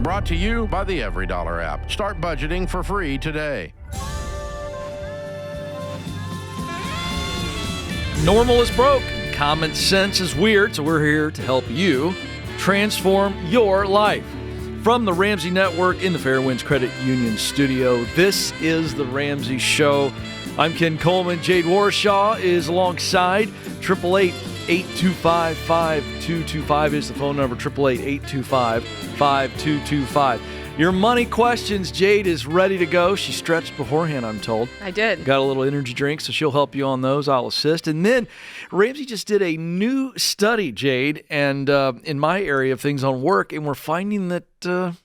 Brought to you by the EveryDollar app. Start budgeting for free today. Normal is broke. Common sense is weird, so we're here to help you transform your life. From the Ramsey Network in the Fairwinds Credit Union studio, this is The Ramsey Show. I'm Ken Coleman. Jade Warshaw is alongside. 888-825-5225 is the phone number. 888-825-5225. Your money questions, Jade is ready to go. She stretched beforehand, I'm told. I did. Got a little energy drink, so she'll help you on those. I'll assist. And then Ramsey just did a new study, Jade, and in my area of things on work, and we're finding that the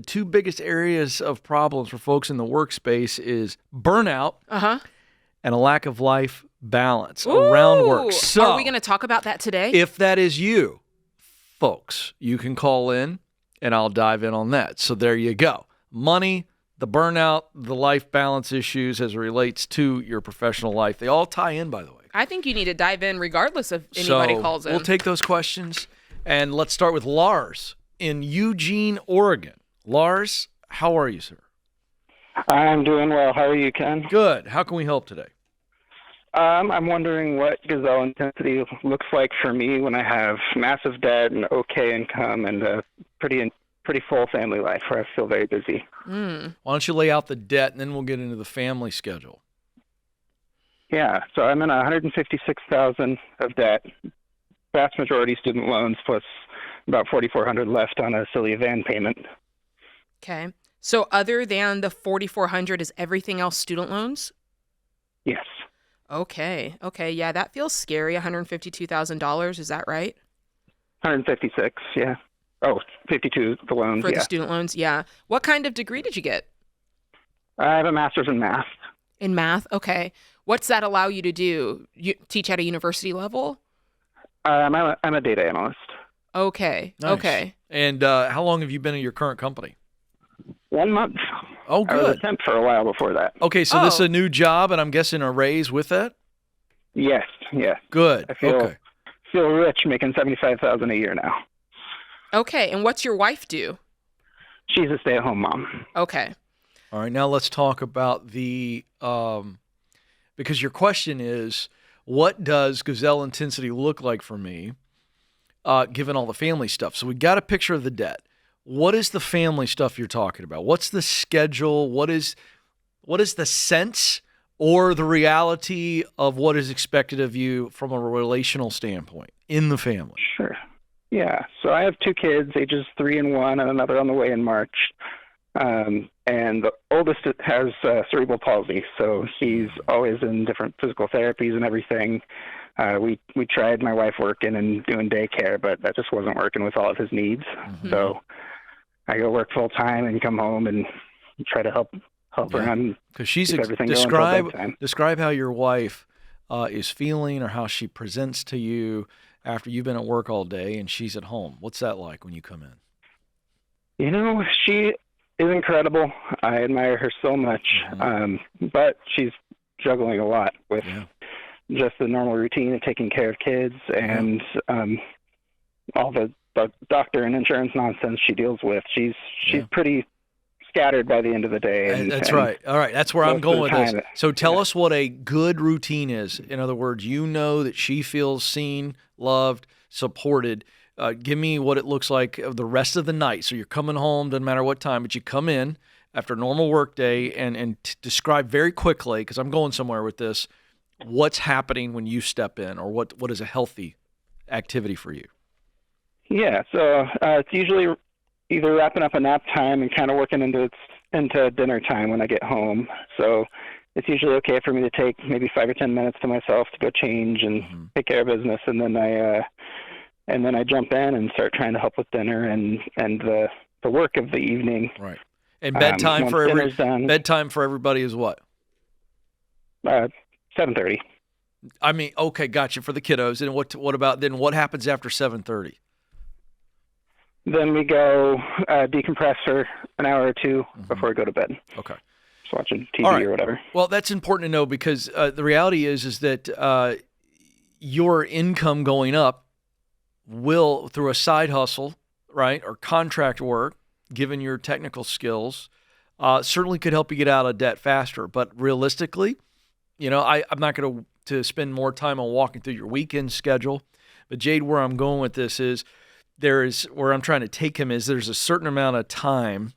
two biggest areas of problems for folks in the workspace is burnout and a lack of life balance around work. So, are we going to talk about that today? If that is you, folks, you can call in and I'll dive in on that. So there you go. Money, the burnout, the life balance issues as it relates to your professional life. They all tie in, by the way. I think you need to dive in regardless of anybody calls in. We'll take those questions, and let's start with Lars in Eugene, Oregon. Lars, how are you, sir? I'm doing well. How are you, Ken? Good. How can we help today? I'm wondering what gazelle intensity looks like for me when I have massive debt and okay income and a pretty full family life where I feel very busy. Why don't you lay out the debt, and then we'll get into the family schedule. Yeah, so I'm in $156,000 of debt, vast majority student loans, plus about $4,400 left on a silly van payment. Okay. So other than the $4,400, is everything else student loans? Yes. Okay. Yeah, that feels scary. $152,000. Is that right? 156, yeah. Oh, 52, the loans, For the student loans, yeah. What kind of degree did you get? I have a master's in math. In math? Okay. What's that allow you to do? You teach at a university level? I'm a data analyst. Okay. Nice. Okay. And how long have you been at your current company? 1 month. Oh, I was good. a temp for a while before that. Okay, so this is a new job, and I'm guessing a raise with that? Yes, yeah. Good. I feel rich making $75,000 a year now. Okay, and what's your wife do? She's a stay-at-home mom. Okay. All right, now let's talk about the because your question is, what does gazelle intensity look like for me, given all the family stuff? So we got a picture of the debt. What is the family stuff you're talking about? What's the schedule? What is the sense or the reality of what is expected of you from a relational standpoint in the family? Sure. Yeah. So I have 2 kids, ages 3 and 1, and another on the way in March. And the oldest has cerebral palsy, so he's always in different physical therapies and everything. We tried my wife working and doing daycare, but that just wasn't working with all of his needs. Mm-hmm. So I go work full time and come home and try to help her on. Because she's describe how your wife is feeling or how she presents to you after you've been at work all day and she's at home. What's that like when you come in? You know, she is incredible. I admire her so much, but she's juggling a lot with just the normal routine of taking care of kids and all the doctor and insurance nonsense she deals with. She's pretty scattered by the end of the day. That's right. All right, that's where I'm going with this. So tell us what a good routine is. In other words, you know that she feels seen, loved, supported. Give me what it looks like the rest of the night. So you're coming home, doesn't matter what time, but you come in after a normal work day and describe very quickly, because I'm going somewhere with this, what's happening when you step in, or what is a healthy activity for you? Yeah, so it's usually either wrapping up a nap time and kind of working into dinner time when I get home. So it's usually okay for me to take maybe 5 or 10 minutes to myself to go change and take care of business, and then I jump in and start trying to help with dinner and the work of the evening. Right. And bedtime for everybody is what? 7:30. I mean, okay, gotcha, for the kiddos. And what about then? What happens after 7:30? Then we go decompress for an hour or two before we go to bed. Okay. Just watching TV or whatever. Well, that's important to know, because the reality is that your income going up will, through a side hustle, right, or contract work, given your technical skills, certainly could help you get out of debt faster. But realistically, I'm not going to spend more time on walking through your weekend schedule. But Jade, where I'm going with this is where I'm trying to take him is there's a certain amount of time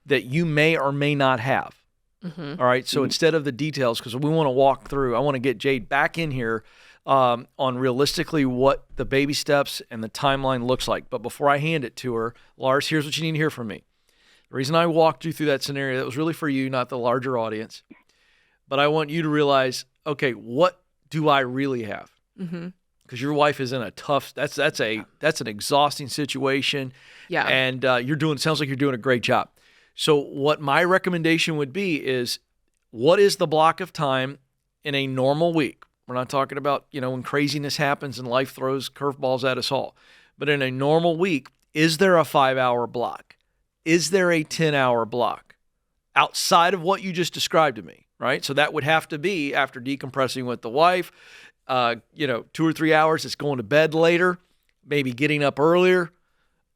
that you may or may not have. Mm-hmm. All right. So instead of the details, because we want to walk through, I want to get Jade back in here on realistically what the baby steps and the timeline looks like. But before I hand it to her, Lars, here's what you need to hear from me. The reason I walked you through that scenario, that was really for you, not the larger audience. But I want you to realize, okay, what do I really have? Mm-hmm. Because your wife is in a tough. That's an exhausting situation. Yeah. And sounds like you're doing a great job. So what my recommendation would be is, what is the block of time in a normal week? We're not talking about when craziness happens and life throws curveballs at us all. But in a normal week, is there a 5-hour block? Is there a 10-hour block outside of what you just described to me? Right. So that would have to be after decompressing with the wife. 2 or 3 hours, it's going to bed later, maybe getting up earlier,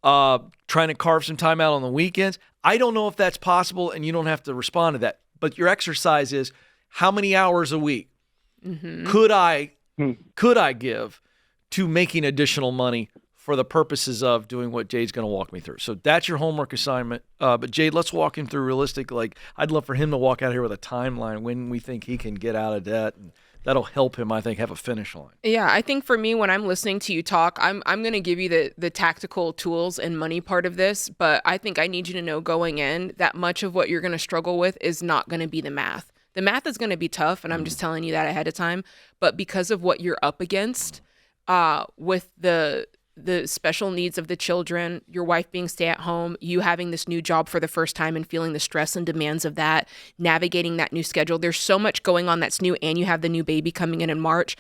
trying to carve some time out on the weekends. I don't know if that's possible, and you don't have to respond to that. But your exercise is, how many hours a week could I give to making additional money for the purposes of doing what Jade's going to walk me through? So that's your homework assignment. But Jade, let's walk him through realistic. Like, I'd love for him to walk out here with a timeline when we think he can get out of debt, and that'll help him, I think, have a finish line. Yeah, I think for me, when I'm listening to you talk, I'm going to give you the tactical tools and money part of this, but I think I need you to know going in that much of what you're going to struggle with is not going to be the math. The math is going to be tough, and I'm just telling you that ahead of time, but because of what you're up against with the special needs of the children, your wife being stay at home, you having this new job for the first time and feeling the stress and demands of that, navigating that new schedule. There's so much going on that's new, and you have the new baby coming in March.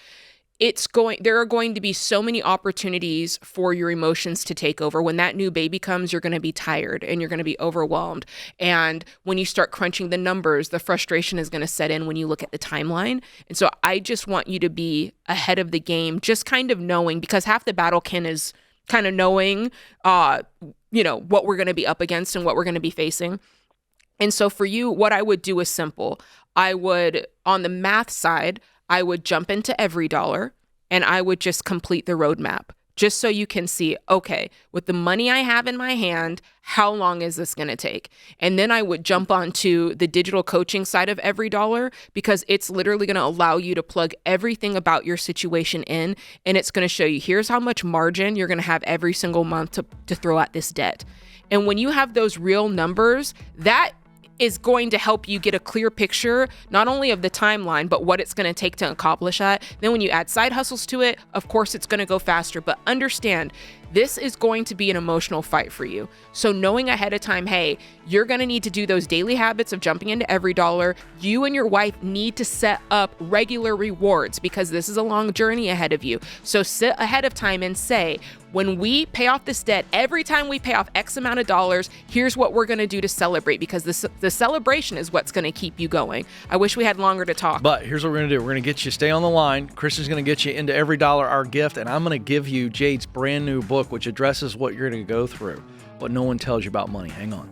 There are going to be so many opportunities for your emotions to take over. When that new baby comes, you're going to be tired and you're going to be overwhelmed. And when you start crunching the numbers, the frustration is going to set in when you look at the timeline. And so I just want you to be ahead of the game, just kind of knowing, because half the battle, Ken, is kind of knowing, what we're going to be up against and what we're going to be facing. And so for you, what I would do is simple. I would, on the math side, I would jump into EveryDollar and I would just complete the roadmap, just so you can see, okay, with the money I have in my hand, how long is this going to take? And then I would jump onto the digital coaching side of EveryDollar, because it's literally going to allow you to plug everything about your situation in, and it's going to show you, here's how much margin you're going to have every single month to throw at this debt. And when you have those real numbers, that is going to help you get a clear picture, not only of the timeline, but what it's going to take to accomplish that. Then when you add side hustles to it, of course, it's going to go faster. But understand, this is going to be an emotional fight for you. So knowing ahead of time, hey, you're going to need to do those daily habits of jumping into EveryDollar. You and your wife need to set up regular rewards, because this is a long journey ahead of you. So sit ahead of time and say, when we pay off this debt, every time we pay off X amount of dollars, here's what we're going to do to celebrate, because the celebration is what's going to keep you going. I wish we had longer to talk. But here's what we're going to do. We're going to get you, stay on the line. Kristen's going to get you into EveryDollar, our gift, and I'm going to give you Jade's brand new book, which addresses what you're going to go through, what no one tells you about money. Hang on.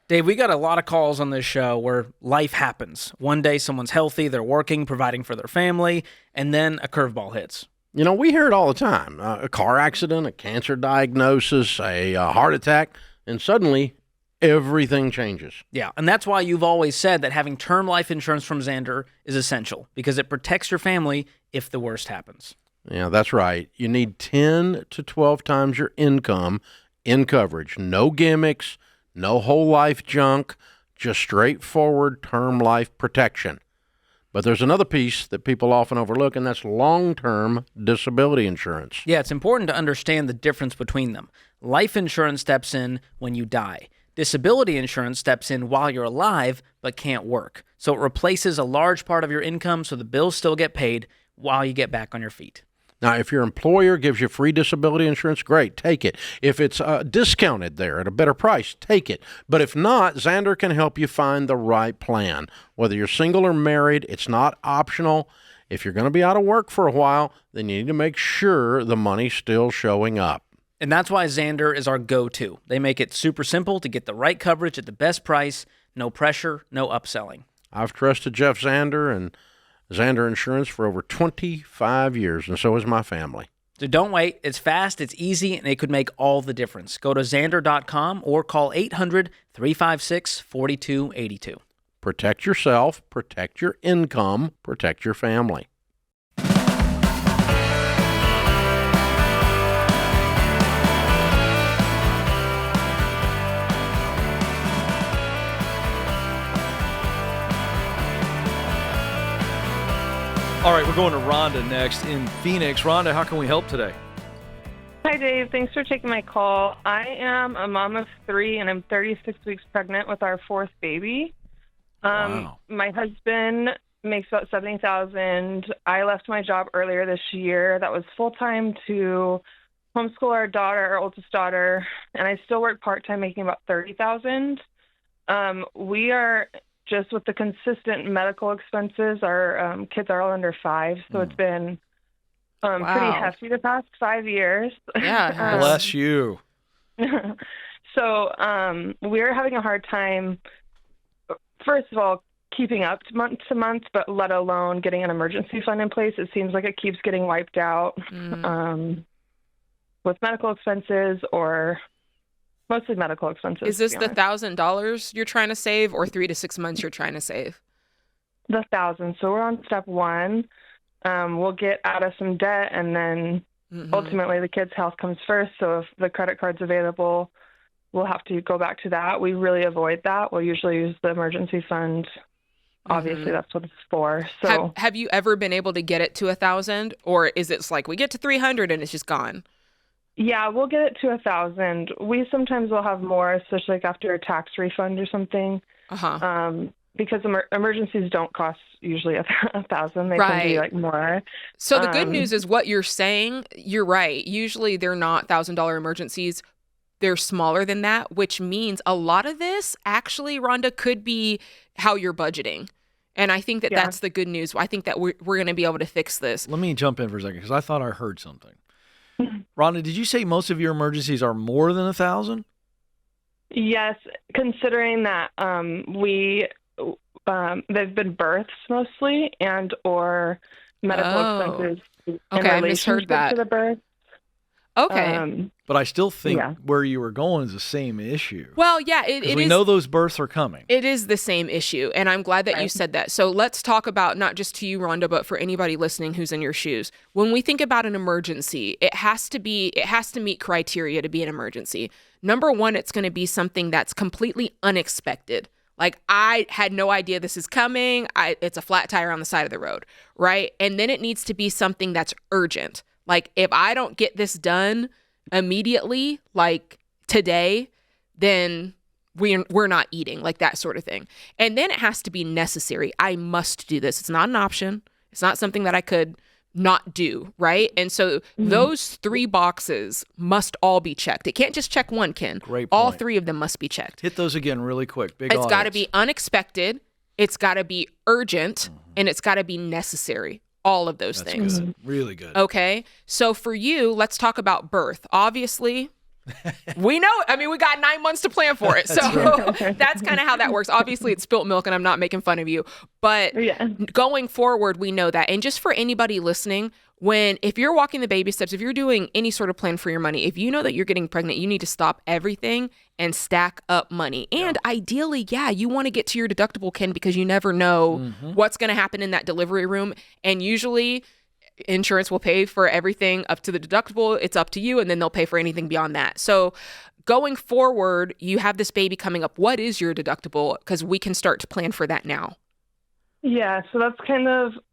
Dave, we got a lot of calls on this show where life happens. One day someone's healthy, they're working, providing for their family, and then a curveball hits. We hear it all the time. A car accident, a cancer diagnosis, a heart attack, and suddenly everything changes. Yeah, and that's why you've always said that having term life insurance from Xander is essential, because it protects your family if the worst happens. Yeah, that's right. You need 10 to 12 times your income in coverage. No gimmicks, no whole life junk, just straightforward term life protection. But there's another piece that people often overlook, and that's long-term disability insurance. Yeah, it's important to understand the difference between them. Life insurance steps in when you die. Disability insurance steps in while you're alive but can't work. So it replaces a large part of your income so the bills still get paid while you get back on your feet. Now, if your employer gives you free disability insurance, great, take it. If it's discounted there at a better price, take it. But if not, Xander can help you find the right plan. Whether you're single or married, it's not optional. If you're going to be out of work for a while, then you need to make sure the money's still showing up. And that's why Xander is our go-to. They make it super simple to get the right coverage at the best price, no pressure, no upselling. I've trusted Jeff Xander and Xander Insurance for over 25 years, and so has my family. So don't wait. It's fast, it's easy, and it could make all the difference. Go to Xander.com or call 800-356-4282. Protect yourself, protect your income, protect your family. All right, we're going to Rhonda next in Phoenix. Rhonda, how can we help today? Hi, Dave. Thanks for taking my call. I am a mom of 3, and I'm 36 weeks pregnant with our 4th baby. Wow. My husband makes about $70,000. I left my job earlier this year. That was full-time to homeschool our daughter, our oldest daughter, and I still work part-time, making about $30,000. We are just with the consistent medical expenses. Our kids are all under 5, so it's been pretty hefty the past 5 years. Yeah. Bless you. So we're having a hard time, first of all, keeping up month to month, but let alone getting an emergency fund in place. It seems like it keeps getting wiped out with medical expenses, or mostly medical expenses. Is this the $1,000 you're trying to save, or 3 to 6 months you're trying to save? The 1,000. So we're on step 1. We'll get out of some debt, and then ultimately the kids' health comes first. So if the credit card's available, we'll have to go back to that. We really avoid that. We'll usually use the emergency fund. Obviously, that's what it's for. So have you ever been able to get it to 1,000, or is it like we get to 300 and it's just gone? Yeah, we'll get it to 1,000. We sometimes will have more, especially like after a tax refund or something. Because emergencies don't cost usually 1,000. They can be like more. So the good news is what you're saying. You're right. Usually they're not $1,000 emergencies. They're smaller than that, which means a lot of this actually, Rhonda, could be how you're budgeting. And I think that that's the good news. I think that we're going to be able to fix this. Let me jump in for a second, because I thought I heard something. Rhonda, did you say most of your emergencies are more than 1,000? Yes, considering that they've been births mostly, and or medical expenses in I misheard that. to the birth. Okay. But I still think where you were going is the same issue. Well, yeah, it is. We know those births are coming. It is the same issue, and I'm glad that you said that. So let's talk about, not just to you, Rhonda, but for anybody listening who's in your shoes. When we think about an emergency, it has to meet criteria to be an emergency. Number one, it's going to be something that's completely unexpected. Like, I had no idea this is coming. It's a flat tire on the side of the road, right? And then it needs to be something that's urgent. Like, if I don't get this done immediately, like today, then we're not eating, like that sort of thing. And then it has to be necessary. I must do this. It's not an option. It's not something that I could not do, right? And so those 3 boxes must all be checked. It can't just check one, Ken. Great point. All 3 of them must be checked. Hit those again really quick. It's got to be unexpected. It's got to be urgent, and it's got to be necessary. All of those things. Good. Really good. Okay. So for you, let's talk about birth. Obviously, we know, we got 9 months to plan for it. So that's kind of how that works. Obviously, it's spilt milk, and I'm not making fun of you. But going forward, we know that. And just for anybody listening, if you're walking the baby steps, if you're doing any sort of plan for your money, if you know that you're getting pregnant, you need to stop everything and stack up money. And ideally, you want to get to your deductible, Ken, because you never know what's going to happen in that delivery room. And usually insurance will pay for everything up to the deductible. It's up to you, and then they'll pay for anything beyond that. So going forward, you have this baby coming up. What is your deductible? Because we can start to plan for that now. Yeah, so that's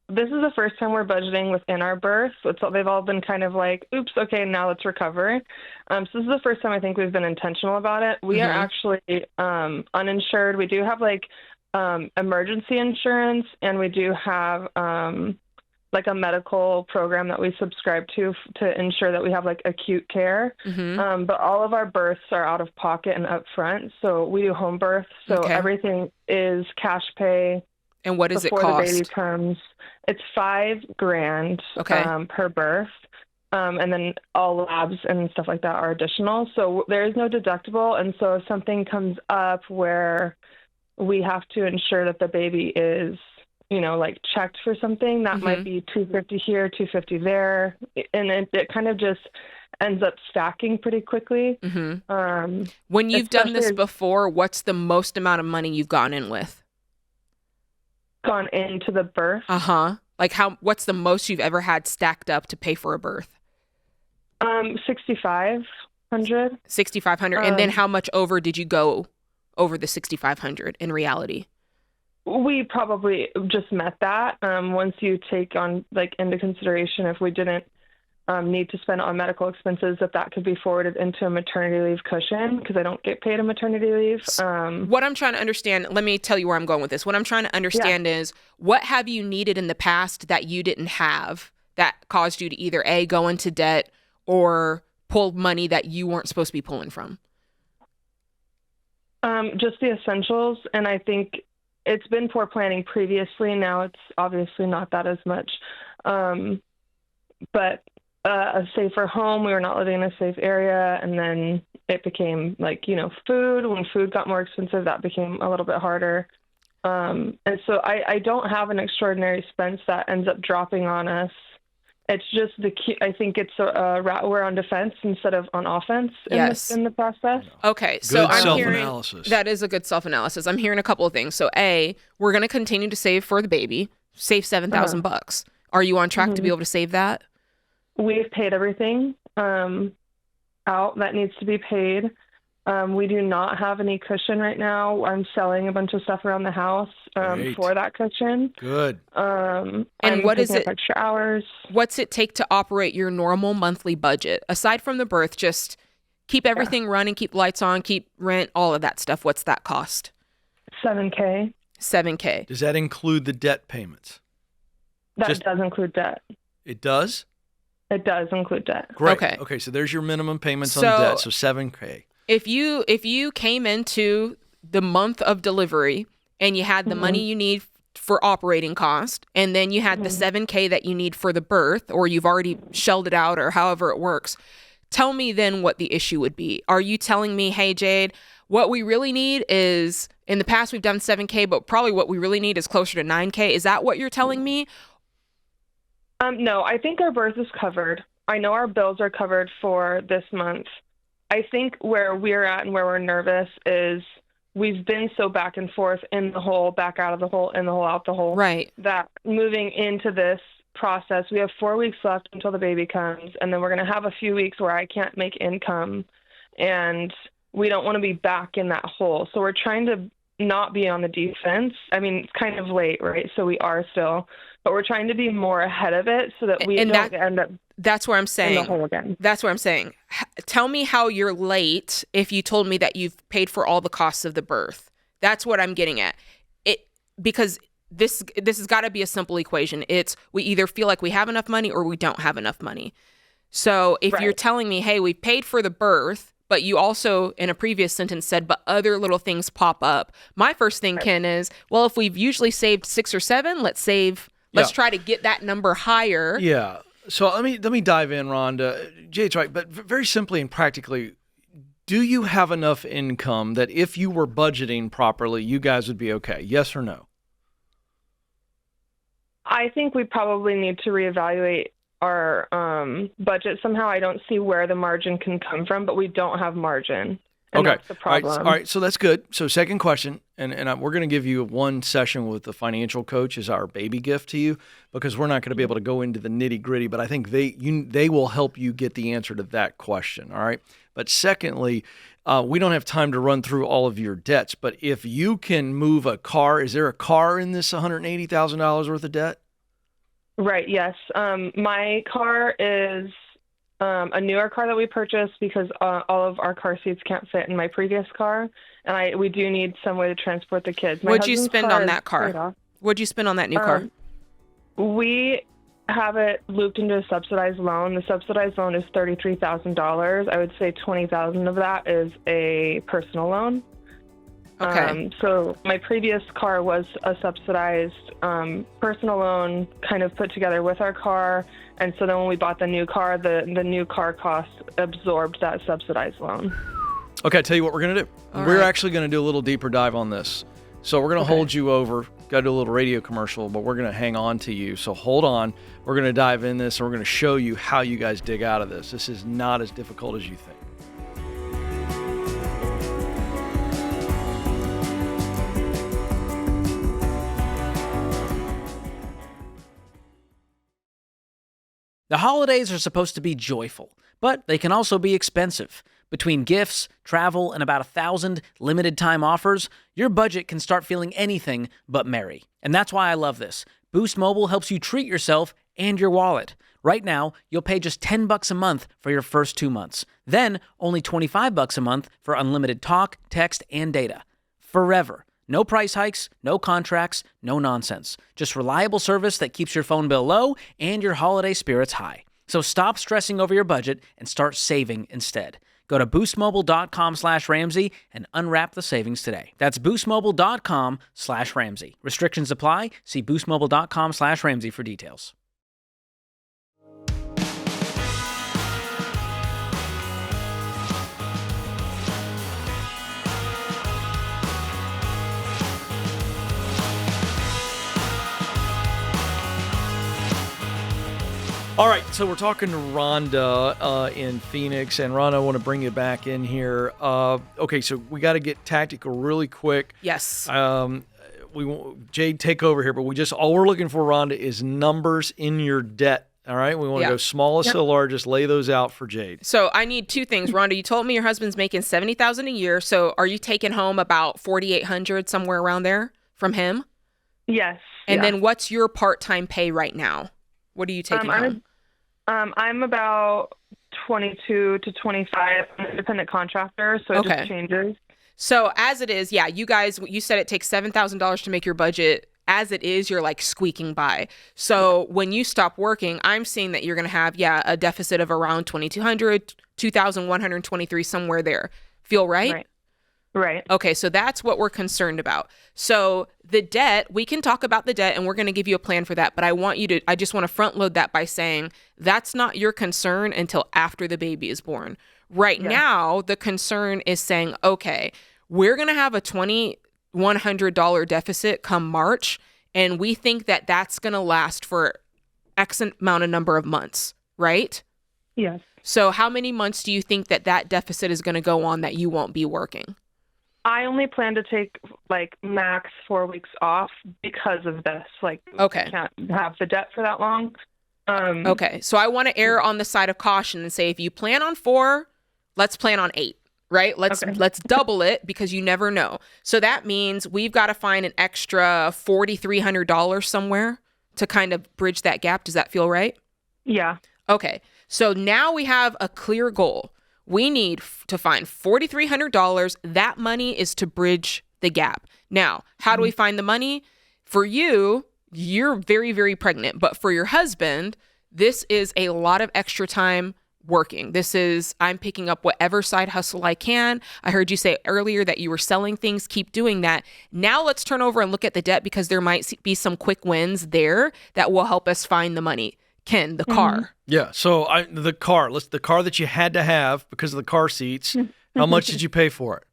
this is the first time we're budgeting within our birth. So they've all been kind of like, oops, okay, now let's recover. So this is the first time I think we've been intentional about it. We are actually uninsured. We do have emergency insurance, and we do have like a medical program that we subscribe to ensure that we have like acute care. But all of our births are out of pocket and up front. So we do home birth. So everything is cash pay. And what does it cost? Before the baby comes, it's $5,000 per birth. And then all labs and stuff like that are additional. So there is no deductible. And so if something comes up where we have to ensure that the baby is, like checked for something, that might be $250 here, $250 there. And it kind of just ends up stacking pretty quickly. When you've done this before, what's the most amount of money you've gone in with? Gone into the birth? Like what's the most you've ever had stacked up to pay for a birth? $6,500. $6,500. And then how much over did you go over the $6,500 in reality? We probably just met that. Once you take on into consideration if we didn't need to spend on medical expenses, that could be forwarded into a maternity leave cushion because I don't get paid a maternity leave. What I'm trying to understand, let me tell you where I'm going with this. What I'm trying to understand is what have you needed in the past that you didn't have that caused you to either A, go into debt or pull money that you weren't supposed to be pulling from? Just the essentials. And I think it's been poor planning previously. Now it's obviously not that as much. But a safer home, we were not living in a safe area. And then it became food. When food got more expensive, that became a little bit harder. And so I don't have an extraordinary expense that ends up dropping on us. It's just I think it's we're on defense instead of on offense in the process. Okay, so good I'm hearing self-analysis. That is a good self-analysis. I'm hearing a couple of things. So A, we're going to continue to save for the baby, save $7,000. Are you on track to be able to save that? We've paid everything out that needs to be paid. We do not have any cushion right now. I'm selling a bunch of stuff around the house for that cushion. Good. And what is it? Extra hours. What's it take to operate your normal monthly budget aside from the birth? Just keep everything running, keep lights on, keep rent, all of that stuff. What's that cost? $7,000. $7,000. Does that include the debt payments? That does include debt. It does? It does include debt. Great. Okay, so there's your minimum payments on debt, so $7,000. If you came into the month of delivery and you had the money you need for operating cost, and then you had the $7,000 that you need for the birth, or you've already shelled it out, or however it works, tell me then what the issue would be. Are you telling me, hey, Jade, what we really need is, in the past we've done $7,000, but probably what we really need is closer to $9,000. Is that what you're telling me? No, I think our birth is covered. I know our bills are covered for this month. I think where we're at and where we're nervous is we've been so back and forth in the hole, back out of the hole, in the hole, out the hole. Right. That moving into this process, we have 4 weeks left until the baby comes, and then we're going to have a few weeks where I can't make income, and we don't want to be back in that hole. So we're trying to not be on the defense. I mean, it's kind of late, right? So we are still, but we're trying to be more ahead of it so that we don't end up. That's where I'm saying. In the hole again. That's where I'm saying. Tell me how you're late if you told me that you've paid for all the costs of the birth. That's what I'm getting at. Because this has got to be a simple equation. It's we either feel like we have enough money or we don't have enough money. So if you're telling me, hey, we paid for the birth, but you also in a previous sentence said, but other little things pop up. My first thing, Ken, is, well, if we've usually saved 6 or 7, let's try to get that number higher. Yeah. So let me dive in, Rhonda. Jade's right, but very simply and practically, do you have enough income that if you were budgeting properly, you guys would be okay? Yes or no? I think we probably need to reevaluate our budget somehow. I don't see where the margin can come from, but we don't have margin. And that's the problem. All right, so that's good. So second question, and we're going to give you one session with the financial coach as our baby gift to you, because we're not going to be able to go into the nitty gritty, but I think they will help you get the answer to that question, all right? But secondly, we don't have time to run through all of your debts, but if you can move a car, is there a car in this $180,000 worth of debt? Right, yes. My car is a newer car that we purchased because all of our car seats can't fit in my previous car, and we do need some way to transport the kids. What'd you spend on that car? What'd you spend on that new car? We have it looped into a subsidized loan. The subsidized loan is $33,000. I would say $20,000 of that is a personal loan. Okay. So my previous car was a subsidized personal loan kind of put together with our car. And so then when we bought the new car, the new car cost absorbed that subsidized loan. Okay, I tell you what we're going to do. We're actually going to do a little deeper dive on this. So we're going to hold you over, got to do a little radio commercial, but we're going to hang on to you. So hold on. We're going to dive in this, and we're going to show you how you guys dig out of this. This is not as difficult as you think. The holidays are supposed to be joyful, but they can also be expensive. Between gifts, travel, and about 1,000 limited time offers, your budget can start feeling anything but merry. And that's why I love this. Boost Mobile helps you treat yourself and your wallet. Right now, you'll pay just $10 a month for your first 2 months. Then, only $25 a month for unlimited talk, text, and data. Forever. No price hikes, no contracts, no nonsense. Just reliable service that keeps your phone bill low and your holiday spirits high. So stop stressing over your budget and start saving instead. Go to boostmobile.com/Ramsey and unwrap the savings today. That's boostmobile.com/Ramsey. Restrictions apply. See boostmobile.com/Ramsey for details. All right, so we're talking to Rhonda in Phoenix, and Rhonda, I want to bring you back in here. Okay, so we got to get tactical really quick. Yes. Jade, take over here, but all we're looking for, Rhonda, is numbers in your debt. All right, we want to go smallest to largest. Lay those out for Jade. So I need two things, Rhonda. You told me your husband's making $70,000 a year. So are you taking home about $4,800 somewhere around there from him? Yes. And then what's your part-time pay right now? What are you taking home? I'm about 22 to 25. I'm an independent contractor, so it just changes. So as it is, you said it takes $7,000 to make your budget. As it is, you're like squeaking by. So when you stop working, I'm seeing that you're going to have, a deficit of around 2,200, 2,123, somewhere there. Feel right? Right. Okay, so that's what we're concerned about. So the debt, we can talk about the debt and we're going to give you a plan for that. But I just want to front load that by saying that's not your concern until after the baby is born. Right now, the concern is saying, okay, we're going to have a $2,100 deficit come March. And we think that that's going to last for X amount of number of months, right? Yes. So how many months do you think that deficit is going to go on that you won't be working? I only plan to take max 4 weeks off because of this. Okay. Can't have the debt for that long. Okay. So I want to err on the side of caution and say, if you plan on 4, let's plan on 8, right? Let's double it because you never know. So that means we've got to find an extra $4,300 somewhere to kind of bridge that gap. Does that feel right? Yeah. Okay. So now we have a clear goal. We need to find $4,300. That money is to bridge the gap. Now, how do we find the money? For you, you're very, very pregnant. But for your husband, this is a lot of extra time working. I'm picking up whatever side hustle I can. I heard you say earlier that you were selling things. Keep doing that. Now let's turn over and look at the debt because there might be some quick wins there that will help us find the money. Ken, the car. Yeah, so the car that you had to have because of the car seats, how much did you pay for it?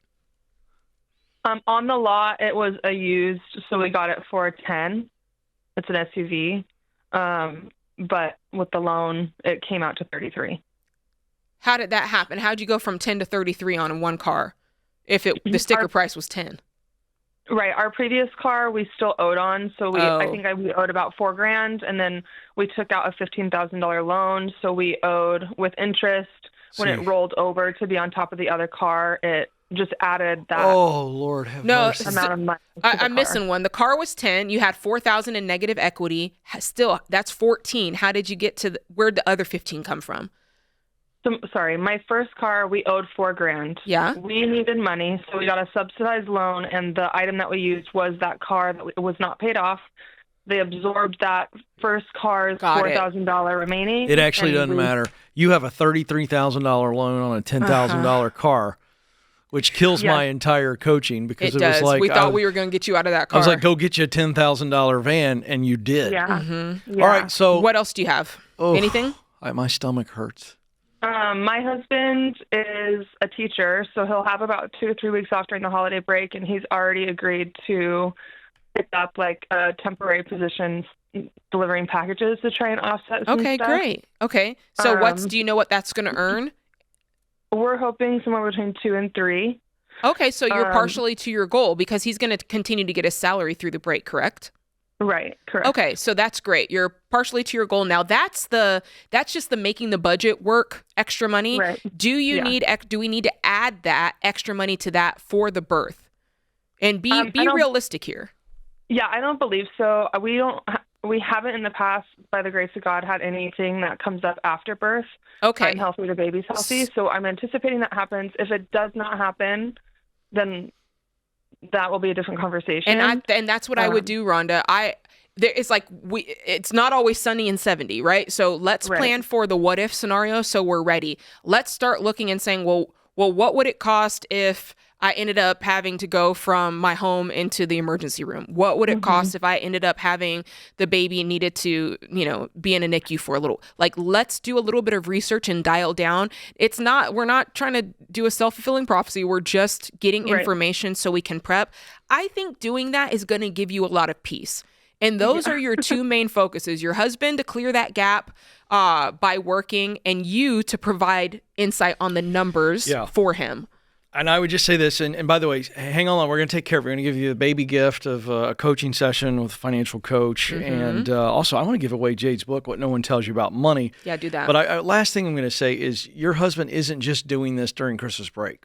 On the lot, it was a used, so we got it for $10,000. It's an SUV. But with the loan, it came out to $33,000. How did that happen? How'd you go from $10,000 to $33,000 on one car if the sticker price was $10,000? Right. Our previous car we still owed on, so I think we owed about $4,000, and then we took out a $15,000 loan, so we owed with interest. When it rolled over to be on top of the other car, it just added that. Oh Lord, have mercy. Amount of money. I'm missing one. The car was $10,000. You had $4,000 in negative equity. Still, that's $14,000. How did you get to where'd the other $15,000 come from? So, sorry, my first car, we owed $4,000. Yeah. We needed money, so we got a subsidized loan, and the item that we used was that car that was not paid off. they absorbed that first car's $4,000 remaining. It actually doesn't matter. You have a $33,000 loan on a $10,000 car, which kills my entire coaching because it was like we thought we were going to get you out of that car. I was like, go get you a $10,000 van, and you did. Yeah. Mm-hmm. Yeah. All right. So what else do you have? Anything? My stomach hurts. My husband is a teacher, so he'll have about 2 or 3 weeks off during the holiday break, and he's already agreed to pick up like a temporary position delivering packages to try and offset some Okay, stuff. great. Okay. So do you know what that's going to earn? We're hoping somewhere between 2 and 3. Okay, so you're partially to your goal because he's going to continue to get his salary through the break, correct? Right, correct. Okay, so that's great. You're partially to your goal. Now that's just the making the budget work extra money. Right. Do we need to add that extra money to that for the birth? And be realistic here. Yeah, I don't believe so. We haven't in the past, by the grace of God, had anything that comes up after birth. Okay. I'm healthy, the baby's healthy. So I'm anticipating that happens. If it does not happen, then that will be a different conversation. And that's what I would do, Rhonda. It's not always sunny and 70, right? So let's plan for the what if scenario so we're ready. Let's start looking and saying, well, what would it cost if I ended up having to go from my home into the emergency room? What would it cost if I ended up having the baby and needed to, be in a NICU for a little? Like, let's do a little bit of research and dial down. We're not trying to do a self-fulfilling prophecy. We're just getting information so we can prep. I think doing that is going to give you a lot of peace. And those are your two main focuses: your husband to clear that gap by working, and you to provide insight on the numbers for him. And I would just say this, and by the way, hang on, we're going to take care of it. We're going to give you a baby gift of a coaching session with a financial coach. And also, I want to give away Jade's book, What No One Tells You About Money. Yeah, do that. But last thing I'm going to say is your husband isn't just doing this during Christmas break.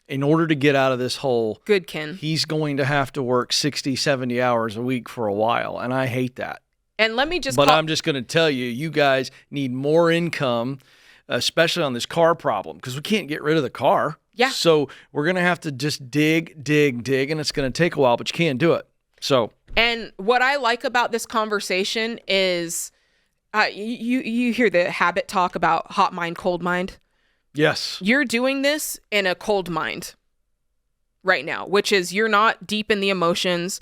In order to get out of this hole, good, Ken, he's going to have to work 60, 70 hours a week for a while. And I hate that. And let me just I'm just going to tell you, you guys need more income, especially on this car problem, because we can't get rid of the car. Yeah. So we're going to have to just dig, and it's going to take a while, but you can't do it. So. And what I like about this conversation is you hear the habit talk about hot mind, cold mind. Yes. You're doing this in a cold mind right now, which is you're not deep in the emotions.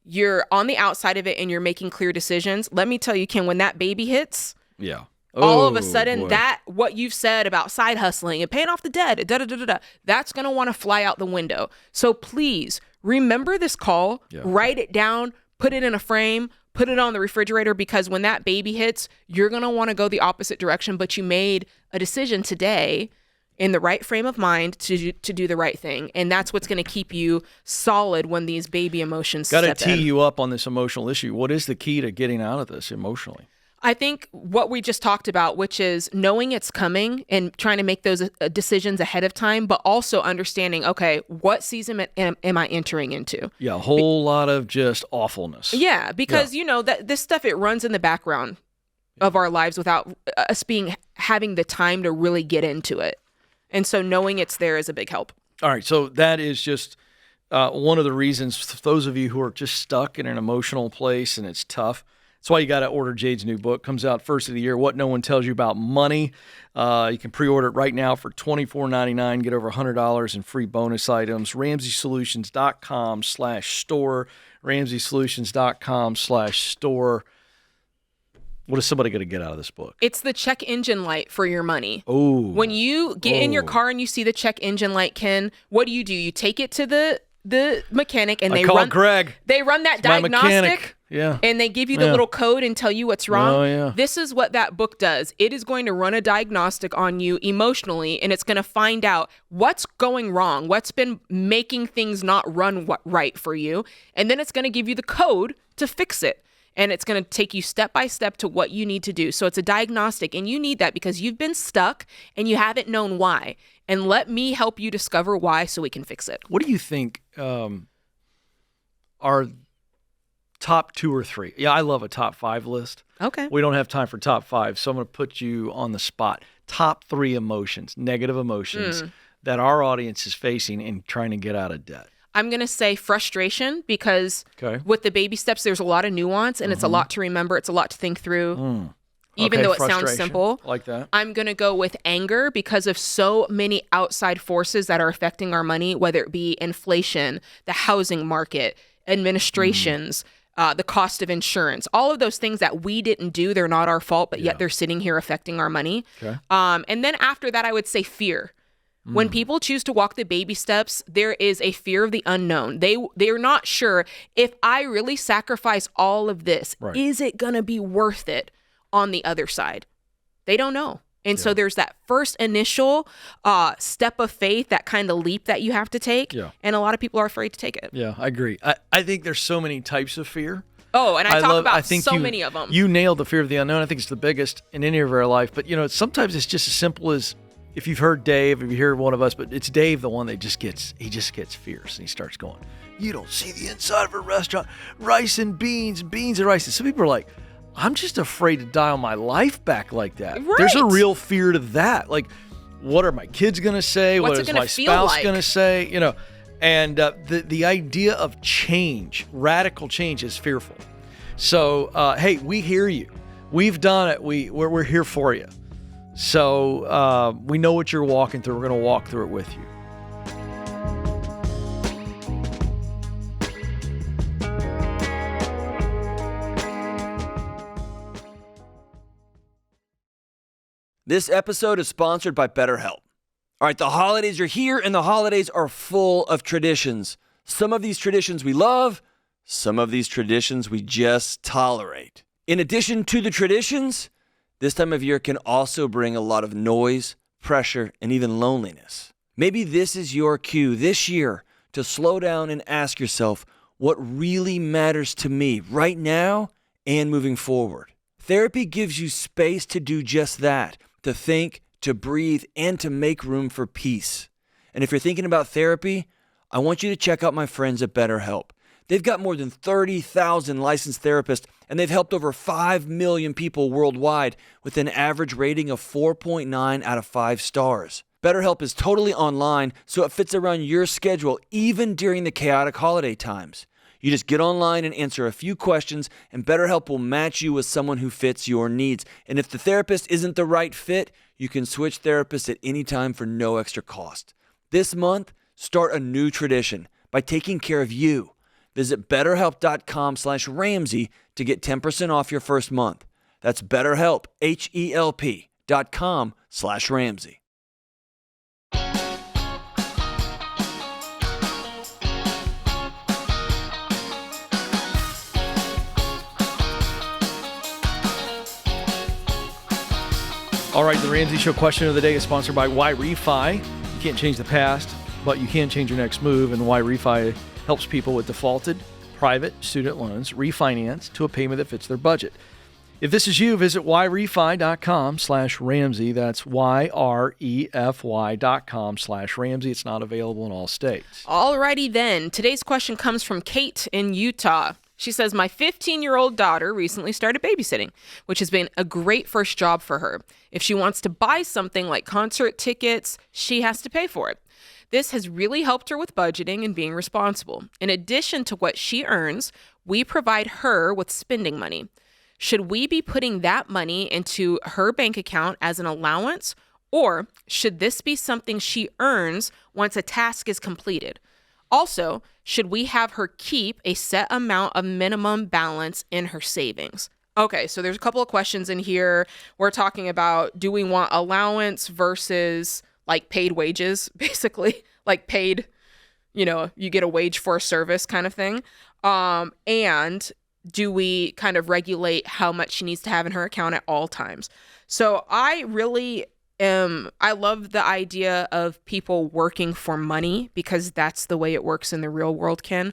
You're on the outside of it and you're making clear decisions. Let me tell you, Ken, when that baby hits. Yeah. All of a sudden, what you've said about side hustling and paying off the debt, that's going to want to fly out the window. So please remember this call, write it down, put it in a frame, put it on the refrigerator, because when that baby hits, you're going to want to go the opposite direction. But you made a decision today in the right frame of mind to do the right thing. And that's what's going to keep you solid when these baby emotions step in. Got to tee you up on this emotional issue. What is the key to getting out of this emotionally? I think what we just talked about, which is knowing it's coming and trying to make those decisions ahead of time, but also understanding, okay, what season am I entering into? Yeah, a whole lot of just awfulness. Yeah, because that this stuff, it runs in the background of our lives without us having the time to really get into it. And so knowing it's there is a big help. All right, so that is just one of the reasons for those of you who are just stuck in an emotional place and it's tough. That's why you got to order Jade's new book. Comes out first of the year, What No One Tells You About Money. You can pre-order it right now for $24.99. Get over $100 in free bonus items. RamseySolutions.com/store. RamseySolutions.com/store. What is somebody going to get out of this book? It's the check engine light for your money. Oh. When you get in your car and you see the check engine light, Ken, what do? You take it to the mechanic and they run Greg. They run that diagnostic. Yeah. And they give you the little code and tell you what's wrong. Oh, yeah. This is what that book does. It is going to run a diagnostic on you emotionally, and it's going to find out what's going wrong, what's been making things not run right for you. And then it's going to give you the code to fix it. And it's going to take you step by step to what you need to do. So it's a diagnostic, and you need that because you've been stuck and you haven't known why. And let me help you discover why so we can fix it. What do you think are top 2 or 3? Yeah, I love a top 5 list. Okay. We don't have time for top 5, so I'm going to put you on the spot. Top 3 emotions, negative emotions that our audience is facing in trying to get out of debt. I'm going to say frustration because with the baby steps, there's a lot of nuance and it's a lot to remember. It's a lot to think through, even though it sounds simple. Like that. I'm going to go with anger because of so many outside forces that are affecting our money, whether it be inflation, the housing market, administrations, the cost of insurance, all of those things that we didn't do. They're not our fault, but yet they're sitting here affecting our money. Okay. And then after that, I would say fear. When people choose to walk the baby steps, there is a fear of the unknown. They're not sure, if I really sacrifice all of this, is it going to be worth it on the other side? They don't know. And so there's that first initial step of faith, that kind of leap that you have to take. Yeah. And a lot of people are afraid to take it. Yeah, I agree. I think there's so many types of fear. Oh, and I talk about so many of them. You nailed the fear of the unknown. I think it's the biggest in any of our life. But, sometimes it's just as simple as, if you've heard Dave, if you hear one of us, but it's Dave, the one that just gets fierce, and he starts going, you don't see the inside of a restaurant, rice and beans and rice. And some people are like, I'm just afraid to dial my life back like that. Right. There's a real fear to that. Like, what are my kids going to say? What is my spouse going to say? And the idea of change, radical change, is fearful. So, hey, we hear you. We've done it. We're here for you. So we know what you're walking through. We're going to walk through it with you. This episode is sponsored by BetterHelp. All right, the holidays are here, and the holidays are full of traditions. Some of these traditions we love, some of these traditions we just tolerate. In addition to the traditions, this time of year can also bring a lot of noise, pressure, and even loneliness. Maybe this is your cue this year to slow down and ask yourself, what really matters to me right now and moving forward? Therapy gives you space to do just that, to think, to breathe, and to make room for peace. And if you're thinking about therapy, I want you to check out my friends at BetterHelp. They've got more than 30,000 licensed therapists, and they've helped over 5 million people worldwide with an average rating of 4.9 out of 5 stars. BetterHelp is totally online, so it fits around your schedule, even during the chaotic holiday times. You just get online and answer a few questions, and BetterHelp will match you with someone who fits your needs. And if the therapist isn't the right fit, you can switch therapists at any time for no extra cost. This month, start a new tradition by taking care of you. Visit BetterHelp.com/Ramsey to get 10% off your first month. That's BetterHelp, HELP.com/Ramsey. All right, the Ramsey Show question of the day is sponsored by Why Refi. You can't change the past, but you can change your next move, and Why Refi helps people with defaulted private student loans refinance to a payment that fits their budget. If this is you, visit yrefy.com/Ramsey. That's YREFY.com/Ramsey. It's not available in all states. All righty then. Today's question comes from Kate in Utah. She says, my 15-year-old daughter recently started babysitting, which has been a great first job for her. If she wants to buy something like concert tickets, she has to pay for it. This has really helped her with budgeting and being responsible. In addition to what she earns, we provide her with spending money. Should we be putting that money into her bank account as an allowance, or should this be something she earns once a task is completed? Also, should we have her keep a set amount of minimum balance in her savings? Okay, so there's a couple of questions in here. We're talking about, do we want allowance versus like paid wages, basically, like paid, you get a wage for a service kind of thing. And do we kind of regulate how much she needs to have in her account at all times? So I love the idea of people working for money because that's the way it works in the real world, Ken.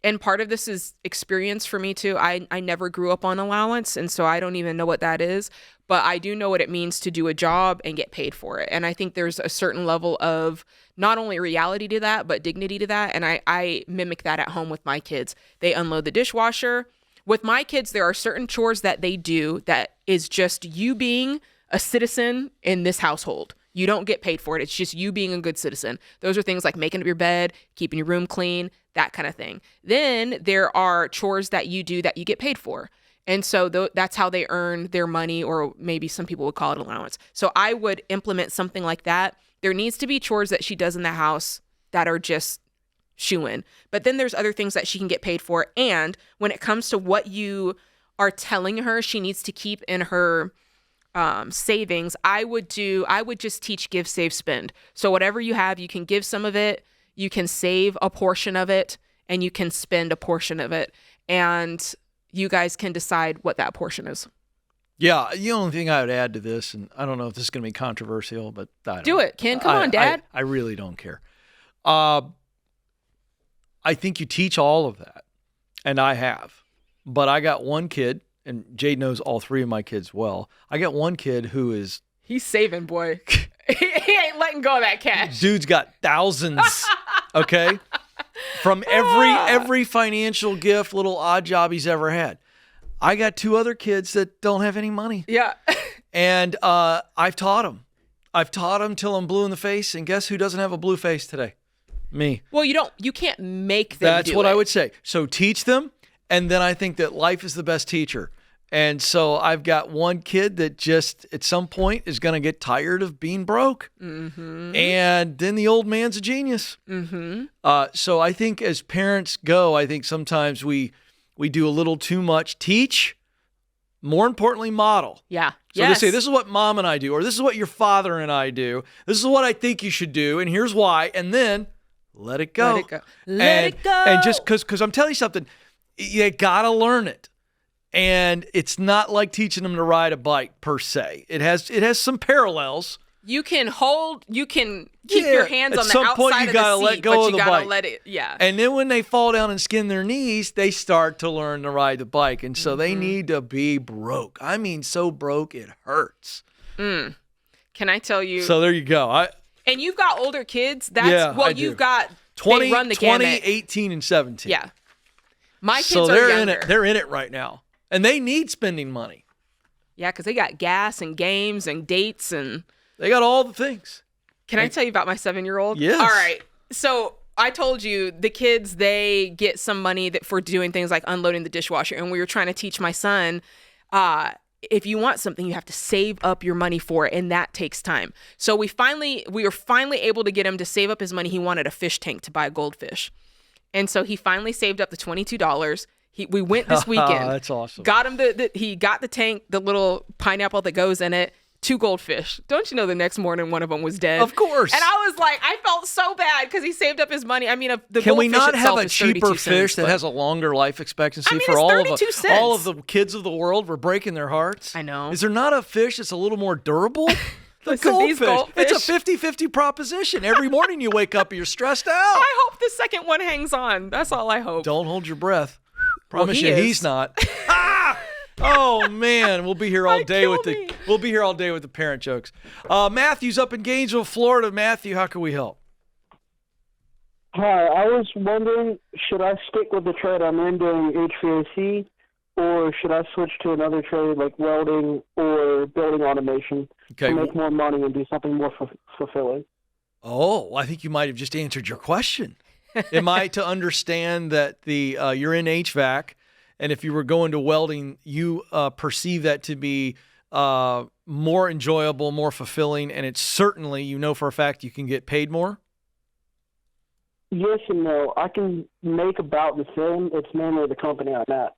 And part of this is experience for me too. I never grew up on allowance, and so I don't even know what that is, but I do know what it means to do a job and get paid for it. And I think there's a certain level of not only reality to that, but dignity to that. And I mimic that at home with my kids. They unload the dishwasher. With my kids, there are certain chores that they do that is just you being a citizen in this household. You don't get paid for it. It's just you being a good citizen. Those are things like making up your bed, keeping your room clean, that kind of thing. Then there are chores that you do that you get paid for. And so that's how they earn their money, or maybe some people would call it allowance. So I would implement something like that. There needs to be chores that she does in the house that are just shoo-in. But then there's other things that she can get paid for. And when it comes to what you are telling her she needs to keep in her savings, I would just teach give, save, spend. So whatever you have, you can give some of it, you can save a portion of it, and you can spend a portion of it. And you guys can decide what that portion is. Yeah, the only thing I would add to this, and I don't know if this is going to be controversial, but do it, Ken. Come on, Dad. I really don't care. I think you teach all of that, and I have. But I got one kid, and Jade knows all three of my kids well. I got one kid who is... He's saving, boy. He ain't letting go of that cash. Dude's got thousands, okay? From every financial gift, little odd job he's ever had. I got two other kids that don't have any money. Yeah. And I've taught them. I've taught them till I'm blue in the face, and guess who doesn't have a blue face today? Me. Well, you can't make them That's what I would say. So teach them, and then I think that life is the best teacher. And so I've got one kid that just at some point is going to get tired of being broke. Mm-hmm. And then the old man's a genius. Mm-hmm. So I think as parents go, I think sometimes we do a little too much teach, more importantly, model. Yeah. So they say, this is what mom and I do, or this is what your father and I do. This is what I think you should do, and here's why. And then let it go. Let it go. Let it go. And just because I'm telling you something, you got to learn it. And it's not like teaching them to ride a bike per se. It has some parallels. You can keep your hands on the outside point, you of gotta the seat, let go but of you the gotta bike. let it, yeah. And then when they fall down and skin their knees, they start to learn to ride the bike. And so they need to be broke. I mean, so broke it hurts. Can I tell you? So there you go. And you've got older kids. You've got 20, they run the 20, gamut. 18, and 17. Yeah. My kids so are they're younger. in it. They're in it right now. And they need spending money. Yeah, because they got gas and games and dates and... They got all the things. Can I tell you about my 7-year-old? Yes. All right. So I told you the kids, they get some money for doing things like unloading the dishwasher. And we were trying to teach my son, if you want something, you have to save up your money for it. And that takes time. So we were finally able to get him to save up his money. He wanted a fish tank to buy a goldfish. And so he finally saved up the $22. We went this weekend. That's awesome. Got him he got the tank, the little pineapple that goes in it, 2 goldfish. Don't you know the next morning one of them was dead? Of course. And I was like, I felt so bad because he saved up his money. I mean, the Can we goldfish not have itself a is cheaper 32 fish cents, that has a longer life expectancy it's for all 32 cents. all of the kids of the world? We're breaking their hearts. I know. Is there not a fish that's a little more durable? The Listen, these goldfish. It's a 50-50 proposition. Every morning you wake up, you're stressed out. I hope the second one hangs on. That's all I hope. Don't hold your breath. Promise Well, he's not. Oh man, we'll be here all day with the parent jokes. Matthew's up in Gainesville, Florida. Matthew, how can we help? Hi, I was wondering, should I stick with the trade I'm in doing HVAC, or should I switch to another trade like welding or building automation to make more money and do something more fulfilling? Oh, I think you might have just answered your question. Am I to understand that you're in HVAC, and if you were going to welding, you perceive that to be more enjoyable, more fulfilling, and it's certainly, you know for a fact, you can get paid more? Yes and no. I can make about the same. It's mainly the company I'm at.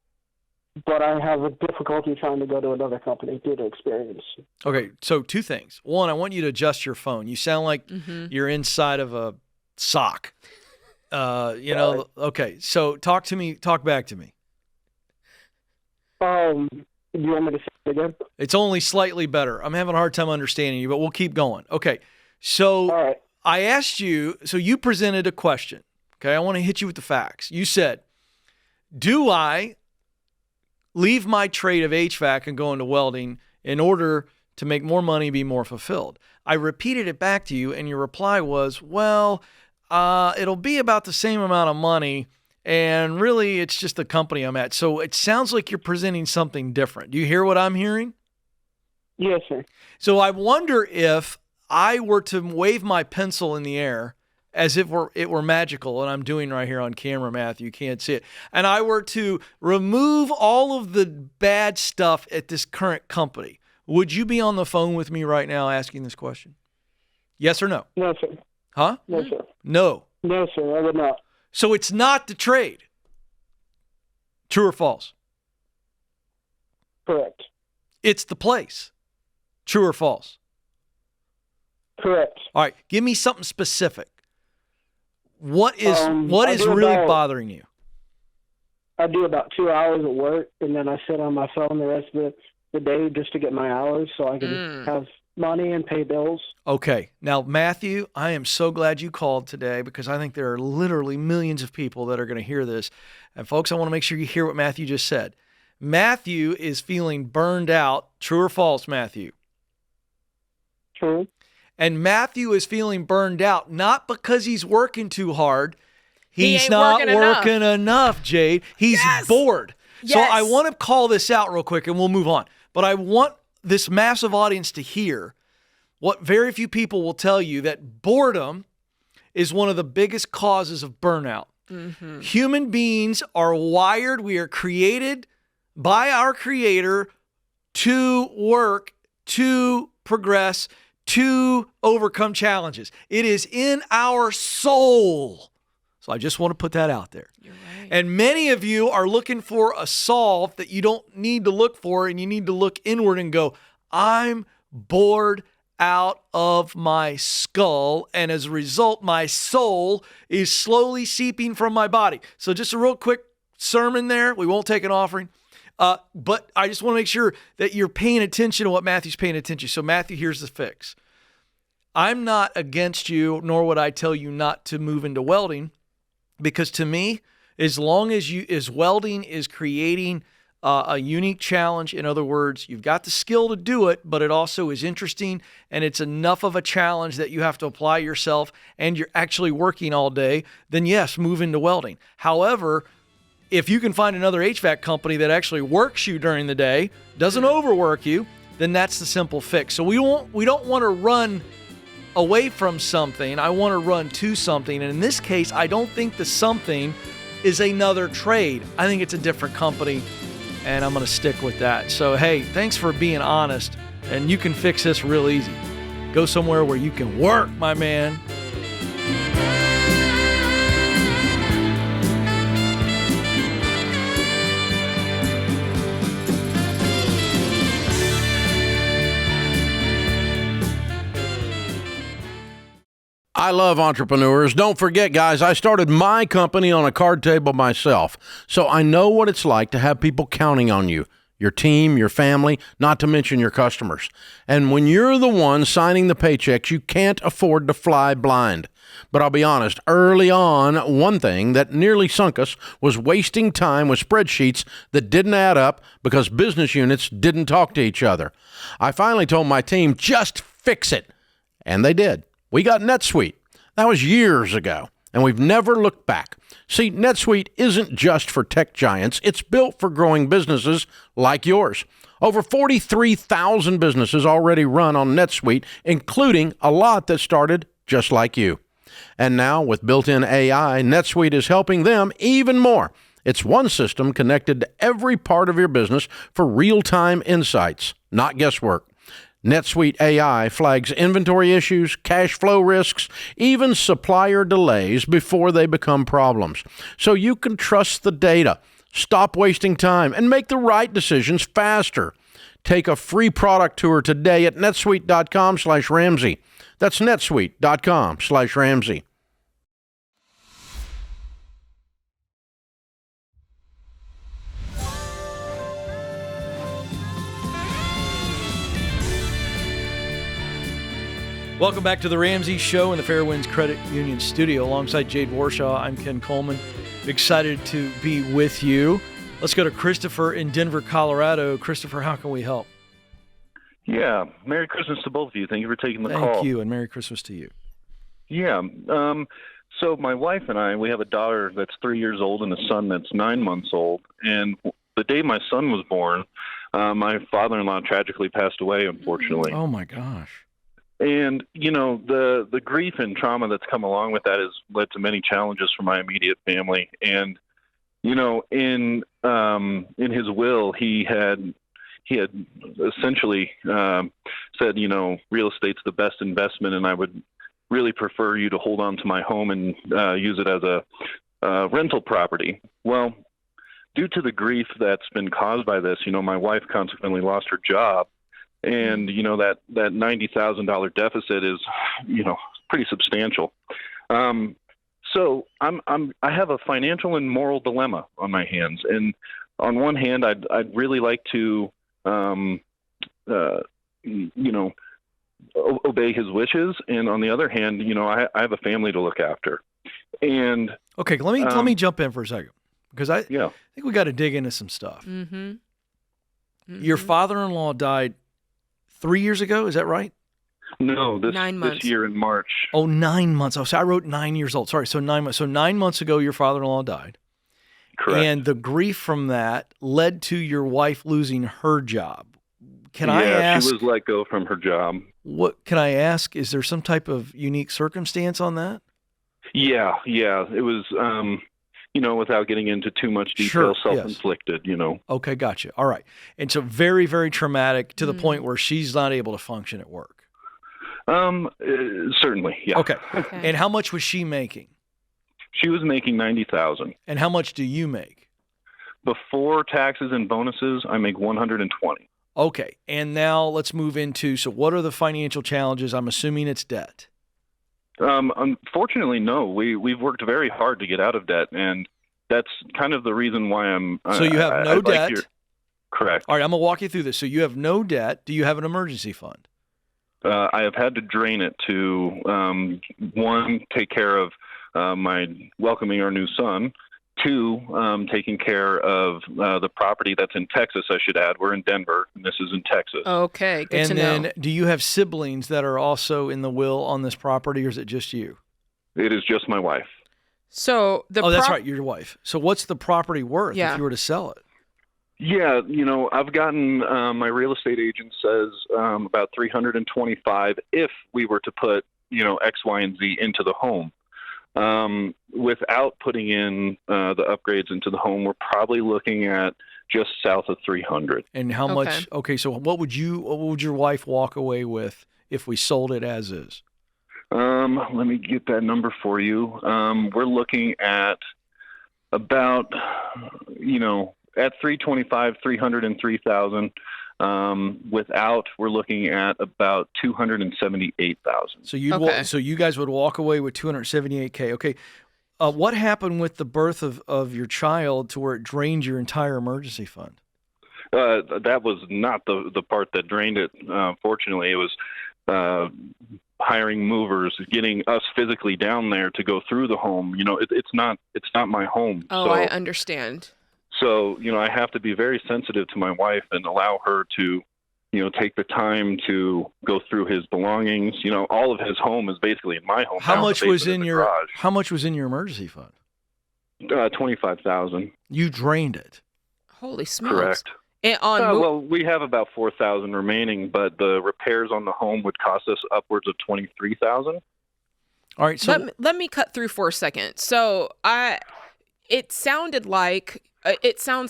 But I have a difficulty trying to go to another company due to experience. Okay, so 2 things. One, I want you to adjust your phone. You sound like you're inside of a sock. Know, okay, so talk back to me. You want me to say it again? It's only slightly better. I'm having a hard time understanding you, but we'll keep going. Okay, so all right. I asked you, so you presented a question. Okay, I want to hit you with the facts. You said, do I leave my trade of HVAC and go into welding in order to make more money, be more fulfilled? I repeated it back to you, and your reply was, well, it'll be about the same amount of money, and really it's just the company I'm at. So it sounds like you're presenting something different. Do you hear what I'm hearing? Yes, sir. So I wonder if I were to wave my pencil in the air as if it were magical, and I'm doing right here on camera, Matthew, you can't see it, and I were to remove all of the bad stuff at this current company, would you be on the phone with me right now asking this question? Yes or no? No, sir. Huh? No, sir. No. No, sir, I would not. So it's not the trade. True or false? Correct. It's the place. True or false? Correct. All right, give me something specific. What is really bothering you? I do about 2 hours at work, and then I sit on my phone the rest of the day just to get my hours so I can have money and pay bills. Okay. Now, Matthew, I am so glad you called today because I think there are literally millions of people that are going to hear this. And folks, I want to make sure you hear what Matthew just said. Matthew is feeling burned out. True or false, Matthew? True. And Matthew is feeling burned out, not because he's working too hard. He's not working enough, Jade. He's bored. Yes. So I want to call this out real quick and we'll move on. But I want this massive audience to hear what very few people will tell you, that boredom is one of the biggest causes of burnout. Mm-hmm. Human beings are wired. We are created by our Creator to work, to progress, to overcome challenges. It is in our soul. So I just want to put that out there. You're right. And many of you are looking for a solve that you don't need to look for, and you need to look inward and go, I'm bored out of my skull, and as a result, my soul is slowly seeping from my body. So just a real quick sermon there. We won't take an offering. But I just want to make sure that you're paying attention to what Matthew's paying attention. So Matthew, here's the fix. I'm not against you, nor would I tell you not to move into welding, because to me, as long as welding is creating a unique challenge, in other words, you've got the skill to do it, but it also is interesting and it's enough of a challenge that you have to apply yourself and you're actually working all day, then yes, move into welding. However, if you can find another HVAC company that actually works you during the day, doesn't overwork you, then that's the simple fix. So we don't want to run away from something. I want to run to something. And in this case, I don't think the something is another trade. I think it's a different company, and I'm going to stick with that. So, hey, thanks for being honest, and you can fix this real easy. Go somewhere where you can work, my man. I love entrepreneurs. Don't forget, guys, I started my company on a card table myself, so I know what it's like to have people counting on you, your team, your family, not to mention your customers. And when you're the one signing the paychecks, you can't afford to fly blind. But I'll be honest, early on, one thing that nearly sunk us was wasting time with spreadsheets that didn't add up because business units didn't talk to each other. I finally told my team, just fix it. And they did. We got NetSuite. That was years ago, and we've never looked back. See, NetSuite isn't just for tech giants. It's built for growing businesses like yours. Over 43,000 businesses already run on NetSuite, including a lot that started just like you. And now, with built-in AI, NetSuite is helping them even more. It's one system connected to every part of your business for real-time insights, not guesswork. NetSuite AI flags inventory issues, cash flow risks, even supplier delays before they become problems. So you can trust the data, stop wasting time, and make the right decisions faster. Take a free product tour today at netsuite.com/Ramsey. That's netsuite.com/Ramsey. Welcome back to the Ramsey Show in the Fairwinds Credit Union studio. Alongside Jade Warshaw, I'm Ken Coleman. Excited to be with you. Let's go to Christopher in Denver, Colorado. Christopher, how can we help? Yeah, Merry Christmas to both of you. Thank you for taking the call. Thank you, and Merry Christmas to you. Yeah, so my wife and I, we have a daughter that's 3 years old and a son that's 9 months old. And the day my son was born, my father-in-law tragically passed away, unfortunately. Oh, my gosh. And, the grief and trauma that's come along with that has led to many challenges for my immediate family. And, in his will, he had essentially said, real estate's the best investment, and I would really prefer you to hold on to my home and use it as a rental property. Well, due to the grief that's been caused by this, my wife consequently lost her job. And, that $90,000 deficit is, pretty substantial. So I have a financial and moral dilemma on my hands. And on one hand, I'd really like to, obey his wishes. And on the other hand, I have a family to look after. And okay, let me jump in for a second, because I think we got to dig into some stuff. Mm-hmm. Mm-hmm. Your father-in-law died 3 years ago, is that right? No, this year in March. Oh, 9 months. Oh, so I wrote 9 years old. Sorry, so 9 months. So 9 months ago, your father-in-law died. Correct. And the grief from that led to your wife losing her job. Can I ask? She was let go from her job. What can I ask? Is there some type of unique circumstance on that? Yeah. It was, without getting into too much detail, self-inflicted, Okay, gotcha. All right. And so very, very traumatic to the point where she's not able to function at work. Certainly, yeah. Okay. And how much was she making? She was making $90,000. And how much do you make? Before taxes and bonuses, I make $120,000. Okay. And now let's move into, so what are the financial challenges? I'm assuming it's debt. Unfortunately, no. We've worked very hard to get out of debt, and that's kind of the reason why I'm. So you have no debt. Correct. All right, I'm gonna walk you through this. So you have no debt. Do you have an emergency fund? I have had to drain it to one, take care of my welcoming our new son. Two, taking care of the property that's in Texas, I should add. We're in Denver, and this is in Texas. Okay, good to know. And then do you have siblings that are also in the will on this property, or is it just you? It is just my wife. So that's right, your wife. So what's the property worth if you were to sell it? Yeah, I've gotten, my real estate agent says about $325 if we were to put, X, Y, and Z into the home. Without putting in the upgrades into the home, we're probably looking at just south of $300. And how much? Okay, so what would your wife walk away with if we sold it as is? Let me get that number for you. We're looking at about, at $325, $303,000. Without, we're looking at about $278,000. So you guys would walk away with $278K. Okay. What happened with the birth of your child to where it drained your entire emergency fund? That was not the part that drained it. Fortunately, it was hiring movers, getting us physically down there to go through the home. It's not my home. Oh, so, I understand. So, I have to be very sensitive to my wife and allow her to, take the time to go through his belongings. All of his home is basically in my home. How much was in your emergency fund? $25,000. You drained it. Holy smokes. Correct. And well, we have about $4,000 remaining, but the repairs on the home would cost us upwards of $23,000. All right. So let me cut through for a second. So it sounds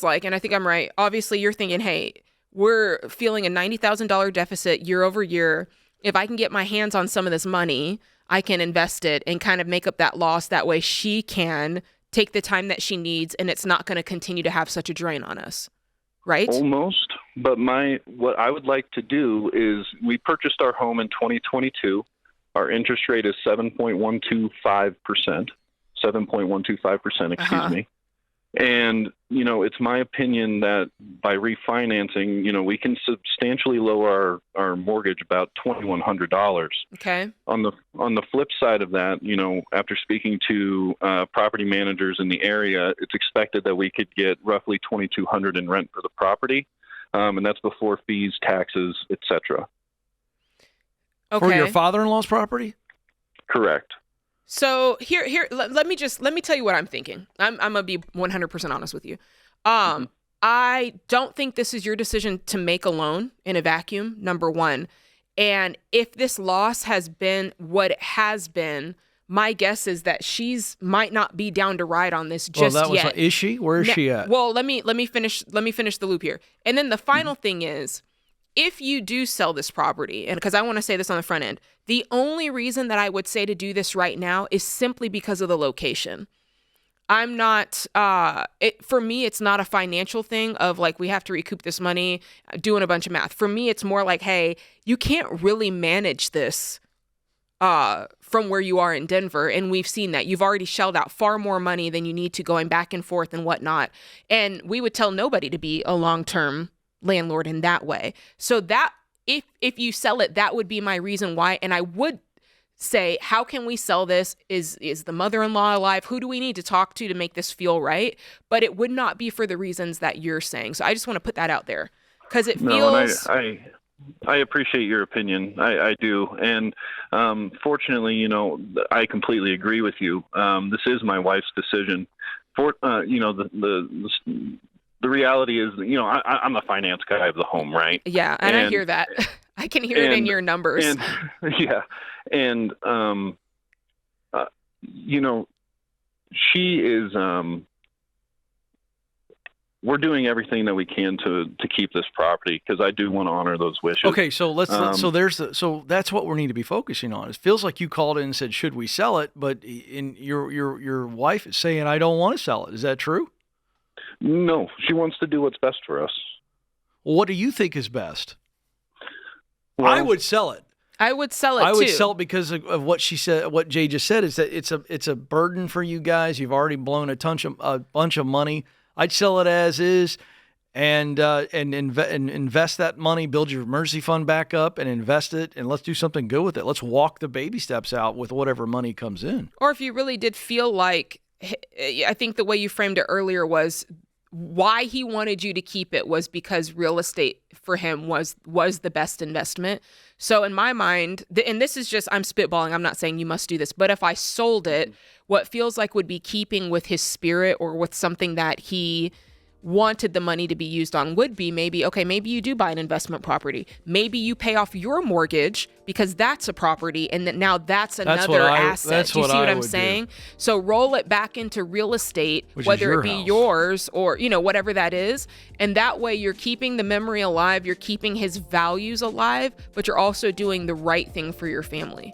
like, and I think I'm right. Obviously, you're thinking, hey, we're feeling a $90,000 deficit year over year. If I can get my hands on some of this money, I can invest it and kind of make up that loss. That way she can take the time that she needs, and it's not going to continue to have such a drain on us. Right? Almost. But what I would like to do is, we purchased our home in 2022. Our interest rate is 7.125%. 7.125%, excuse me. And, it's my opinion that by refinancing, we can substantially lower our mortgage about $2,100. Okay. On the flip side of that, after speaking to property managers in the area, it's expected that we could get roughly $2,200 in rent for the property. And that's before fees, taxes, etc. Okay. For your father-in-law's property? Correct. So here, let me tell you what I'm thinking. I'm gonna be 100% honest with you. I don't think this is your decision to make alone in a vacuum. Number one, And if this loss has been what it has been, my guess is that she's might not be down to ride on this just yet. Is she? Where is she at? Well, let me finish the loop here. And then the final thing is, if you do sell this property, and because I want to say this on the front end, the only reason that I would say to do this right now is simply because of the location. I'm not, for me, it's not a financial thing of like, we have to recoup this money, doing a bunch of math. For me, it's more like, hey, you can't really manage this from where you are in Denver. And we've seen that. You've already shelled out far more money than you need to going back and forth and whatnot. And we would tell nobody to be a long-term landlord in that way. So that if you sell it, that would be my reason why. And I would say, how can we sell this? Is the mother-in-law alive? Who do we need to talk to make this feel right? But it would not be for the reasons that you're saying. So I just want to put that out there because it feels... I appreciate your opinion. I do. And fortunately, I completely agree with you. This is my wife's decision. The reality is, I'm the finance guy of the home, right? Yeah, and I hear that. I can hear it in your numbers. She is... we're doing everything that we can to keep this property because I do want to honor those wishes. Okay, so so that's what we need to be focusing on. It feels like you called in and said, "Should we sell it?" But your wife is saying, "I don't want to sell it." Is that true? No, she wants to do what's best for us. Well, what do you think is best? Well, I would sell it. I would sell it too. I would sell it because of what she said. What Jay just said is that it's a burden for you guys. You've already blown a bunch of money. I'd sell it as is, and invest that money, build your emergency fund back up, and invest it, and let's do something good with it. Let's walk the baby steps out with whatever money comes in. Or if you really did feel like, I think the way you framed it earlier was why he wanted you to keep it was because real estate for him was the best investment. So in my mind, and this is just, I'm spitballing, I'm not saying you must do this, but if I sold it, what feels like would be keeping with his spirit or with something that he wanted the money to be used on would be maybe you do buy an investment property. Maybe you pay off your mortgage because that's a property and that now that's another asset. Do you see what I'm saying? So roll it back into real estate, whether it be yours or, whatever that is. And that way you're keeping the memory alive, you're keeping his values alive, but you're also doing the right thing for your family.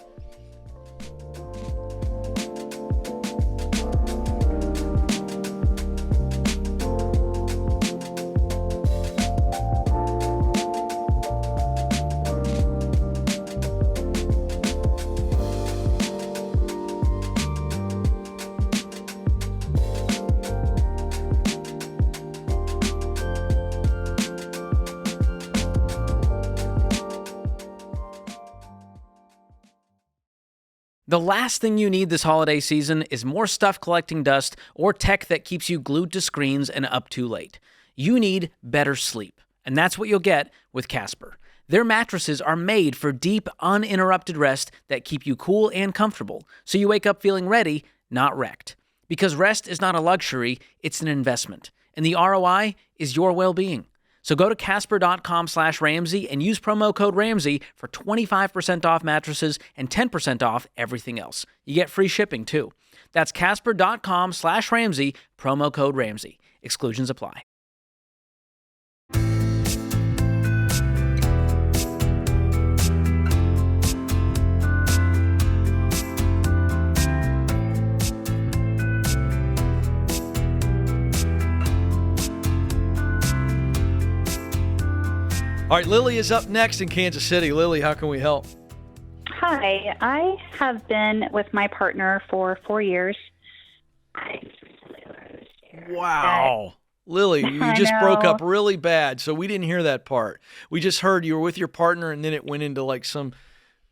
The last thing you need this holiday season is more stuff collecting dust or tech that keeps you glued to screens and up too late. You need better sleep, and that's what you'll get with Casper. Their mattresses are made for deep, uninterrupted rest that keep you cool and comfortable, so you wake up feeling ready, not wrecked. Because rest is not a luxury, it's an investment, and the ROI is your well-being. So go to Casper.com/Ramsey and use promo code Ramsey for 25% off mattresses and 10% off everything else. You get free shipping too. That's Casper.com/Ramsey, promo code Ramsey. Exclusions apply. All right, Lily is up next in Kansas City. Lily, how can we help? Hi, I have been with my partner for 4 years. Wow. Lily, you just broke up really bad, so we didn't hear that part. We just heard you were with your partner, and then it went into like some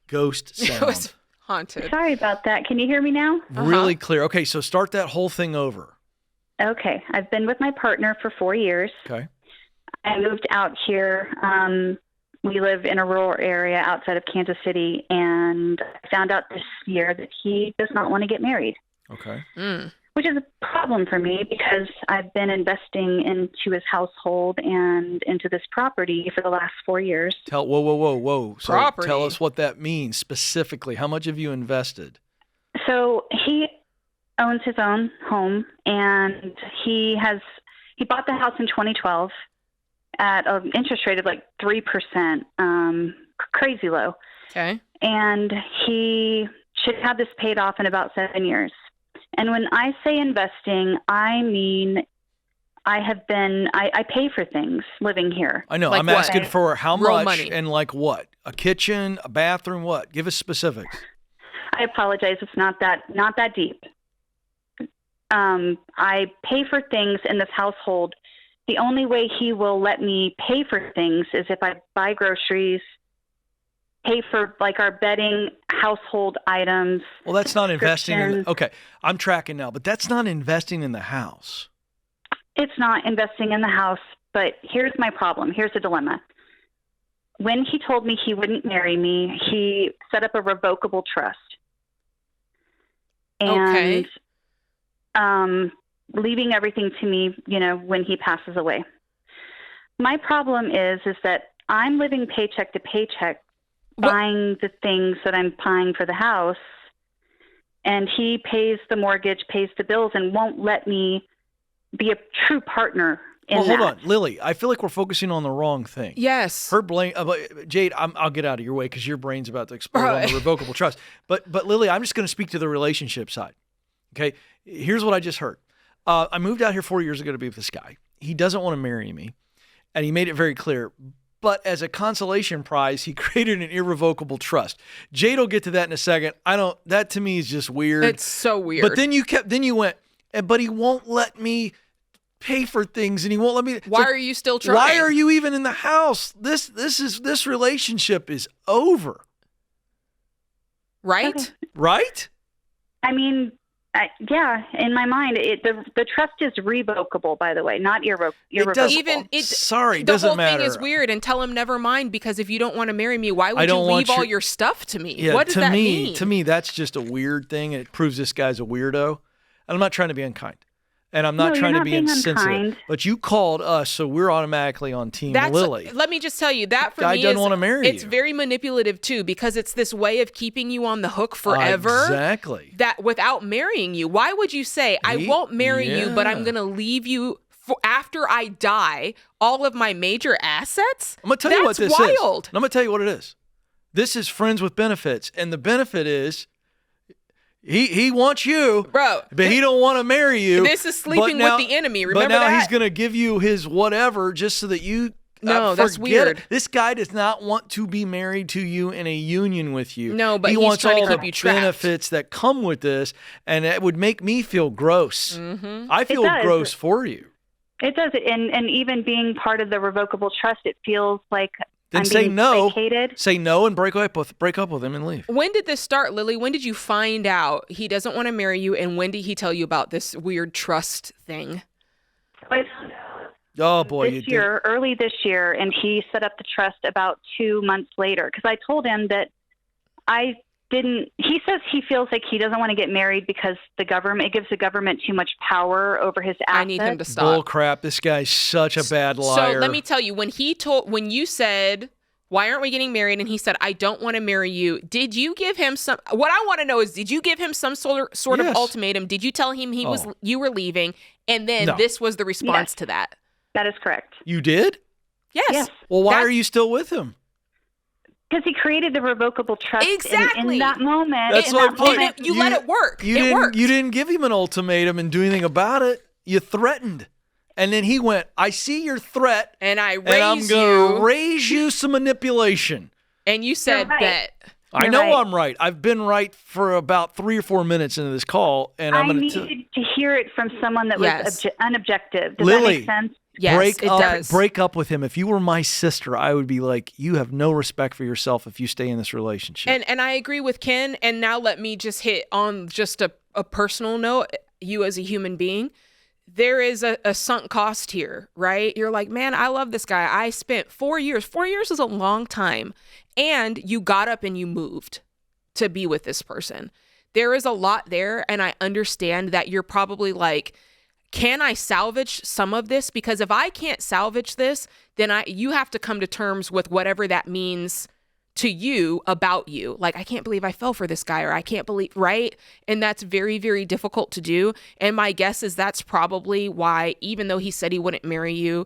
ghost sound. It was haunted. Sorry about that. Can you hear me now? Really clear. Okay, so start that whole thing over. Okay, I've been with my partner for 4 years. Okay. I moved out here. We live in a rural area outside of Kansas City, and I found out this year that he does not want to get married. Okay. Which which is a problem for me because I've been investing into his household and into this property for the last 4 years. Whoa. So Property. Tell us what that means specifically. How much have you invested? So he owns his own home, and he bought the house in 2012 at an interest rate of like 3%, crazy low. Okay. And he should have this paid off in about 7 years. And when I say investing, I mean I pay for things living here. I know. Like I'm what? asking for how Real much money. and like what? A kitchen, a bathroom, what? Give us specifics. I apologize. It's not that deep. I pay for things in this household. The only way he will let me pay for things is if I buy groceries, pay for like our bedding, household items. Well, that's not investing in. Okay, I'm tracking now, but that's not investing in the house. It's not investing in the house, but here's my problem. Here's the dilemma. When he told me he wouldn't marry me, he set up a revocable trust. And leaving everything to me, when he passes away. My problem is that I'm living paycheck to paycheck, buying the things that I'm buying for the house, and he pays the mortgage, pays the bills, and won't let me be a true partner in that. Hold on, Lily. I feel like we're focusing on the wrong thing. Yes. Her blame, Jade. I'll get out of your way because your brain's about to explode on the revocable trust. But Lily, I'm just going to speak to the relationship side. Okay. Here's what I just heard. I moved out here 4 years ago to be with this guy. He doesn't want to marry me, and he made it very clear. But as a consolation prize, he created an irrevocable trust. Jade will get to that in a second. That to me is just weird. It's so weird. But then you went, but he won't let me pay for things, and he won't let me. Why are you still trying? Why are you even in the house? This relationship is over. Right? Okay. Right? I mean, yeah, in my mind, the trust is revocable, by the way, not irrevocable. Sorry, the doesn't whole matter. thing is weird, and tell him never mind, because if you don't want to marry me, why would you leave all your stuff to me? Yeah, what does that mean? To me, that's just a weird thing, and it proves this guy's a weirdo. And I'm not trying to be unkind. And I'm not trying to be insensitive. Unkind. But you called us, so we're automatically on Team Lily. Let me just tell you, that for guy me doesn't want to marry it's you. very manipulative too, because it's this way of keeping you on the hook forever. Exactly. That without marrying you, why would you say, I won't marry you, but I'm going to leave you after I die all of my major assets? I'm going to tell you what this wild. is. I'm going to tell you what it is. This is friends with benefits, and the benefit is He wants you, bro, but he don't want to marry you. This is sleeping with the enemy. Remember that? But now that? he's going to give you his whatever just so that you that's weird. This guy does not want to be married to you in a union with you. No, but he wants trying all to keep the you trapped. benefits that come with this, and it would make me feel gross. Mm-hmm. I feel gross for you. It does, and even being part of the revocable trust, it feels like Then I'm say being no. placated. Say no and break up with him and leave. When did this start, Lily? When did you find out he doesn't want to marry you, and when did he tell you about this weird trust thing? Oh boy, early this year, and he set up the trust about 2 months later. Because I told him that I didn't. He says he feels like he doesn't want to get married because it gives the government too much power over his assets. I need him to stop. Bull crap! This guy's such a bad liar. So let me tell you, when you said, why aren't we getting married? And he said, I don't want to marry you. Did you give him what I want to know is, did you give him some sort of ultimatum? Did you tell him you were leaving? And then this was the response to that. That is correct. You did? Yes. Well, why are you still with him? Because he created the revocable trust exactly. in that moment. That's my point. You let it work. It worked. You didn't give him an ultimatum and do anything about it. You threatened. And then he went, I see your threat. And I'm going to raise you some manipulation. And you said bet. I know I'm right. I've been right for about 3 or 4 minutes into this call. And I needed to hear it from someone that was unobjective. Does Lily, that make sense? Yes, break up with him. If you were my sister, I would be like, you have no respect for yourself if you stay in this relationship. And I agree with Ken. And now let me just hit on just a personal note, you as a human being. There is a sunk cost here, right? You're like, man, I love this guy. I spent 4 years. 4 years is a long time. And you got up and you moved to be with this person. there is a lot there. And I understand that you're probably like, can I salvage some of this? Because if I can't salvage this, then you have to come to terms with whatever that means to you about you. Like, I can't believe I fell for this guy, or I can't believe, right? And that's very, very difficult to do. And my guess is that's probably why, even though he said he wouldn't marry you,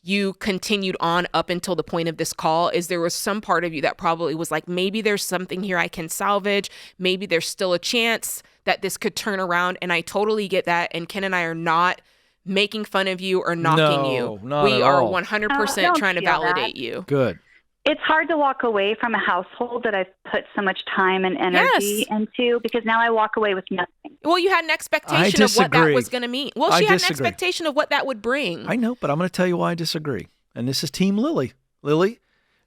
you continued on up until the point of this call. Is there was some part of you that probably was like, maybe there's something here I can salvage. Maybe there's still a chance that this could turn around. And I totally get that. And Ken and I are not making fun of you or knocking you. Not we at are all. 100% trying to validate you. Good. It's hard to walk away from a household that I've put so much time and energy into, because now I walk away with nothing. Well, you had an expectation of what that was going to mean. Well, she had an expectation of what that would bring. I know, but I'm going to tell you why I disagree. And this is Team Lily. Lily,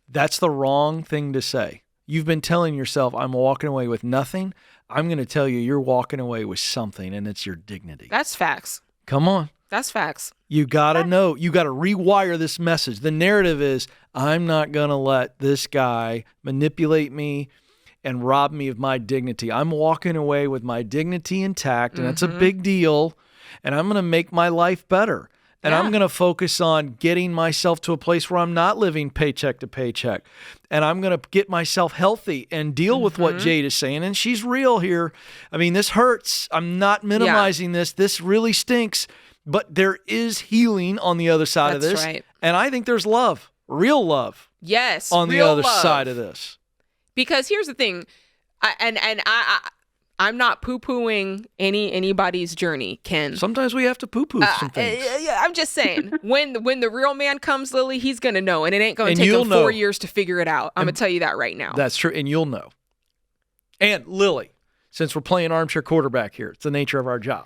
that's the wrong thing to say. You've been telling yourself, I'm walking away with nothing. I'm going to tell you, you're walking away with something, and it's your dignity. That's facts. Come on. That's facts. You got to know. You got to rewire this message. The narrative is, I'm not going to let this guy manipulate me and rob me of my dignity. I'm walking away with my dignity intact, and that's a big deal, and I'm going to make my life better. And I'm going to focus on getting myself to a place where I'm not living paycheck to paycheck. And I'm going to get myself healthy and deal with what Jade is saying. And she's real here. I mean, this hurts. I'm not minimizing this. This really stinks. But there is healing on the other side of this. Right. And I think there's love, real love. Yes, on the other side of this. Because here's the thing, I'm not poo-pooing anybody's journey, Ken. Sometimes we have to poo-poo some things. Yeah, I'm just saying, when the real man comes, Lily, he's going to know, and it ain't going to take him 4 years to figure it out. I'm going to tell you that right now. That's true, and you'll know. And Lily, since we're playing armchair quarterback here, it's the nature of our job.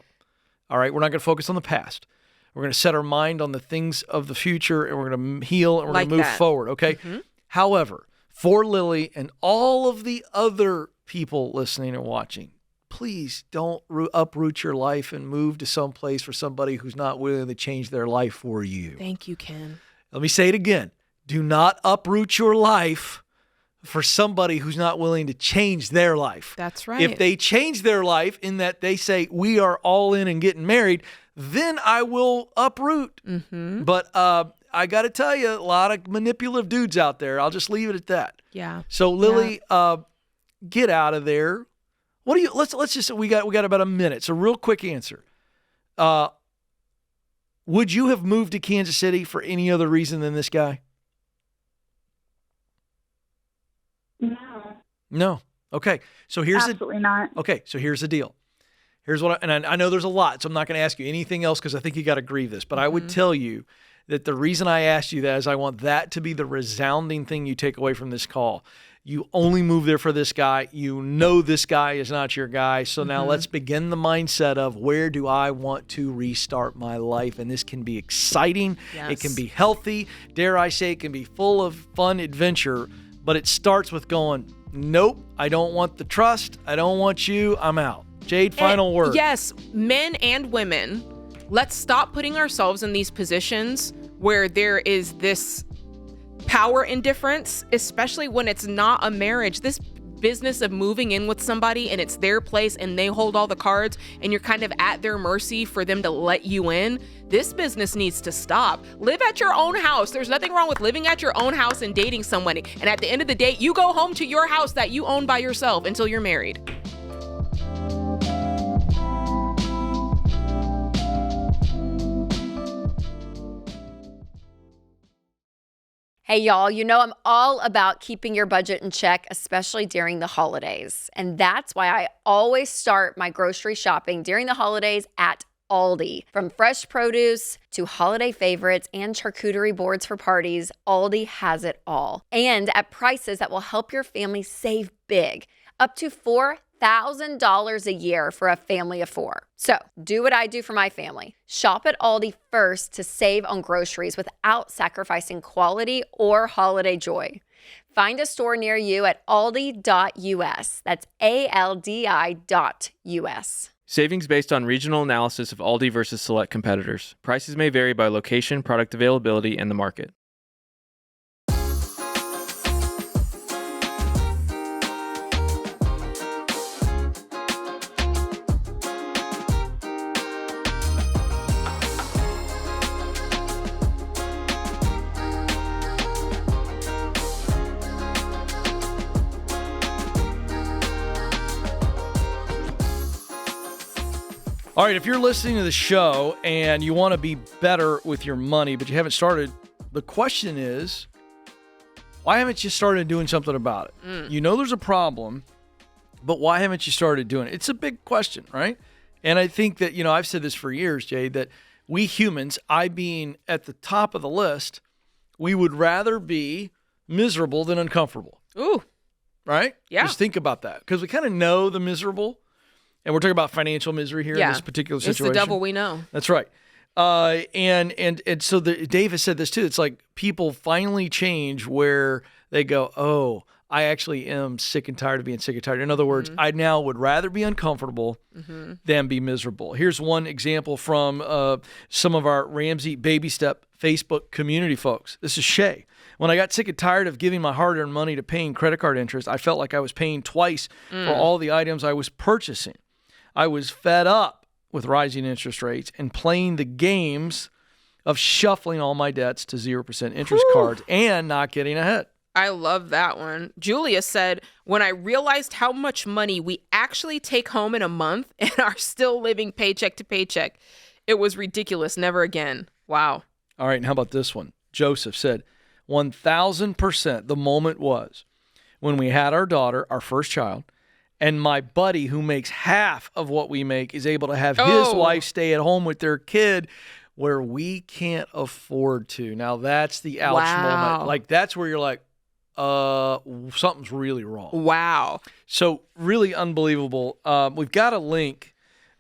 All right, we're not going to focus on the past. We're going to set our mind on the things of the future, and we're going to heal, and we're going to move forward, okay? However, for Lily and all of the other people listening and watching, please don't uproot your life and move to some place for somebody who's not willing to change their life for you. Thank you, Ken. Let me say it again. Do not uproot your life for somebody who's not willing to change their life. That's right. If they change their life in that they say, we are all in and getting married, then I will uproot. But I got to tell you, a lot of manipulative dudes out there. I'll just leave it at that. Yeah. So Lily, get out of there. What do you? Let's just. We got about a minute. So real quick answer. Would you have moved to Kansas City for any other reason than this guy? No. Okay. So here's absolutely not. Okay. So here's the deal. Here's what I know there's a lot, so I'm not going to ask you anything else because I think you got to grieve this. But I would tell you that the reason I asked you that is I want that to be the resounding thing you take away from this call. You only move there for this guy. You know this guy is not your guy. So now let's begin the mindset of, where do I want to restart my life? And this can be exciting. Yes. It can be healthy. Dare I say, it can be full of fun adventure. But it starts with going, nope, I don't want the trust. I don't want you. I'm out. Jade, final word. Yes, men and women, let's stop putting ourselves in these positions where there is this power indifference, especially when it's not a marriage. This business of moving in with somebody and it's their place and they hold all the cards and you're kind of at their mercy for them to let you in. This business needs to stop. Live at your own house. There's nothing wrong with living at your own house and dating somebody. And at the end of the day, you go home to your house that you own by yourself until you're married. Hey, y'all, you know I'm all about keeping your budget in check, especially during the holidays. And that's why I always start my grocery shopping during the holidays at Aldi. From fresh produce to holiday favorites and charcuterie boards for parties, Aldi has it all. And at prices that will help your family save big, up to $4,000 a year for a family of 4. So do what I do for my family. Shop at Aldi first to save on groceries without sacrificing quality or holiday joy. Find a store near you at aldi.us. That's ALDI.us. Savings based on regional analysis of Aldi versus select competitors. Prices may vary by location, product availability, and the market. All right, if you're listening to the show and you want to be better with your money, but you haven't started, the question is, why haven't you started doing something about it? You know there's a problem, but why haven't you started doing it? It's a big question, right? And I think that, I've said this for years, Jade, that we humans, I being at the top of the list, we would rather be miserable than uncomfortable. Ooh. Right? Yeah. Just think about that. Because we kind of know the miserable. And we're talking about financial misery here in this particular situation. It's the devil we know. That's right. And so Dave has said this too. It's like people finally change where they go, oh, I actually am sick and tired of being sick and tired. In other words, I now would rather be uncomfortable than be miserable. Here's one example from some of our Ramsey Baby Step Facebook community folks. This is Shay. When I got sick and tired of giving my hard-earned money to paying credit card interest, I felt like I was paying twice for all the items I was purchasing. I was fed up with rising interest rates and playing the games of shuffling all my debts to 0% interest cards and not getting ahead. I love that one. Julia said, when I realized how much money we actually take home in a month and are still living paycheck to paycheck, it was ridiculous. Never again. Wow. All right. And how about this one? Joseph said, 1,000% the moment was when we had our daughter, our first child, and my buddy who makes half of what we make is able to have his wife stay at home with their kid where we can't afford to. Now that's the ouch moment. Like that's where you're like, something's really wrong. Wow. So really unbelievable. We've got a link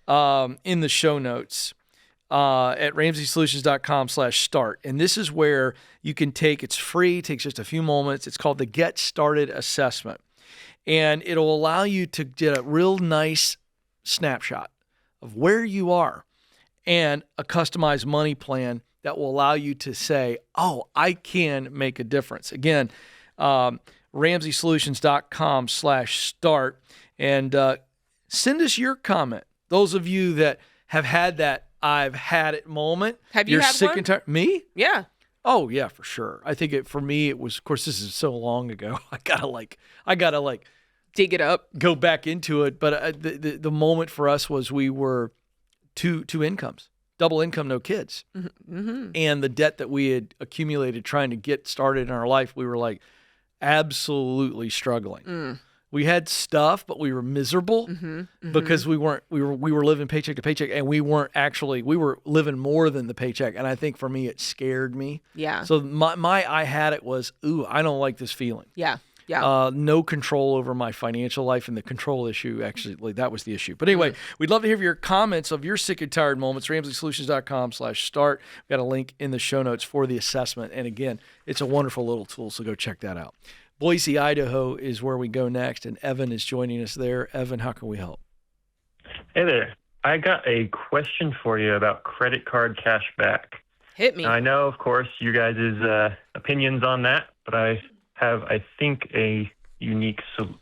in the show notes at RamseySolutions.com/start. And this is where you can it's free, takes just a few moments. It's called the Get Started Assessment. And it'll allow you to get a real nice snapshot of where you are and a customized money plan that will allow you to say, oh, I can make a difference. Again, RamseySolutions.com/start. And send us your comment. Those of you that have had that I've had it moment. Have you You're had sick one? and tired. Me? Yeah. Oh yeah, for sure. I think for me it was, of course, this is so long ago. I gotta dig it up, go back into it. But the moment for us was we were two incomes, double income, no kids, and the debt that we had accumulated trying to get started in our life, we were like absolutely struggling. We had stuff, but we were miserable because we were living paycheck to paycheck, and we were living more than the paycheck. And I think for me, it scared me. Yeah. So my I had it was, ooh, I don't like this feeling. Yeah. Yeah. No control over my financial life, and the control issue, actually, that was the issue. But anyway, we'd love to hear your comments of your sick and tired moments. RamseySolutions.com/start. We've got a link in the show notes for the assessment. And again, it's a wonderful little tool, so go check that out. Boise, Idaho is where we go next, and Evan is joining us there. Evan, how can we help? Hey there. I got a question for you about credit card cash back. Hit me. Now, I know, of course, you guys' opinions on that, but I have, I think, a unique situation.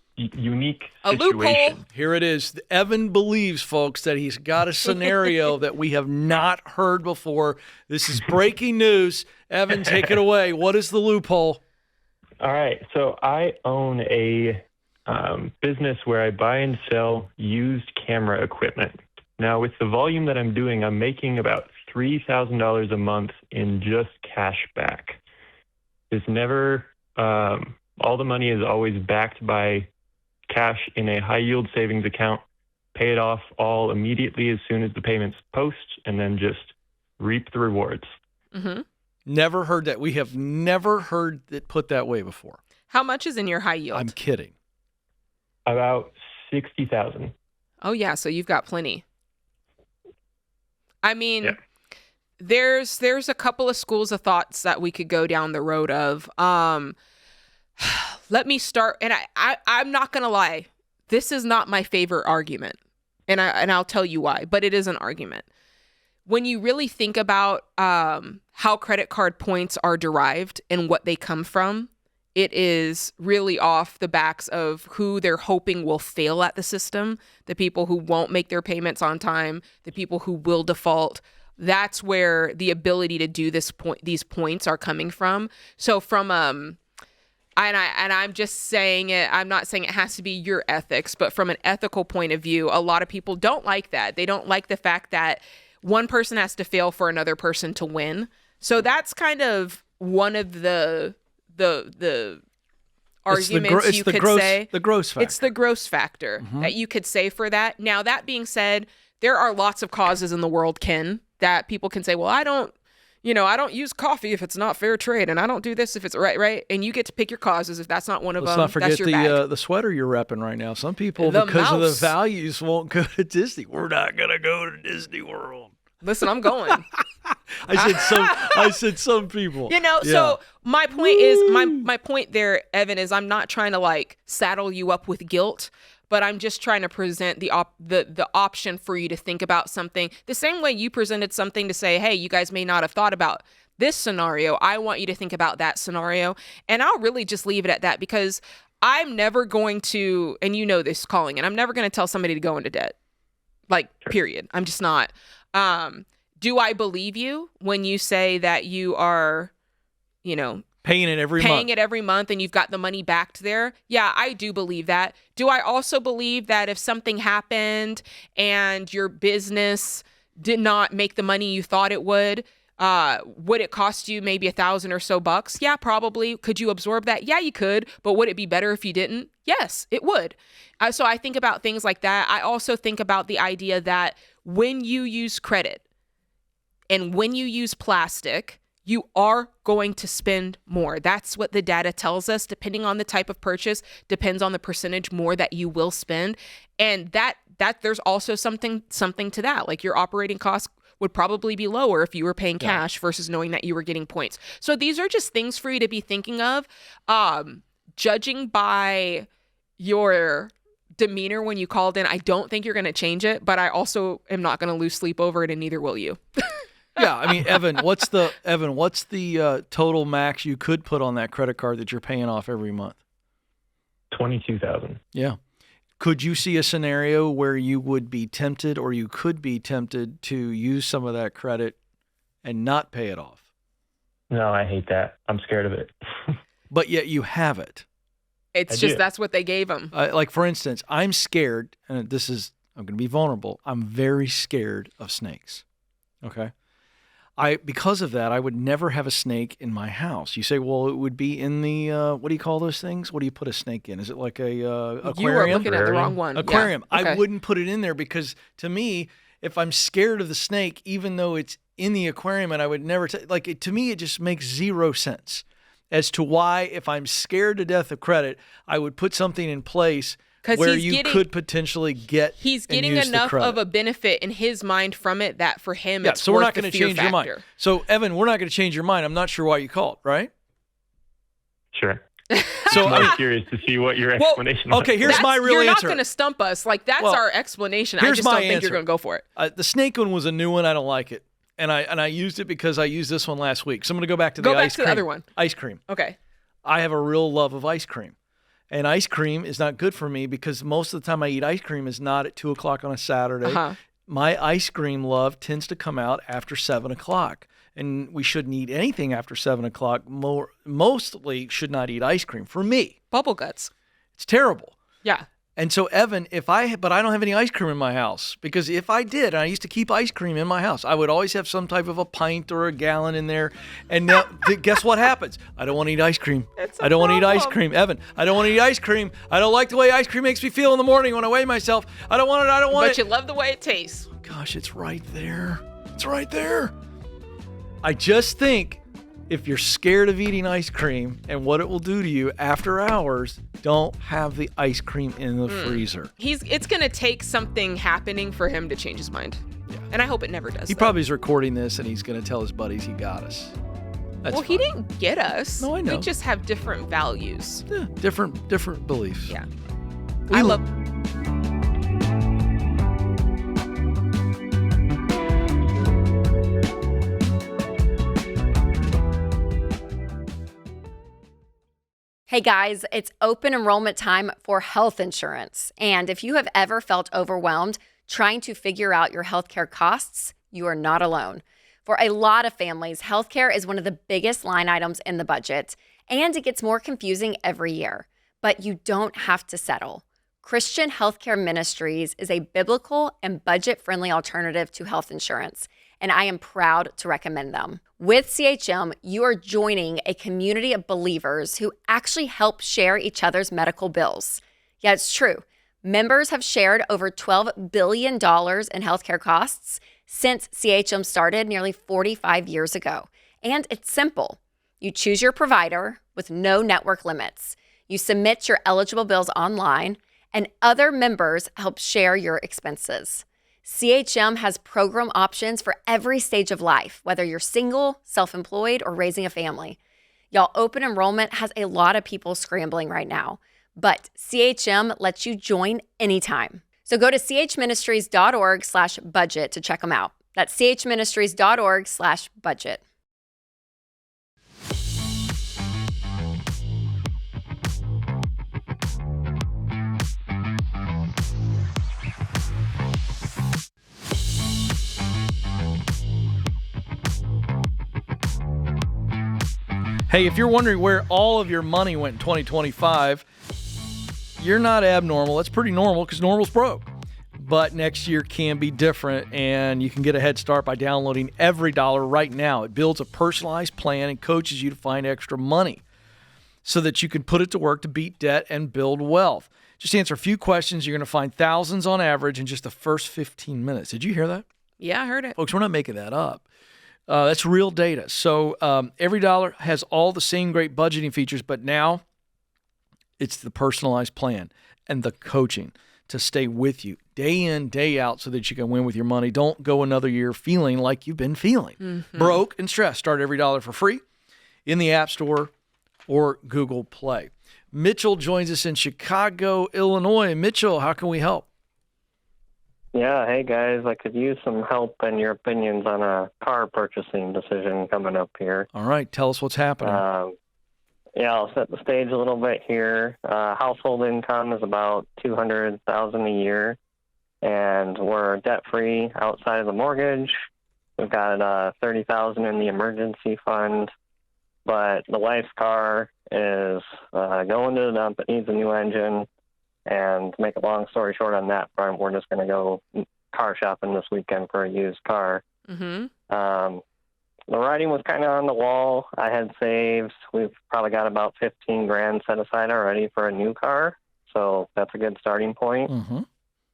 Loophole. Here it is. Evan believes, folks, that he's got a scenario that we have not heard before. This is breaking news. Evan, take it away. What is the loophole? All right. So I own a business where I buy and sell used camera equipment. Now, with the volume that I'm doing, I'm making about $3,000 a month in just cash back. It's never, all the money is always backed by cash in a high yield savings account, pay it off all immediately as soon as the payments post, and then just reap the rewards. Never heard that. We have never heard it put that way before. How much is in your high yield? I'm kidding. About $60,000. Oh yeah, so you've got plenty. I mean, there's a couple of schools of thoughts that we could go down the road of. Let me start, and I'm not gonna lie, this is not my favorite argument, and I'll tell you why. But it is an argument. When you really think about how credit card points are derived and what they come from, it is really off the backs of who they're hoping will fail at the system, the people who won't make their payments on time, the people who will default. That's where the ability to do these points are coming from. So from I'm just saying it. I'm not saying it has to be your ethics, but from an ethical point of view, a lot of people don't like that. They don't like the fact that one person has to fail for another person to win. So that's kind of one of the arguments you could say. The gross factor. It's the gross factor that you could say for that. Now, that being said, there are lots of causes in the world, Ken, that people can say, well, I don't use coffee if it's not fair trade, and I don't do this if it's right. And you get to pick your causes. If that's not one of them, Let's not that's your bag. the sweater you're repping right now. Some people, The because of the mouse. values, won't go to Disney. We're not going to go to Disney World. Listen, I'm going. I said some people. So my point is, my point there, Evan, is I'm not trying to like saddle you up with guilt, but I'm just trying to present the option for you to think about something the same way you presented something to say, hey, you guys may not have thought about this scenario. I want you to think about that scenario. And I'll really just leave it at that, because I'm never going to, and you know this, calling, and I'm never going to tell somebody to go into debt. Like, period. I'm just not. Do I believe you when you say that you are, paying it every month and you've got the money backed there? Yeah, I do believe that. Do I also believe that if something happened and your business did not make the money you thought it would it cost you maybe $1,000 or so bucks? Yeah, probably. Could you absorb that? Yeah, you could. But would it be better if you didn't? Yes, it would. So I think about things like that. I also think about the idea that when you use credit and when you use plastic, you are going to spend more. That's what the data tells us. Depending on the type of purchase, depends on the percentage more that you will spend. And that there's also something to that. Like, your operating costs would probably be lower if you were paying cash versus knowing that you were getting points. So these are just things for you to be thinking of. Judging by your demeanor when you called in, I don't think you're going to change it, but I also am not going to lose sleep over it, and neither will you. Yeah, I mean, Evan, what's the total max you could put on that credit card that you're paying off every month? $22,000. Yeah. Could you see a scenario where you would be tempted, or you could be tempted to use some of that credit and not pay it off? No, I hate that. I'm scared of it. But yet you have it. That's what they gave them. Like, for instance, I'm scared, and I'm going to be vulnerable. I'm very scared of snakes. Okay. Because of that, I would never have a snake in my house. You say, well, it would be in the, what do you call those things? What do you put a snake in? Is it like a aquarium? You were looking at the wrong one. Aquarium. Yeah. Okay. I wouldn't put it in there, because to me, if I'm scared of the snake, even though it's in the aquarium, and I would never, to me, it just makes zero sense as to why, if I'm scared to death of credit, I would put something in place where you could potentially get. He's getting enough of a benefit in his mind from it that for him, it's so we're not going to change your mind. So, Evan, we're not going to change your mind. I'm not sure why you called, right? Sure. So I'm curious to see what your explanation was. Okay, here's my real answer. You're not going to stump us. Like, that's our explanation. I just don't think you're going to go for it. The snake one was a new one. I don't like it. And I used it because I used this one last week. So I'm going to go back to the ice cream. Go back to the other one. Ice cream. Okay. I have a real love of ice cream. And ice cream is not good for me, because most of the time I eat ice cream is not at 2 o'clock on a Saturday. Uh-huh. My ice cream love tends to come out after 7 o'clock. And we shouldn't eat anything after 7 o'clock. Mostly should not eat ice cream. For me. Bubble guts. It's terrible. Yeah. And so, Evan, but I don't have any ice cream in my house, because if I did, and I used to keep ice cream in my house, I would always have some type of a pint or a gallon in there. And now, guess what happens? I don't want to eat ice cream. I don't want to eat ice cream. Evan, I don't want to eat ice cream. I don't like the way ice cream makes me feel in the morning when I weigh myself. I don't want it. But you love the way it tastes. Gosh, it's right there. It's right there. I just think, if you're scared of eating ice cream and what it will do to you after hours, don't have the ice cream in the freezer. It's going to take something happening for him to change his mind. Yeah. And I hope it never does. He probably is recording this, and he's going to tell his buddies he got us. That's fine. He didn't get us. No, I know. We just have different values. Yeah, different beliefs. Yeah. I love. Hey guys, it's open enrollment time for health insurance. And if you have ever felt overwhelmed trying to figure out your healthcare costs, you are not alone. For a lot of families, healthcare is one of the biggest line items in the budget. And it gets more confusing every year. But you don't have to settle. Christian Healthcare Ministries is a biblical and budget-friendly alternative to health insurance, and I am proud to recommend them. With CHM, you are joining a community of believers who actually help share each other's medical bills. Yeah, it's true. Members have shared over $12 billion in healthcare costs since CHM started nearly 45 years ago. And it's simple. You choose your provider with no network limits. You submit your eligible bills online, and other members help share your expenses. CHM has program options for every stage of life, whether you're single, self-employed, or raising a family. Y'all, open enrollment has a lot of people scrambling right now, but CHM lets you join anytime. So go to chministries.org/budget to check them out. That's chministries.org/budget. Hey, if you're wondering where all of your money went in 2025, you're not abnormal. That's pretty normal because normal's broke. But next year can be different, and you can get a head start by downloading Every Dollar right now. It builds a personalized plan and coaches you to find extra money so that you can put it to work to beat debt and build wealth. Just answer a few questions. You're going to find thousands on average in just the first 15 minutes. Did you hear that? Yeah, I heard it. Folks, we're not making that up. That's real data. So Every Dollar has all the same great budgeting features, but now it's the personalized plan and the coaching to stay with you day in, day out so that you can win with your money. Don't go another year feeling like you've been feeling. Broke and stressed. Start Every Dollar for free in the App Store or Google Play. Mitchell joins us in Chicago, Illinois. Mitchell, how can we help? Yeah, hey guys, I could use some help and your opinions on a car purchasing decision coming up here. All right, tell us what's happening. Yeah, I'll set the stage a little bit here. Household income is about $200,000 a year, and we're debt-free outside of the mortgage. We've got $30,000 in the emergency fund, but the wife's car is going to the dump. It needs a new engine. And to make a long story short on that front, we're just going to go car shopping this weekend for a used car. The writing was kind of on the wall. I had saved. We've probably got about $15,000 set aside already for a new car. So that's a good starting point.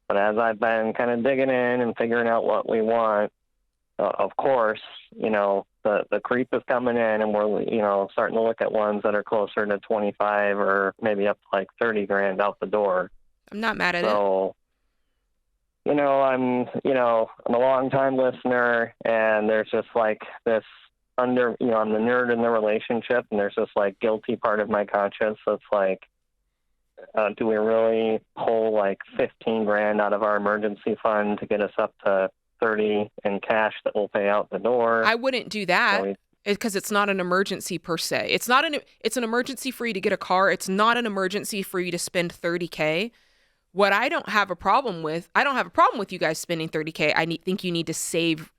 But as I've been kind of digging in and figuring out what we want, of course, you know, the creep is coming in, and we're, you know, starting to look at ones that are closer to 25 or maybe up to like $30,000 out the door. I'm not mad at it. So, you know, I'm a long time listener, and there's just like this I'm the nerd in the relationship, and there's this like guilty part of my conscience that's like, do we really pull like $15,000 out of our emergency fund to get us up to 30 in cash that we'll pay out the door? I wouldn't do that because it's not an emergency per se. It's an emergency for you to get a car. It's not an emergency for you to spend $30,000. What I don't have a problem with you guys spending $30,000. I think you need to save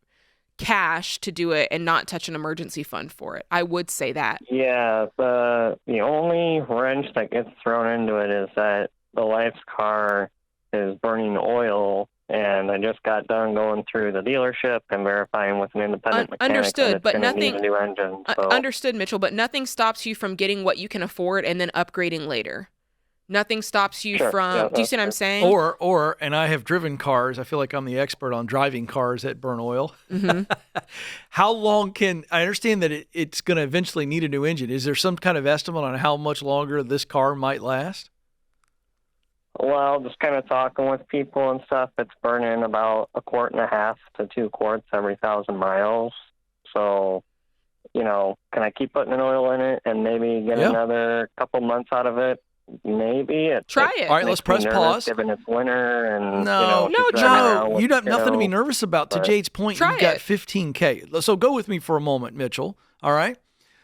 cash to do it and not touch an emergency fund for it. I would say that. Yeah, the only wrench that gets thrown into it is that the wife's car is burning oil. And I just got done going through the dealership and verifying with an independent mechanic understood, but nothing. Need a new engine, so. Understood, Mitchell. But nothing stops you from getting what you can afford and then upgrading later. Nothing stops you from. Yeah, do you see what I'm saying? Or, and I have driven cars. I feel like I'm the expert on driving cars that burn oil. How long I understand that it's going to eventually need a new engine? Is there some kind of estimate on how much longer this car might last? Well, just kind of talking with people and stuff, it's burning about 1.5 to 2 quarts every 1,000 miles. So, you know, can I keep putting an oil in it and maybe get another couple months out of it? Maybe. Try it. All right, let's press pause. Given it's winter and no, Joe, you have nothing to be nervous about. To Jade's point, you've got $15,000. So go with me for a moment, Mitchell. All right.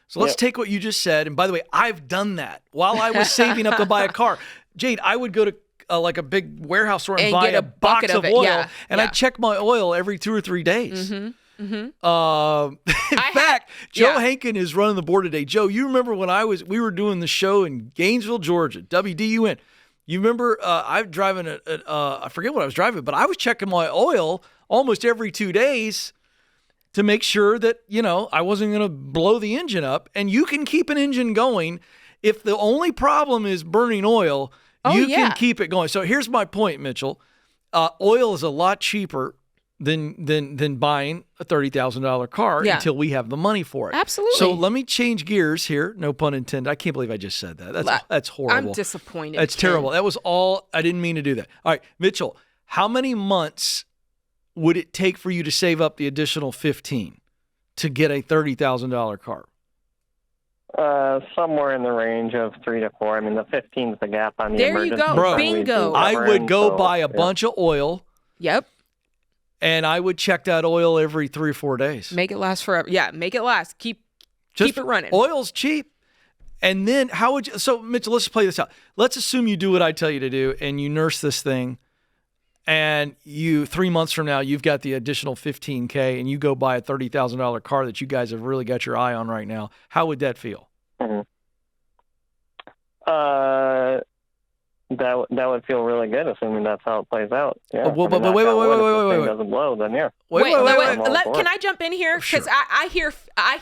So let's take what you just said. And by the way, I've done that while I was saving up to buy a car. Jade, I would go to like a big warehouse store and buy get a box bucket of it. oil, Yeah. and I check my oil every 2 or 3 days. In fact, Joe Hankin is running the board today. Joe, you remember when we were doing the show in Gainesville, Georgia, WDUN. You remember I'm driving I forget what I was driving, but I was checking my oil almost every 2 days to make sure that, I wasn't going to blow the engine up. And you can keep an engine going. If the only problem is burning oil, you can keep it going. So here's my point, Mitchell. Oil is a lot cheaper than buying a $30,000 car until we have the money for it. Absolutely. So let me change gears here. No pun intended. I can't believe I just said that. That's horrible. I'm disappointed. That's terrible. That was all. I didn't mean to do that. All right, Mitchell, how many months would it take for you to save up the additional 15 to get a $30,000 car? Somewhere in the range of 3 to 4. I mean, the 15 is the gap on the there emergency. You go. Bro, bingo. I would go buy a bunch of oil. Yep. And I would check that oil every 3 or 4 days. Make it last forever. Yeah, make it last. Keep it running. Oil's cheap. And then how would you? So, Mitchell, let's play this out. Let's assume you do what I tell you to do and you nurse this thing. And 3 months from now, you've got the additional $15K and you go buy a $30,000 car that you guys have really got your eye on right now. How would that feel? Mm-hmm. That would feel really good, assuming that's how it plays out. Yeah. But wait. If it doesn't blow, then yeah. Wait. Can I jump in here? Because I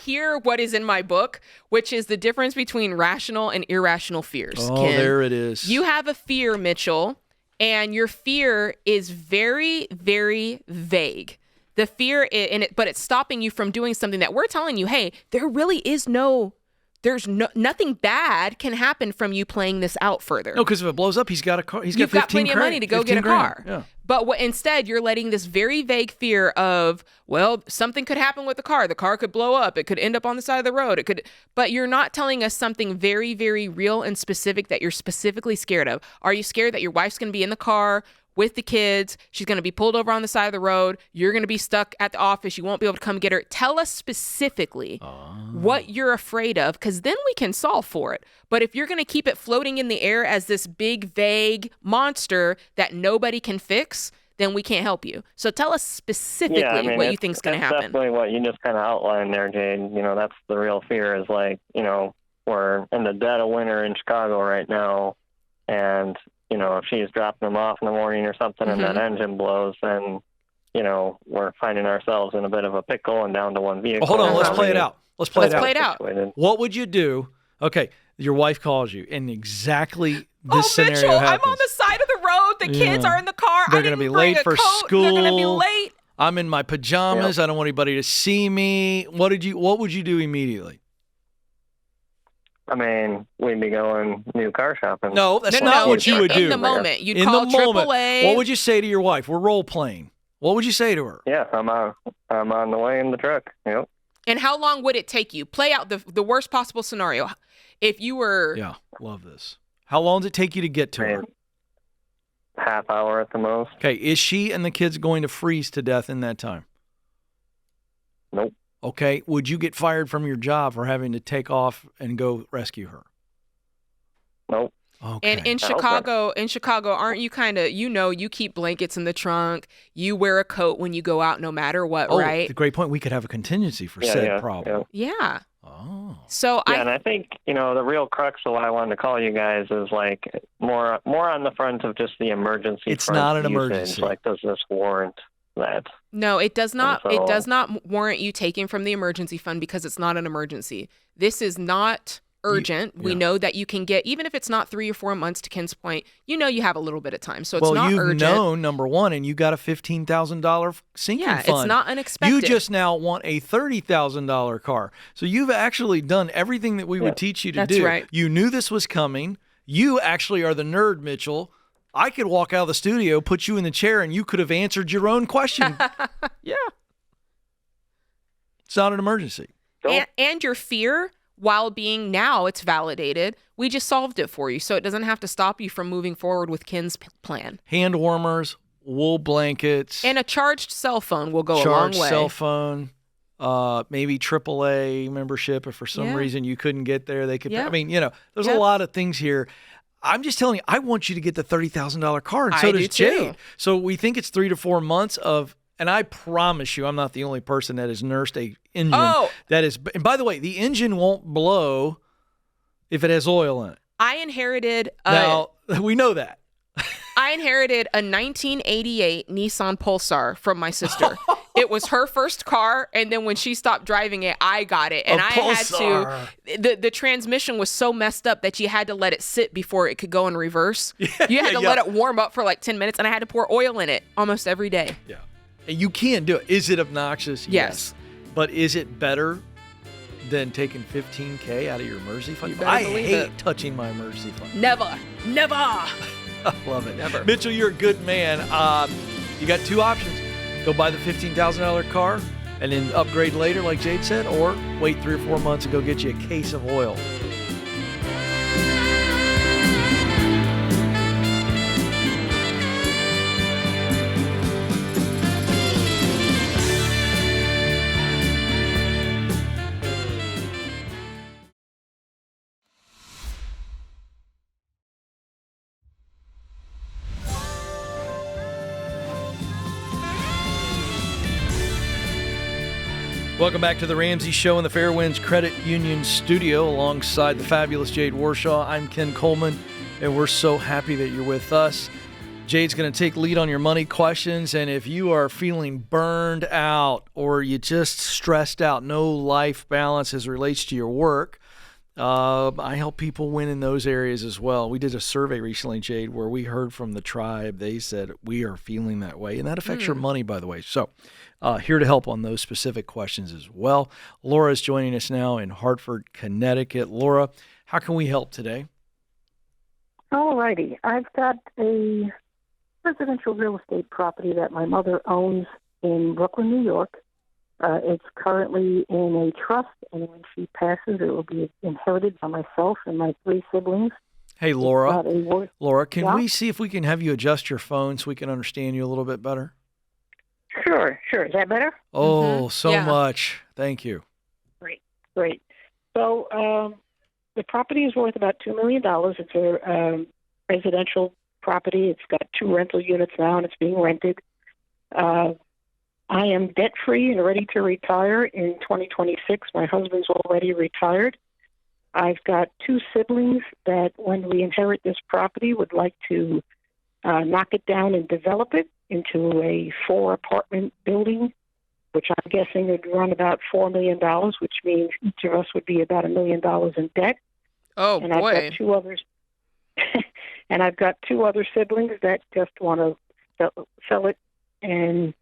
hear what is in my book, which is the difference between rational and irrational fears. Oh, Ken. There it is. You have a fear, Mitchell, and your fear is very, very vague. The fear, but it's stopping you from doing something that we're telling you, hey, there really is nothing bad can happen from you playing this out further. No, because if it blows up, he's got a car. You've got plenty of money to go get a car. Yeah. But instead, you're letting this very vague fear of, well, something could happen with the car. The car could blow up. It could end up on the side of the road. But you're not telling us something very, very real and specific that you're specifically scared of. Are you scared that your wife's going to be in the car with the kids? She's going to be pulled over on the side of the road. You're going to be stuck at the office. You won't be able to come get her. Tell us specifically what you're afraid of, because then we can solve for it. But if you're going to keep it floating in the air as this big, vague monster that nobody can fix, then we can't help you. So tell us specifically what you think is going to happen. Definitely what you just kind of outlined there, Jade. That's the real fear is we're in the dead of winter in Chicago right now. And if she's dropping them off in the morning or something and that engine blows, then, we're finding ourselves in a bit of a pickle and down to one vehicle. Well, hold on. Let's play it out. Let's play it out. What would you do? Okay. Your wife calls you and exactly this scenario Mitchell, happens. I'm on the side of the road. The kids are in the car. They're going to be late for school. They're going to be late. I'm in my pajamas. Yep. I don't want anybody to see me. What would you do immediately? I mean, we'd be going new car shopping. No, that's not what you would do. In the moment. You'd call AAA. What would you say to your wife? We're role playing. What would you say to her? Yeah, I'm on the way in the truck. Yep. And how long would it take you? Play out the worst possible scenario. If you were... Yeah, love this. How long does it take you to get to her? Half hour at the most. Okay, is she and the kids going to freeze to death in that time? Nope. Okay, would you get fired from your job for having to take off and go rescue her? Nope. Okay. And in Chicago, aren't you kind of, you keep blankets in the trunk. You wear a coat when you go out no matter what, right? That's a great point. We could have a contingency for said problem. Yeah. Oh. So and I think, the real crux of why I wanted to call you guys is more on the front of just the emergency. It's not an emergency. Does this warrant that? No, it does not. It does not warrant you taking from the emergency fund because it's not an emergency. This is not urgent. We know that you can get, even if it's not 3 or 4 months, to Ken's point, you have a little bit of time. So it's not urgent. Well, you've known, number one, and you got a $15,000 sinking fund. Yeah, it's not unexpected. You just now want a $30,000 car. So you've actually done everything that we would teach you to do. That's right. You knew this was coming. You actually are the nerd, Mitchell. I could walk out of the studio, put you in the chair, and you could have answered your own question. Yeah. It's not an emergency. And your fear, while being now it's validated, we just solved it for you. So it doesn't have to stop you from moving forward with Ken's plan. Hand warmers, wool blankets. And a charged cell phone will go a long way. Charged cell phone. Maybe AAA membership. If for some reason you couldn't get there, they could. I mean, there's a lot of things here. I'm just telling you, I want you to get the $30,000 car, and so does Jade. So we think it's 3 to 4 months of And I promise you, I'm not the only person that has nursed a engine that is. And by the way, the engine won't blow if it has oil in it. I inherited. Now we know that. I inherited a 1988 Nissan Pulsar from my sister. It was her first car, and then when she stopped driving it, I got it. And I had to, the transmission was so messed up that you had to let it sit before it could go in reverse. You had to let it warm up for like 10 minutes, and I had to pour oil in it almost every day. Yeah. And you can do it. Is it obnoxious? Yes. But is it better than taking $15K out of your emergency fund? I hate touching my emergency fund. Never. I love it. Never. Mitchell, you're a good man. You got two options. Go buy the $15,000 car and then upgrade later, like Jade said, or wait 3 or 4 months and go get you a case of oil. Welcome back to the Ramsey Show in the Fairwinds Credit Union studio alongside the fabulous Jade Warshaw. I'm Ken Coleman, and we're so happy that you're with us. Jade's going to take lead on your money questions, and if you are feeling burned out or you just stressed out, no life balance as it relates to your work, I help people win in those areas as well. We did a survey recently, Jade, where we heard from the tribe. They said we are feeling that way, and that affects your money, by the way. So here to help on those specific questions as well. Laura is joining us now in Hartford, Connecticut. Laura, how can we help today? All righty. I've got a residential real estate property that my mother owns in Brooklyn, New York. It's currently in a trust, and when she passes, it will be inherited by myself and my 3 siblings. Hey, Laura. Laura, can we see if we can have you adjust your phone so we can understand you a little bit better? Sure. Is that better? Oh, so much. Thank you. Great. So the property is worth about $2 million. It's a residential property. It's got 2 rental units now, and it's being rented. I am debt-free and ready to retire in 2026. My husband's already retired. I've got 2 siblings that, when we inherit this property, would like to knock it down and develop it into a 4-apartment building, which I'm guessing would run about $4 million, which means each of us would be about $1 million in debt. Oh, and boy. I've got 2 others, and I've got 2 other siblings that just want to sell it and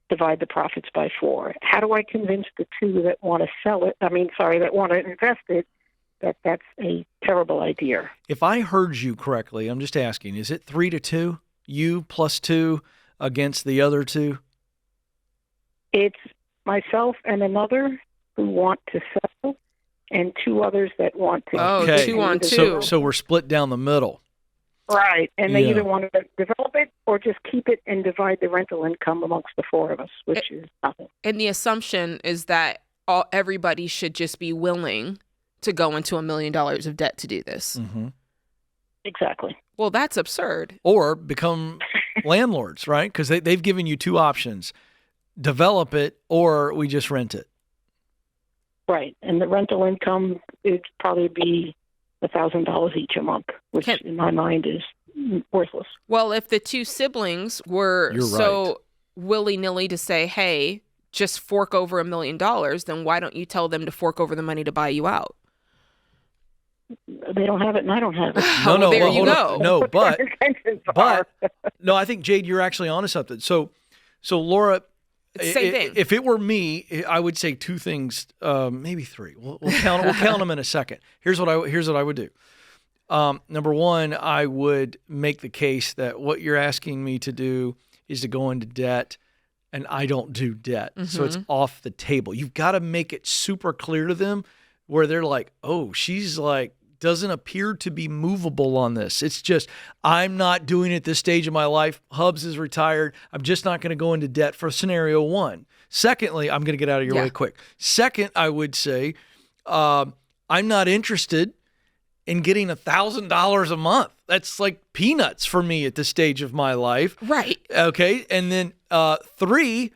divide the profits by 4. How do I convince the 2 that want to sell it? that want to invest it, that that's a terrible idea? If I heard you correctly, I'm just asking, is it 3-2? You plus 2 against the other 2? It's myself and another who want to sell, and 2 others that want to. Oh, okay. 2 on 2. So we're split down the middle. Right, and they either want to develop it or just keep it and divide the rental income amongst the 4 of us, which is nothing. And the assumption is that everybody should just be willing to go into $1 million of debt to do this. Mm-hmm. Exactly. Well, that's absurd. Or become landlords, right? Because they've given you 2 options. Develop it, or we just rent it. Right, and the rental income would probably be $1,000 each a month, which in my mind is worthless. Well, if the 2 siblings were willy-nilly to say, hey, just fork over $1 million, then why don't you tell them to fork over the money to buy you out? They don't have it, and I don't have it. No, there you go. No, but no, I think, Jade, you're actually onto something. So Laura, same thing. If it were me, I would say 2 things, maybe 3. We'll count them in a second. Here's what I would do. Number 1, I would make the case that what you're asking me to do is to go into debt, and I don't do debt, so it's off the table. You've got to make it super clear to them where they're like, oh, she's like, doesn't appear to be movable on this. It's just, I'm not doing it at this stage of my life. Hubs is retired. I'm just not going to go into debt for scenario 1. Secondly, I'm going to get out of your way quick. Second, I would say, I'm not interested in getting $1,000 a month. That's like peanuts for me at this stage of my life. Right. Okay. And then 3,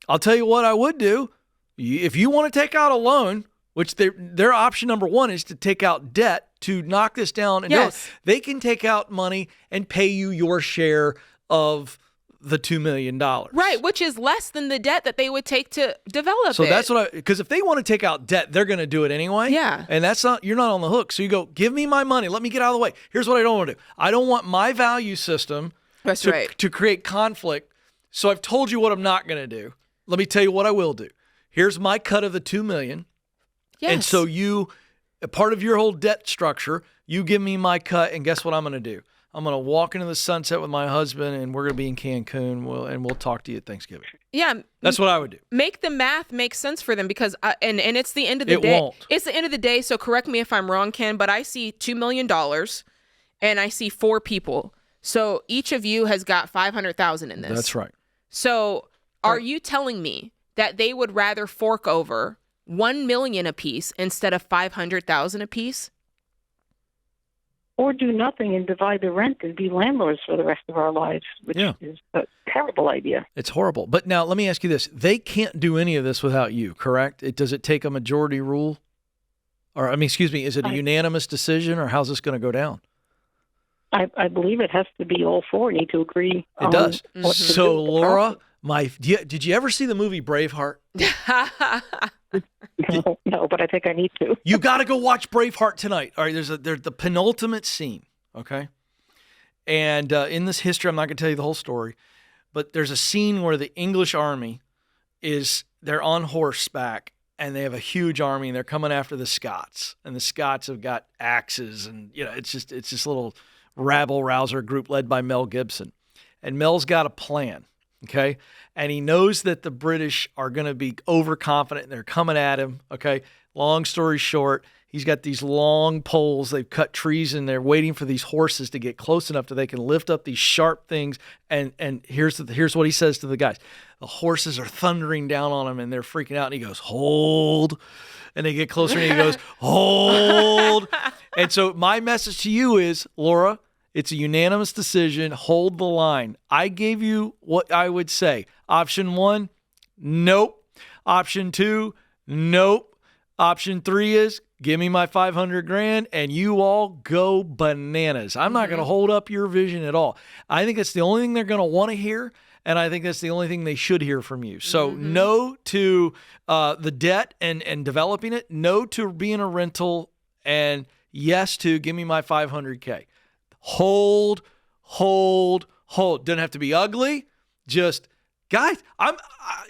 I'll tell you what I would do. If you want to take out a loan, which their option number one is to take out debt to knock this down. And yes. They can take out money and pay you your share of the $2 million. Right, which is less than the debt that they would take to develop So it. that's because if they want to take out debt, they're going to do it anyway. Yeah. And you're not on the hook. So you go, give me my money. Let me get out of the way. Here's what I don't want to do. I don't want my value system to create conflict. So I've told you what I'm not going to do. Let me tell you what I will do. Here's my cut of the $2 million. Yes. And so a part of your whole debt structure, you give me my cut, and guess what I'm going to do? I'm going to walk into the sunset with my husband, and we're going to be in Cancun, and we'll talk to you at Thanksgiving. Yeah. That's what I would do. Make the math make sense for them because, and it's the end of the day. It won't. It's the end of the day, so correct me if I'm wrong, Ken, but I see $2 million, and I see 4 people. So each of you has got $500,000 in this. That's right. So are you telling me that they would rather fork over $1 million apiece instead of $500,000 apiece? Or do nothing and divide the rent and be landlords for the rest of our lives, which is a terrible idea. It's horrible. But now let me ask you this. They can't do any of this without you, correct? Does it take a majority rule? Or, is it a unanimous decision, or how's this going to go down? I believe it has to be all 4 need to agree. It does. What to do So, with the Laura, did you ever see the movie Braveheart? No, but I think I need to. You got to go watch Braveheart tonight. All right, there's the penultimate scene, okay? And in this history, I'm not going to tell you the whole story, but there's a scene where the English army they're on horseback, and they have a huge army, and they're coming after the Scots. And the Scots have got axes, and it's this little rabble-rouser group led by Mel Gibson. And Mel's got a plan, okay? And he knows that the British are going to be overconfident, and they're coming at him, okay? Long story short, he's got these long poles. They've cut trees, and they're waiting for these horses to get close enough that they can lift up these sharp things. And here's what he says to the guys. The horses are thundering down on him, and they're freaking out. And he goes, hold. And they get closer, and he goes, hold. And so my message to you is, Laura, it's a unanimous decision. Hold the line. I gave you what I would say. Option 1, nope. Option 2, nope. Option 3 is give me my $500,000 and you all go bananas. I'm not going to hold up your vision at all. I think it's the only thing they're going to want to hear, and I think that's the only thing they should hear from you. So no to the debt and developing it. No to being a rental, and yes to give me my $500,000. Hold. Doesn't have to be ugly. Just, guys,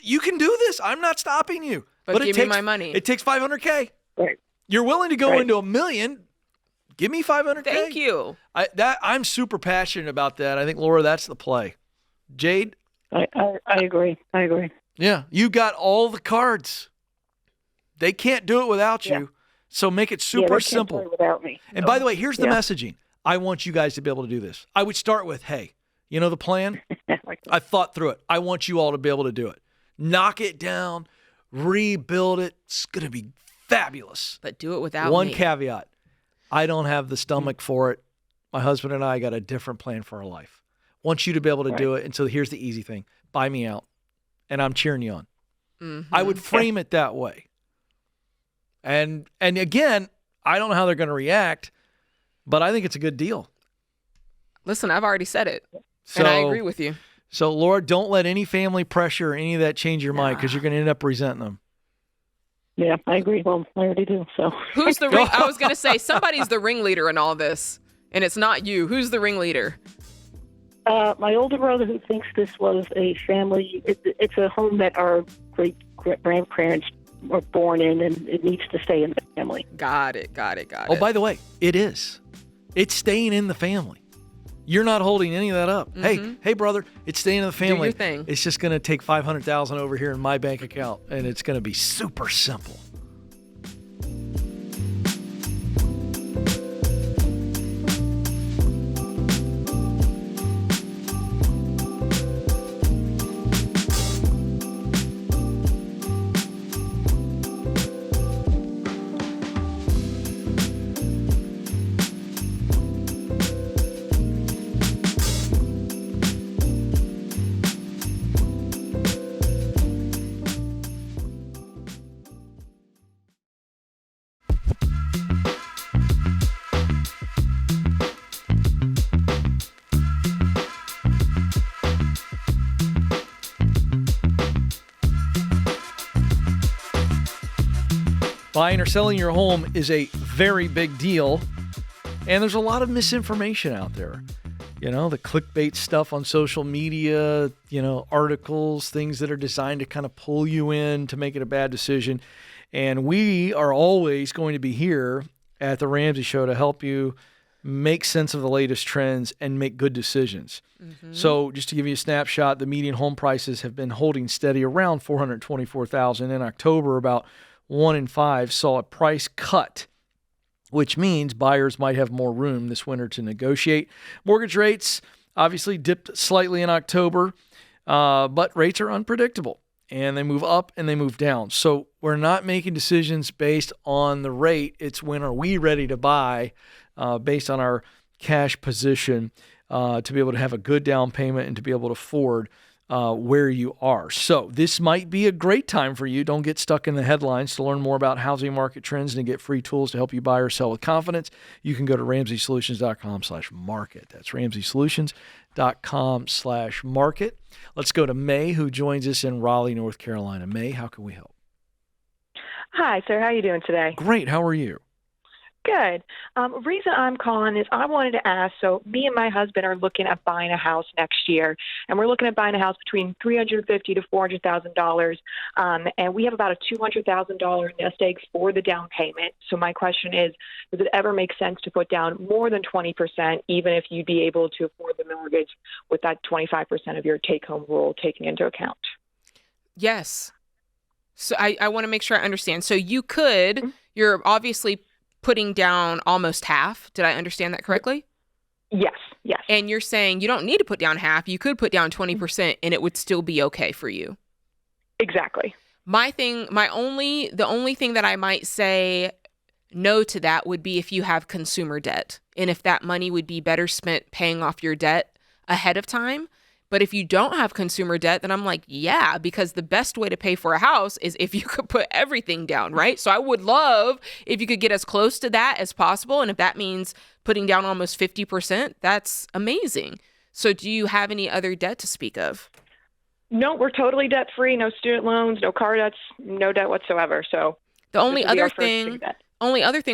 you can do this. I'm not stopping you. But give me my money. It takes $500,000. Right. You're willing to go into $1 million. Give me $500,000. Thank you. I'm super passionate about that. I think, Laura, that's the play. Jade? I agree. Yeah, you got all the cards. They can't do it without you. So make it super simple. Play without me. And by the way, here's the messaging. I want you guys to be able to do this. I would start with, hey, you know the plan? I thought through it. I want you all to be able to do it. Knock it down, rebuild it. It's going to be fabulous. But do it without One me. caveat. I don't have the stomach for it. My husband and I got a different plan for our life. Want you to be able to do it. And so here's the easy thing. Buy me out. And I'm cheering you on. I would frame it that way. And again, I don't know how they're going to react, but I think it's a good deal. Listen, I've already said it. And I agree with you. So, Laura, don't let any family pressure or any of that change your mind, because you're going to end up resenting them. Yeah, I agree. Well, I already do. So who's the ring? I was going to say somebody's the ringleader in all this, and it's not you. Who's the ringleader? My older brother, who thinks this was a family. It's a home that our great grandparents were born in, and it needs to stay in the family. Got it. Oh, by the way, it is. It's staying in the family. You're not holding any of that up. Hey, brother, it's staying in the family. Do your thing. It's just going to take $500,000 over here in my bank account, and it's going to be super simple. Buying or selling your home is a very big deal, and there's a lot of misinformation out there. You know, the clickbait stuff on social media, articles, things that are designed to kind of pull you in to make it a bad decision. And we are always going to be here at the Ramsey Show to help you make sense of the latest trends and make good decisions. Mm-hmm. So just to give you a snapshot, the median home prices have been holding steady around $424,000. In October, about 1 in 5 saw a price cut, which means buyers might have more room this winter to negotiate. Mortgage rates obviously dipped slightly in October, but rates are unpredictable, and they move up and they move down. So we're not making decisions based on the rate. It's when are we ready to buy based on our cash position to be able to have a good down payment and to be able to afford where you are. So this might be a great time for you. Don't get stuck in the headlines. To learn more about housing market trends and to get free tools to help you buy or sell with confidence, you can go to RamseySolutions.com/market. That's RamseySolutions.com/market. Let's go to May, who joins us in Raleigh, North Carolina. May, how can we help? Hi, sir. How are you doing today? Great. How are you? Good. Reason I'm calling is I wanted to ask, so me and my husband are looking at buying a house next year, and we're looking at buying a house between $350,000 to $400,000, and we have about a $200,000 nest egg for the down payment. So my question is, does it ever make sense to put down more than 20%, even if you'd be able to afford the mortgage with that 25% of your take-home rule taken into account? Yes. So I want to make sure I understand. So you could, you're obviously putting down almost half. Did I understand that correctly? Yes. And you're saying you don't need to put down half. You could put down 20% and it would still be okay for you. Exactly. The only thing that I might say no to that would be if you have consumer debt and if that money would be better spent paying off your debt ahead of time. But if you don't have consumer debt, then I'm like, yeah, because the best way to pay for a house is if you could put everything down, right? So I would love if you could get as close to that as possible. And if that means putting down almost 50%, that's amazing. So do you have any other debt to speak of? No, we're totally debt free. No student loans, no car debts, no debt whatsoever. So the only other thing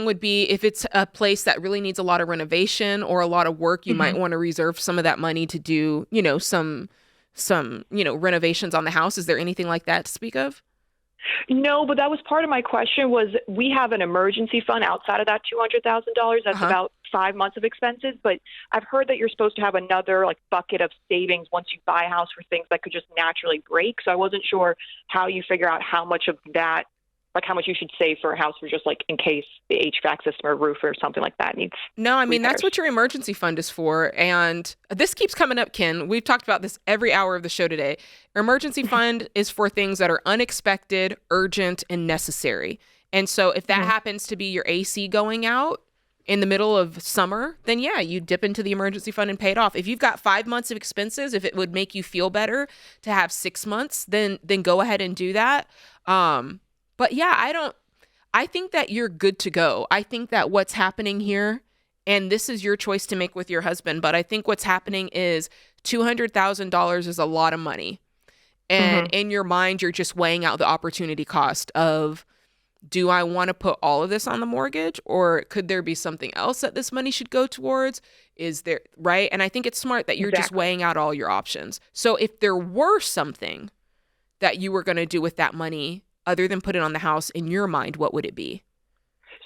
would be if it's a place that really needs a lot of renovation or a lot of work, you might want to reserve some of that money to do, some renovations on the house. Is there anything like that to speak of? No, but that was part of my question was we have an emergency fund outside of that $200,000. That's about 5 months of expenses. But I've heard that you're supposed to have another bucket of savings once you buy a house for things that could just naturally break. So I wasn't sure how you figure out how much of that, how much you should save for a house for just in case the HVAC system or roof or something like that needs. No, I mean, that's what your emergency fund is for. And this keeps coming up, Ken. We've talked about this every hour of the show today. Emergency fund is for things that are unexpected, urgent, and necessary. And so if that happens to be your AC going out in the middle of summer, then yeah, you dip into the emergency fund and pay it off. If you've got 5 months of expenses, if it would make you feel better to have 6 months, then go ahead and do that. But yeah, I think that you're good to go. I think that what's happening here, and this is your choice to make with your husband, but I think what's happening is $200,000 is a lot of money. And in your mind, you're just weighing out the opportunity cost of, do I want to put all of this on the mortgage, or could there be something else that this money should go towards? Is there, right? And I think it's smart that you're just weighing out all your options. So if there were something that you were going to do with that money, other than put it on the house, in your mind, what would it be?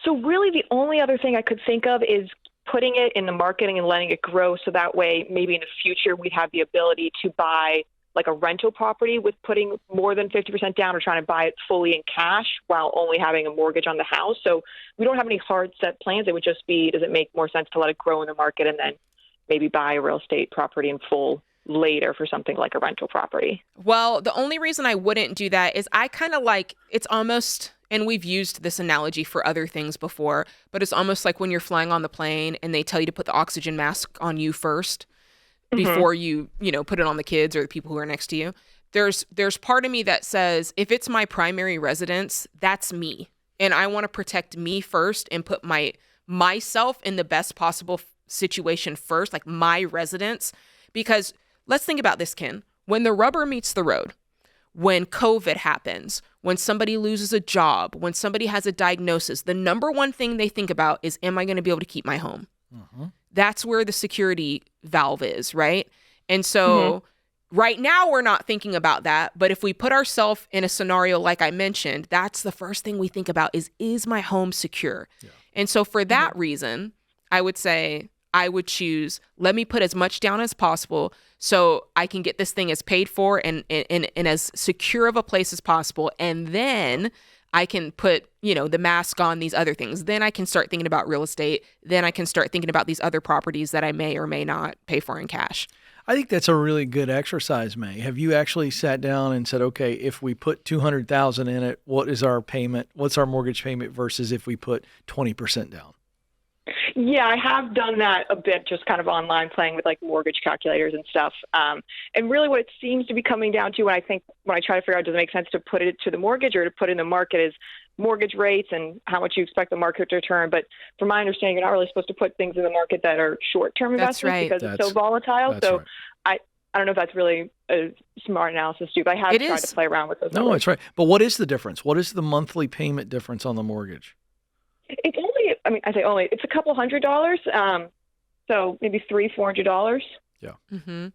So really the only other thing I could think of is putting it in the marketing and letting it grow. So that way, maybe in the future, we'd have the ability to buy a rental property with putting more than 50% down, or trying to buy it fully in cash while only having a mortgage on the house. So we don't have any hard set plans. It would just be, does it make more sense to let it grow in the market and then maybe buy a real estate property in full later for something like a rental property? Well, the only reason I wouldn't do that is I kind of it's almost, and we've used this analogy for other things before, but it's almost like when you're flying on the plane and they tell you to put the oxygen mask on you first before you put it on the kids or the people who are next to you. There's part of me that says, if it's my primary residence, that's me. And I want to protect me first and put myself in the best possible situation first, my residence, because let's think about this, Ken. When the rubber meets the road, when COVID happens, when somebody loses a job, when somebody has a diagnosis, the number one thing they think about is, am I going to be able to keep my home? That's where the security valve is, right? And so right now we're not thinking about that. But if we put ourselves in a scenario like I mentioned, that's the first thing we think about is my home secure? Yeah. And so for that reason, I would say I would choose, let me put as much down as possible so I can get this thing as paid for and as secure of a place as possible. And then I can put, the mask on these other things. Then I can start thinking about real estate. Then I can start thinking about these other properties that I may or may not pay for in cash. I think that's a really good exercise, May. Have you actually sat down and said, okay, if we put $200,000 in it, what is our payment? What's our mortgage payment versus if we put 20% down? Yeah, I have done that a bit, just kind of online, playing with like mortgage calculators and stuff. And really what it seems to be coming down to, when I try to figure out, does it make sense to put it to the mortgage or to put in the market, is mortgage rates and how much you expect the market to return. But from my understanding, you're not really supposed to put things in the market that are short-term investments because it's so volatile. So right. I don't know if that's really a smart analysis to do, but I have tried to play around with those numbers. No, it's right. But what is the difference? What is the monthly payment difference on the mortgage? It's only, I say only, it's a couple $100. So maybe $300-$400. Yeah.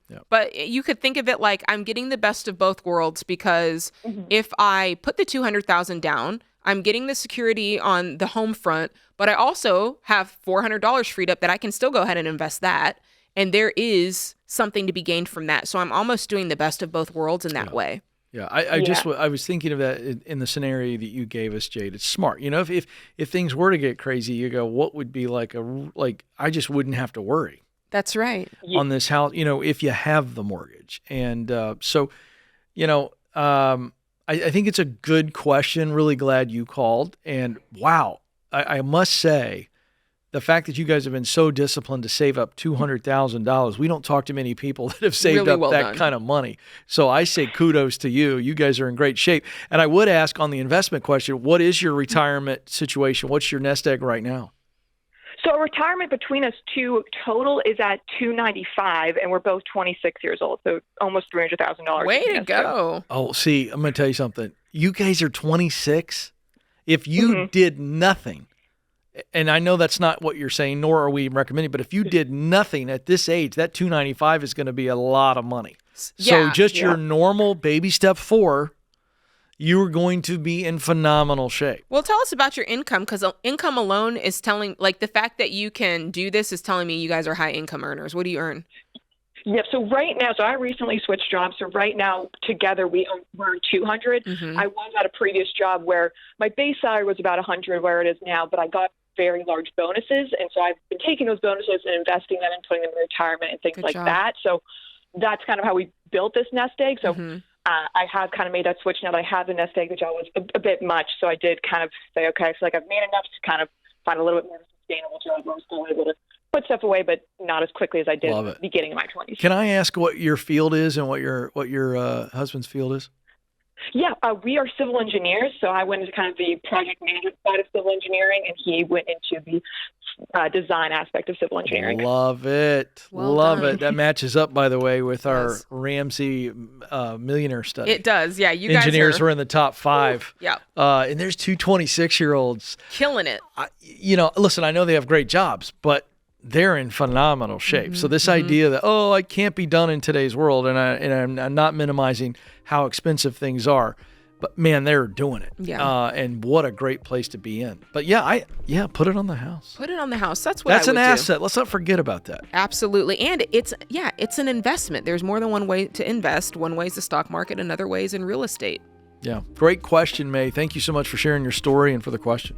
Yeah. But you could think of it like I'm getting the best of both worlds, because if I put the $200,000 down, I'm getting the security on the home front, but I also have $400 freed up that I can still go ahead and invest that. And there is something to be gained from that. So I'm almost doing the best of both worlds in that way. Yeah, I was thinking of that in the scenario that you gave us, Jade. It's smart. If things were to get crazy, you go, what would be I just wouldn't have to worry. That's right. On this house, if you have the mortgage. And I think it's a good question. Really glad you called. And wow, I must say, the fact that you guys have been so disciplined to save up $200,000, we don't talk to many people that have saved really up that kind of money. So I say kudos to you. You guys are in great shape. And I would ask on the investment question, what is your retirement situation? What's your nest egg right now? So retirement between us two total is at $295, and we're both 26 years old, so almost $300,000. Way to go. Oh, see, I'm going to tell you something. You guys are 26. If you did nothing, and I know that's not what you're saying, nor are we recommending, but if you did nothing at this age, that $295 is going to be a lot of money. So your normal baby step 4, you're going to be in phenomenal shape. Well, tell us about your income, because income alone is telling, the fact that you can do this is telling me you guys are high income earners. What do you earn? Yeah, so right now, I recently switched jobs. So right now, together, we're $200. I was at a previous job where my base salary was about $100, where it is now, but I got very large bonuses. And so I've been taking those bonuses and investing them and putting them in retirement and things that. So that's kind of how we built this nest egg. So I have kind of made that switch now that I have the nest egg. The job was a bit much. So I did kind of say, okay, I feel like I've made enough to kind of find a little bit more sustainable job where I'm still able to put stuff away, but not as quickly as I did at the beginning of my 20s. Can I ask what your field is and what your husband's field is? Yeah, we are civil engineers, so I went into kind of the project management side of civil engineering, and he went into the design aspect of civil engineering. Love it. Love it. That matches up, by the way, with our Ramsey Millionaire study. It does, yeah. You Engineers guys are in the top 5. Yeah. And there's 2 26-year-olds. Killing it. Listen, I know they have great jobs, but they're in phenomenal shape. So this idea that, it can't be done in today's world, and I'm not minimizing how expensive things are, but man, they're doing it. Yeah. And what a great place to be in. But put it on the house. Put it on the house. That's what I would an asset. Let's not forget about that. Absolutely. And it's an investment. There's more than one way to invest. One way is the stock market, another way is in real estate. Yeah. Great question, May. Thank you so much for sharing your story and for the question.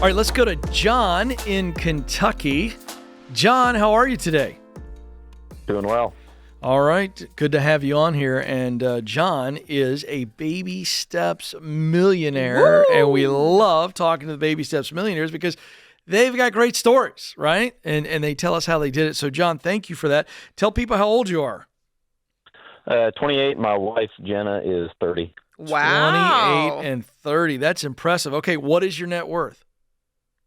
All right, let's go to John in Kentucky. John, how are you today? Doing well. All right, good to have you on here. And John is a Baby Steps millionaire, and we love talking to the Baby Steps millionaires because they've got great stories, right? And they tell us how they did it. So, John, thank you for that. Tell people how old you are. 28. My wife, Jenna, is 30. Wow. 28 and 30. That's impressive. Okay, what is your net worth?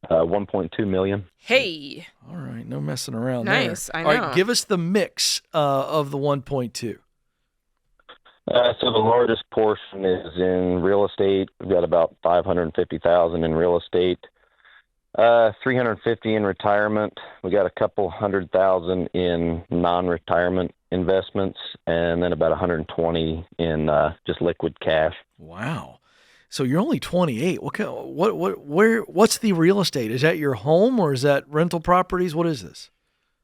1.2 million. Hey. All right, no messing around Nice, there. I know. All right, give us the mix of the 1.2. So the largest portion is in real estate. We've got about 550,000 in real estate. 350 in retirement. We got a couple 100,000 in non-retirement investments, and then about 120 in just liquid cash. Wow. So you're only 28. What's the real estate? Is that your home or is that rental properties? What is this?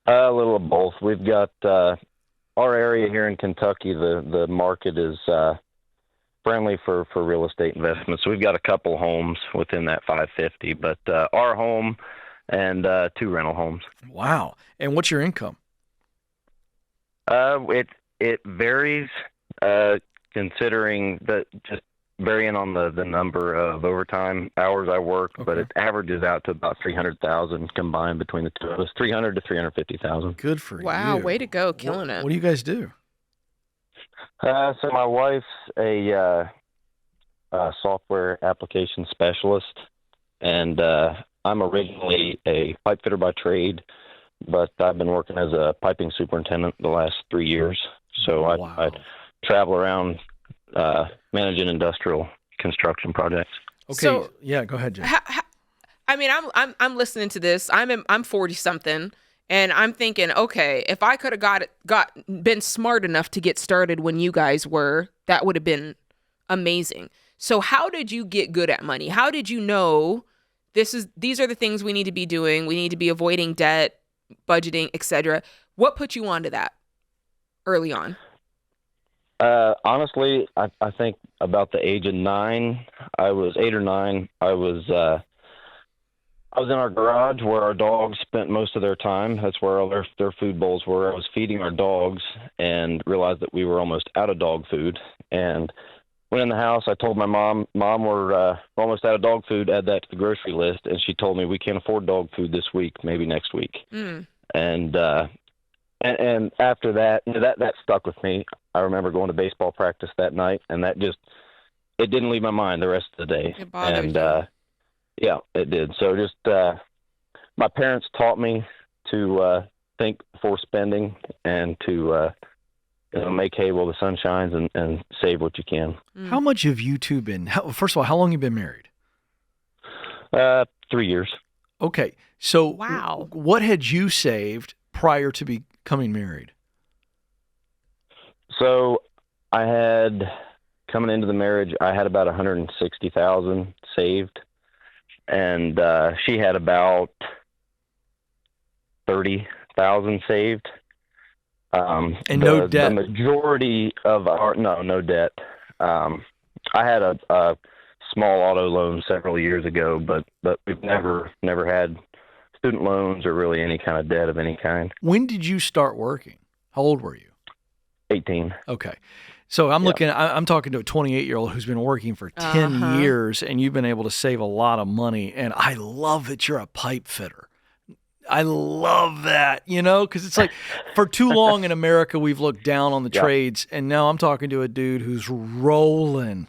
A little of both. We've got our area here in Kentucky. The market is friendly for real estate investments. So we've got a couple homes within that 550, but our home and 2 rental homes. Wow. And what's your income? It varies considering that just varying on the number of overtime hours I work, but it averages out to about 300,000 combined between the two of us, 300 to 350,000. Good for you. Wow, way to go, killing it. What do you guys do? So my wife's a software application specialist, and I'm originally a pipe fitter by trade, but I've been working as a piping superintendent the last 3 years. So I travel around managing industrial construction projects. Okay, So- yeah, go ahead, Jay. I mean, I'm listening to this. I'm 40 something, and I'm thinking, okay, if I could have been smart enough to get started when you guys were, that would have been amazing. So how did you get good at money? How did you know these are the things we need to be doing? We need to be avoiding debt, budgeting, etc. What put you onto that early on? Honestly, I think about the age of 9, I was 8 or 9. I was in our garage where our dogs spent most of their time. That's where all their food bowls were. I was feeding our dogs and realized that we were almost out of dog food. And went in the house. I told my mom, we're almost out of dog food. Add that to the grocery list. And she told me we can't afford dog food this week, maybe next week. And after that, that stuck with me. I remember going to baseball practice that night, and it didn't leave my mind the rest of the day. It bothered you. Yeah, it did. So just my parents taught me to think before spending and to make hay while the sun shines and save what you can. How much have you two been? First of all, how long have you been married? 3 years. Okay, so wow, what had you saved prior to becoming married? So I had, coming into the marriage, I had about 160,000 saved, and she had about 30,000 saved. And no debt. The majority of no debt. I had a small auto loan several years ago, but we've never had student loans or really any kind of debt of any kind. When did you start working? How old were you? 18. Okay. So I'm talking to a 28-year-old who's been working for 10 years, and you've been able to save a lot of money. And I love that you're a pipe fitter. I love that, because it's like for too long in America, we've looked down on the trades. And now I'm talking to a dude who's rolling,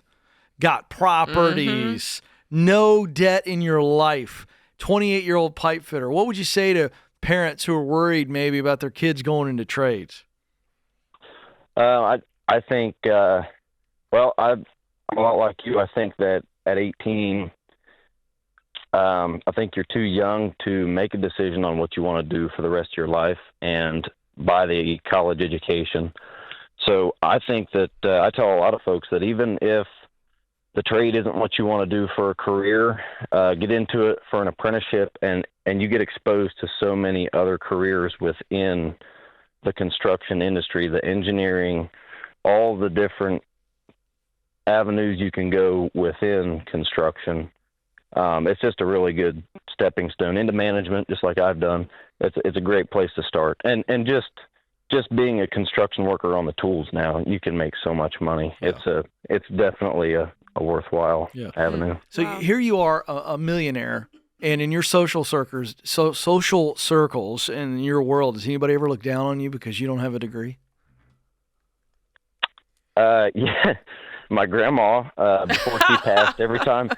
got properties, no debt in your life, 28-year-old pipe fitter. What would you say to parents who are worried maybe about their kids going into trades? I think, I'm a lot like you. I think that at 18, I think you're too young to make a decision on what you want to do for the rest of your life and buy the college education. So I think that I tell a lot of folks that even if the trade isn't what you want to do for a career, get into it for an apprenticeship, and you get exposed to so many other careers within the construction industry, the engineering, all the different avenues you can go within construction. it's just a really good stepping stone into management, just like I've done. It's a great place to start. And just being a construction worker on the tools now, you can make so much money. Yeah. It's definitely a worthwhile avenue. So here you are, a millionaire, and in your social circles, in your world, does anybody ever look down on you because you don't have a degree? Yeah, my grandma, before she passed, every time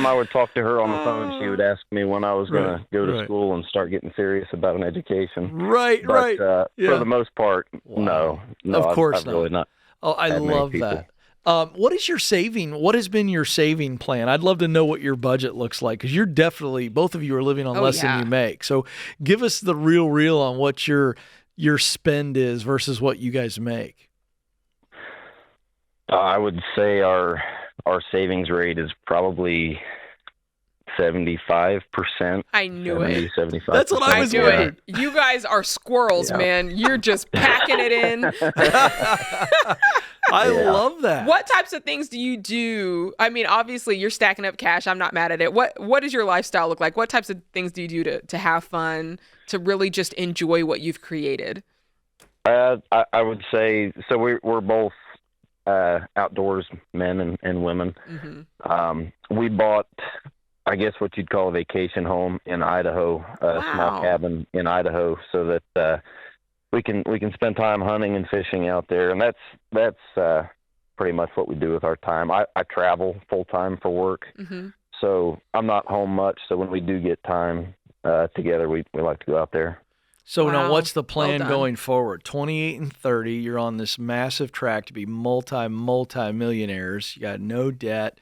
I would talk to her on the phone, she would ask me when I was going to go to school and start getting serious about an education. Right. For the most part, no, of course I've really not. Oh, I love that. What has been your saving plan? I'd love to know what your budget looks like, because you're definitely, both of you are living on less than you make. So give us the real on what your spend is versus what you guys make. I would say our savings rate is probably 75%. I knew it. 75%. That's what I was doing. You guys are squirrels, man. You're just packing it in. I love that. What types of things do you do? I mean, obviously you're stacking up cash. I'm not mad at it. What does your lifestyle look like? What types of things do you do to have fun, to really just enjoy what you've created? I would say, so we're both outdoors men and women. Mm-hmm. We bought, I guess what you'd call a vacation home in Idaho, a small cabin in Idaho, so that we can spend time hunting and fishing out there, and that's pretty much what we do with our time. I travel full time for work, so I'm not home much. So when we do get time together, we like to go out there. So now, what's the plan going forward? 28 and 30, you're on this massive track to be multi-millionaires. You got no debt,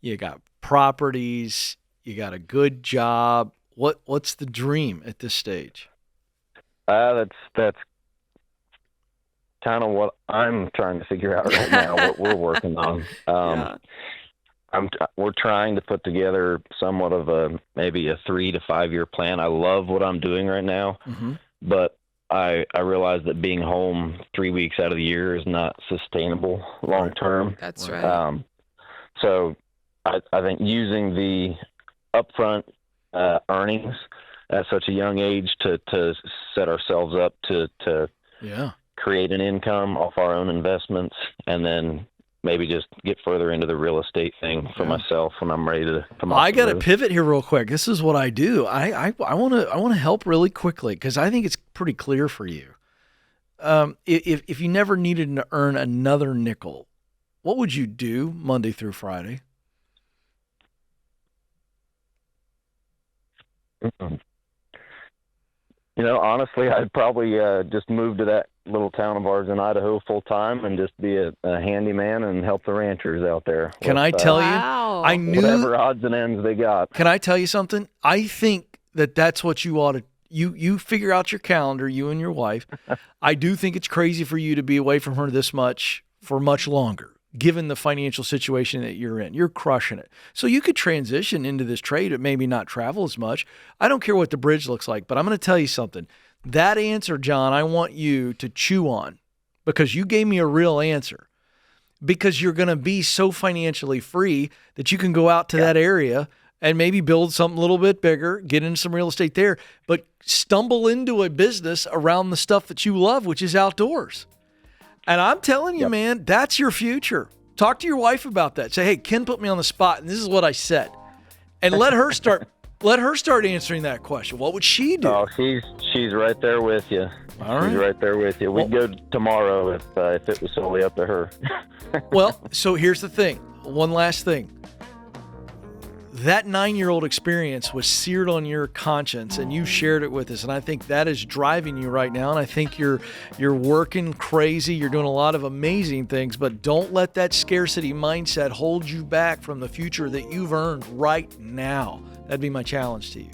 you got properties, you got a good job. What's the dream at this stage? That's kind of what I'm trying to figure out right now. What we're working on. We're trying to put together somewhat of maybe a 3 to 5 year plan. I love what I'm doing right now, but I realize that being home 3 weeks out of the year is not sustainable long term. That's right. So I think using the upfront earnings at such a young age to set ourselves up to create an income off our own investments, and then maybe just get further into the real estate thing for myself when I'm ready to come off. I got to pivot here real quick. This is what I do. I want to help really quickly, because I think it's pretty clear for you. If you never needed to earn another nickel, what would you do Monday through Friday? You know, honestly, I'd probably just move to that little town of ours in Idaho full time and just be a handyman and help the ranchers out there. Can I tell you? I knew whatever odds and ends they got. Can I tell you something? I think that's what you ought to. You figure out your calendar, you and your wife. I do think it's crazy for you to be away from her this much for much longer, given the financial situation that you're in. You're crushing it. So you could transition into this trade and maybe not travel as much. I don't care what the bridge looks like, but I'm going to tell you something. That answer, John, I want you to chew on, because you gave me a real answer. Because you're going to be so financially free that you can go out to that area and maybe build something a little bit bigger, get into some real estate there, but stumble into a business around the stuff that you love, which is outdoors. And I'm telling you, man, that's your future. Talk to your wife about that. Say, hey, Ken put me on the spot, and this is what I said. And let her start answering that question. What would she do? Oh, she's right there with you. All right. She's right there with you. We'd go tomorrow if it was solely up to her. Well, so here's the thing. One last thing. That 9-year-old experience was seared on your conscience, and you shared it with us. And I think that is driving you right now. And I think you're working crazy. You're doing a lot of amazing things, but don't let that scarcity mindset hold you back from the future that you've earned right now. That'd be my challenge to you.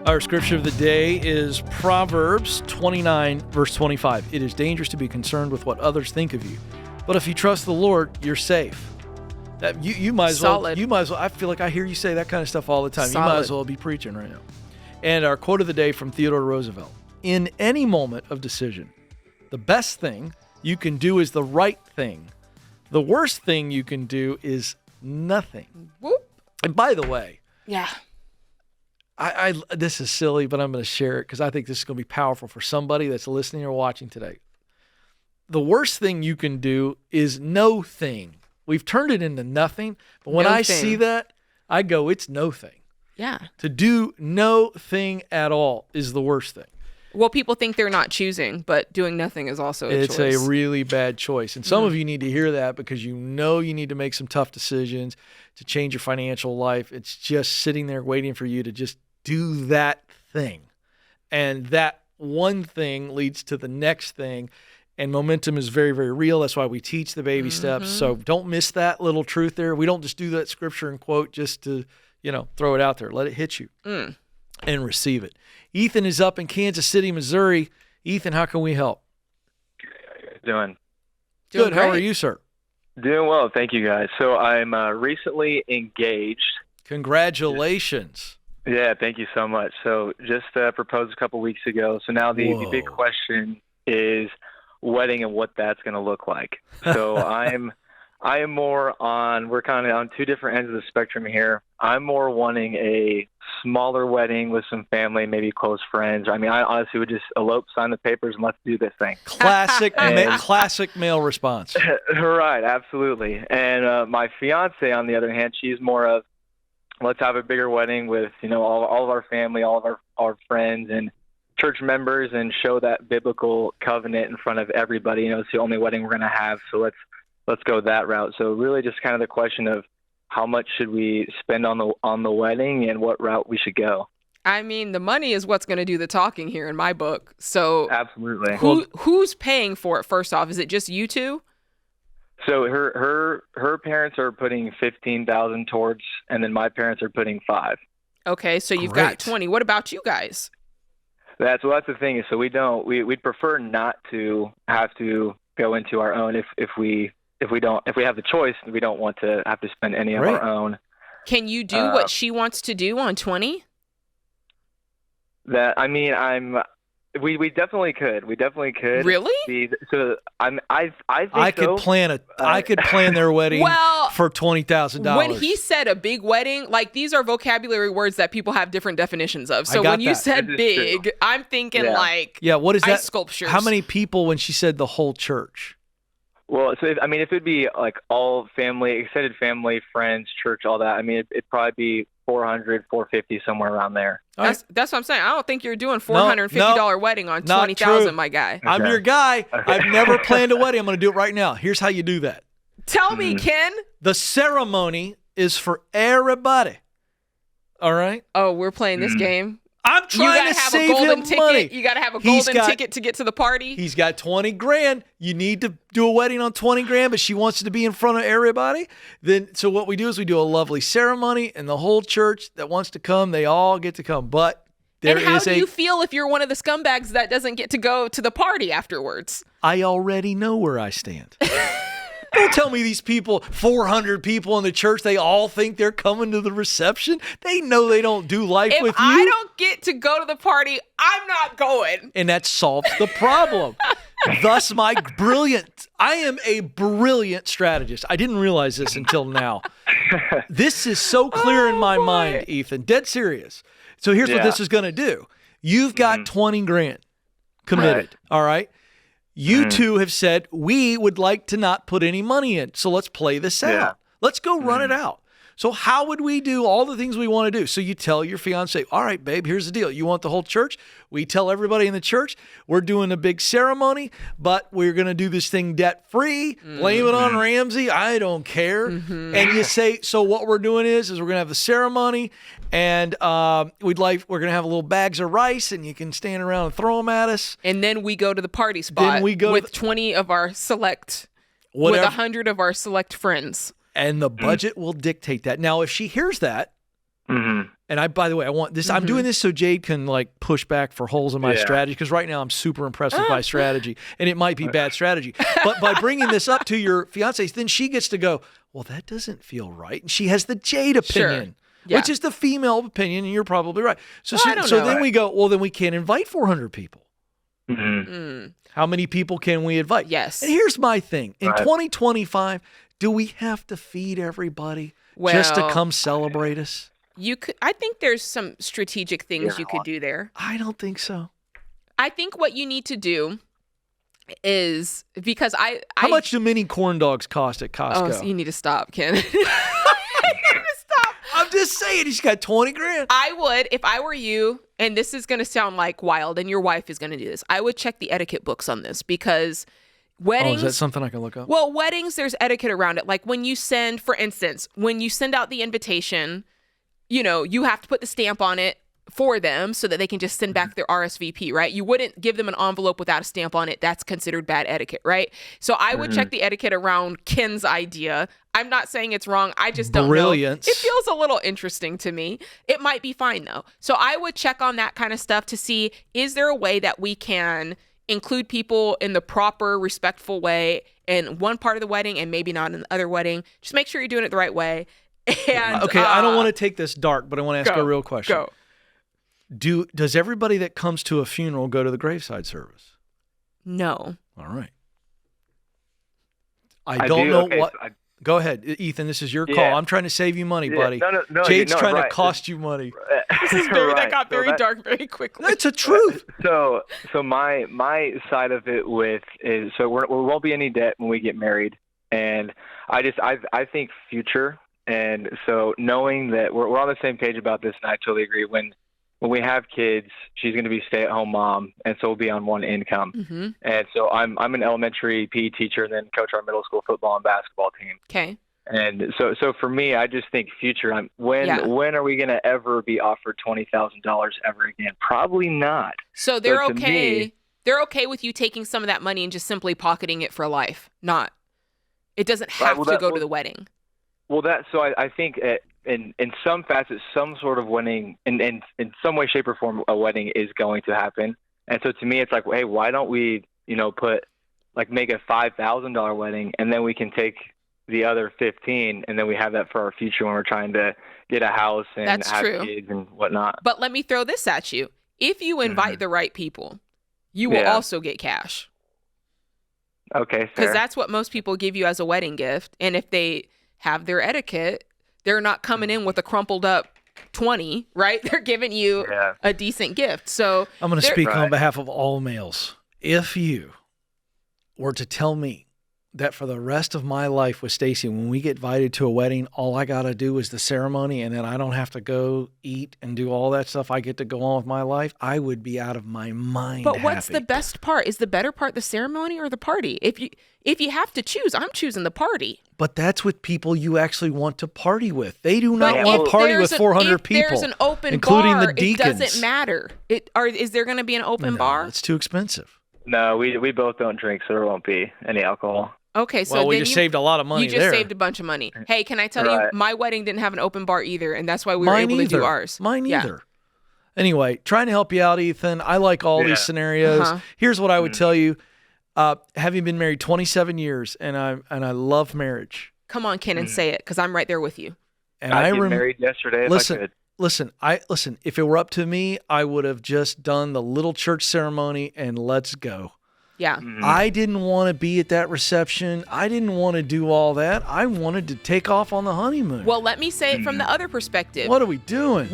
Our scripture of the day is Proverbs 29, verse 25. It is dangerous to be concerned with what others think of you, but if you trust the Lord, you're safe. That you might as well. You might as well. I feel like I hear you say that kind of stuff all the time. You might as well be preaching right now. And our quote of the day from Theodore Roosevelt: in any moment of decision, the best thing you can do is the right thing. The worst thing you can do is nothing. Whoop. And by the way, yeah, I this is silly, but I'm going to share it because I think this is going to be powerful for somebody that's listening or watching today. The worst thing you can do is no thing. We've turned it into nothing, but when I see that, I go, it's no thing. Yeah. To do no thing at all is the worst thing. Well, people think they're not choosing, but doing nothing is also a choice. It's a really bad choice. And some of you need to hear that because you know you need to make some tough decisions to change your financial life. It's just sitting there waiting for you to just do that thing. And that one thing leads to the next thing. And momentum is very, very real. That's why we teach the baby steps. So don't miss that little truth there. We don't just do that scripture and quote just to, throw it out there. Let it hit you and receive it. Ethan is up in Kansas City, Missouri. Ethan, how can we help? How you guys doing? Good. How are you, sir? Doing well. Thank you, guys. So I'm recently engaged. Congratulations. Yeah, thank you so much. So just proposed a couple weeks ago. So now the big question is wedding and what that's going to look like. So I am more on, we're kind of on two different ends of the spectrum here. I'm more wanting a smaller wedding with some family, maybe close friends. I mean, I honestly would just elope, sign the papers, and let's do this thing. Classic male response. Right, absolutely. And my fiance, on the other hand, she's more of, let's have a bigger wedding with, all of our family, all of our friends, and church members, and show that biblical covenant in front of everybody. It's the only wedding we're going to have, so let's go that route. So really just kind of the question of how much should we spend on the wedding and what route we should go. I mean, the money is what's going to do the talking here in my book. So absolutely. Who's paying for it first off? Is it just you two? So her parents are putting $15,000 towards, and then my parents are putting $5,000. Okay, so you've got 20. What about you guys? That's the thing is, so we'd prefer not to have to go into our own if we have the choice. We don't want to have to spend any of our own. Can you do what she wants to do on 20? We definitely could. We definitely could. Really? I could plan their wedding for $20,000. When he said a big wedding, like these are vocabulary words that people have different definitions of. So when you said big, I'm thinking what is that? Ice sculptures. How many people when she said the whole church? Well, so if it'd be like all family, extended family, friends, church, all that. I mean, it'd probably be 400, 450, somewhere around there. That's what I'm saying. I don't think you're doing $450 wedding on 20,000, my guy. Okay. I'm your guy. Okay. I've never planned a wedding. I'm going to do it right now. Here's how you do that. Tell me, Ken. The ceremony is for everybody. All right? Oh, we're playing this game? I'm trying to save him money. You got to have a golden ticket to get to the party. He's got $20,000. You need to do a wedding on $20,000, but she wants to be in front of everybody. So what we do is we do a lovely ceremony, and the whole church that wants to come, they all get to come. But do you feel if you're one of the scumbags that doesn't get to go to the party afterwards? I already know where I stand. Don't tell me these people, 400 people in the church, they all think they're coming to the reception. They know they don't do life with you. If I don't get to go to the party, I'm not going. And that solves the problem. Thus, I am a brilliant strategist. I didn't realize this until now. This is so clear in my mind, Ethan. Dead serious. So here's what this is going to do. You've got $20,000 committed, all right? You two have said, we would like to not put any money in, so let's play this out. Let's go run it out. So how would we do all the things we want to do? So you tell your fiance, all right, babe, here's the deal. You want the whole church? We tell everybody in the church, we're doing a big ceremony, but we're going to do this thing debt-free. Blame it on Ramsey. I don't care. And you say, so what we're doing is we're going to have the ceremony, and we're going to have little bags of rice, and you can stand around and throw them at us. And then we go to the party spot with 20 of our select, with 100 of our select friends. And the budget will dictate that. Now, if she hears that, Mm-hmm. And by the way, I want this. I'm doing this so Jade can like push back for holes in my strategy, because right now I'm super impressed with my strategy, and it might be bad strategy. But by bringing this up to your fiance, then she gets to go, well, that doesn't feel right, and she has the Jade opinion, which is the female opinion, and you're probably right. So then we go, well, then we can't invite 400 people. How many people can we invite? Yes. And here's my thing: in 2025, do we have to feed everybody just to come celebrate us? You could. I think there's some strategic things you could do there. I don't think so. I think what you need to do is, because How much do mini corn dogs cost at Costco? Oh, so you need to stop, Ken. I'm just saying, he's got 20 grand. I would, if I were you, and this is going to sound like wild, and your wife is going to do this, I would check the etiquette books on this, because weddings. Oh, is that something I can look up? Well, weddings, there's etiquette around it. Like when you send, for instance, when you send out the invitation, you know, you have to put the stamp on it for them so that they can just send back their RSVP, right? You wouldn't give them an envelope without a stamp on it. That's considered bad etiquette, right? So I would check the etiquette around Ken's idea. I'm not saying it's wrong. I just don't know. It feels a little interesting to me. It might be fine though. So I would check on that kind of stuff to see, is there a way that we can include people in the proper, respectful way in one part of the wedding and maybe not in the other wedding? Just make sure you're doing it the right way. And, okay, I don't want to take this dark, but I want to ask a real question. Go. Does everybody that comes to a funeral go to the graveside service? No. All right. I don't know what. Go ahead, Ethan. This is your call. I'm trying to save you money, buddy. No, Jade's trying to cost you money. This is that got very dark very quickly. That's the truth. So my side of it is we won't be any debt when we get married, and I think future. And so knowing that we're on the same page about this, and I totally agree. When we have kids, she's going to be stay-at-home mom, and so we'll be on one income. Mm-hmm. And so I'm an elementary PE teacher, and then coach our middle school football and basketball team. Okay. And so for me, I just think future. When are we going to ever be offered $20,000 ever again? Probably not. So they're okay. They're okay with you taking some of that money and just simply pocketing it for life. It doesn't have to go to the wedding. Well, I think in some facets, some sort of wedding, in some way, shape, or form, a wedding is going to happen. And so to me, it's like, hey, why don't we, make a $5,000 wedding, and then we can take the other 15, and then we have that for our future when we're trying to get a house and have kids and whatnot. But let me throw this at you: if you invite the right people, you will also get cash. Okay, because that's what most people give you as a wedding gift, and if they have their etiquette, they're not coming in with a crumpled up 20, right? They're giving you a decent gift. So I'm going to speak on behalf of all males. If you were to tell me that for the rest of my life with Stacy, when we get invited to a wedding, all I got to do is the ceremony, and then I don't have to go eat and do all that stuff, I get to go on with my life, I would be out of my mind. But what's the best part? Is the better part the ceremony or the party? If you have to choose, I'm choosing the party. But that's with people you actually want to party with. They do not want to party with 400 people, if there's an open including bar, the deacons. It doesn't matter. Is there going to be an open bar? It's too expensive. No, we both don't drink, so there won't be any alcohol. Okay, so we just saved a lot of money. You just saved a bunch of money. Hey, can I tell you, my wedding didn't have an open bar either, and that's why we were able to do ours. Mine either. Anyway, trying to help you out, Ethan. I like all these scenarios. Here's what I would tell you. Having been married 27 years, and I love marriage. Come on, Ken, and say it, because I'm right there with you. And I get married yesterday. Listen. If it were up to me, I would have just done the little church ceremony and let's go. Yeah. I didn't want to be at that reception. I didn't want to do all that. I wanted to take off on the honeymoon. Well, let me say it from the other perspective. What are we doing?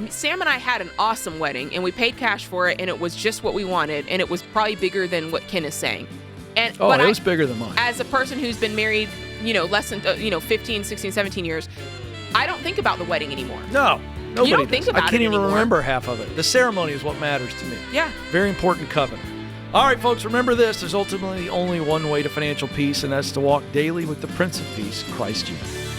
Sam and I had an awesome wedding, and we paid cash for it, and it was just what we wanted, and it was probably bigger than what Ken is saying. It was bigger than mine. As a person who's been married, less than 15, 16, 17 years, I don't think about the wedding anymore. No. Nobody you don't think about it I can't even anymore. remember half of it. The ceremony is what matters to me. Yeah. Very important covenant. All right, folks, remember this. There's ultimately only one way to financial peace, and that's to walk daily with the Prince of Peace, Christ Jesus.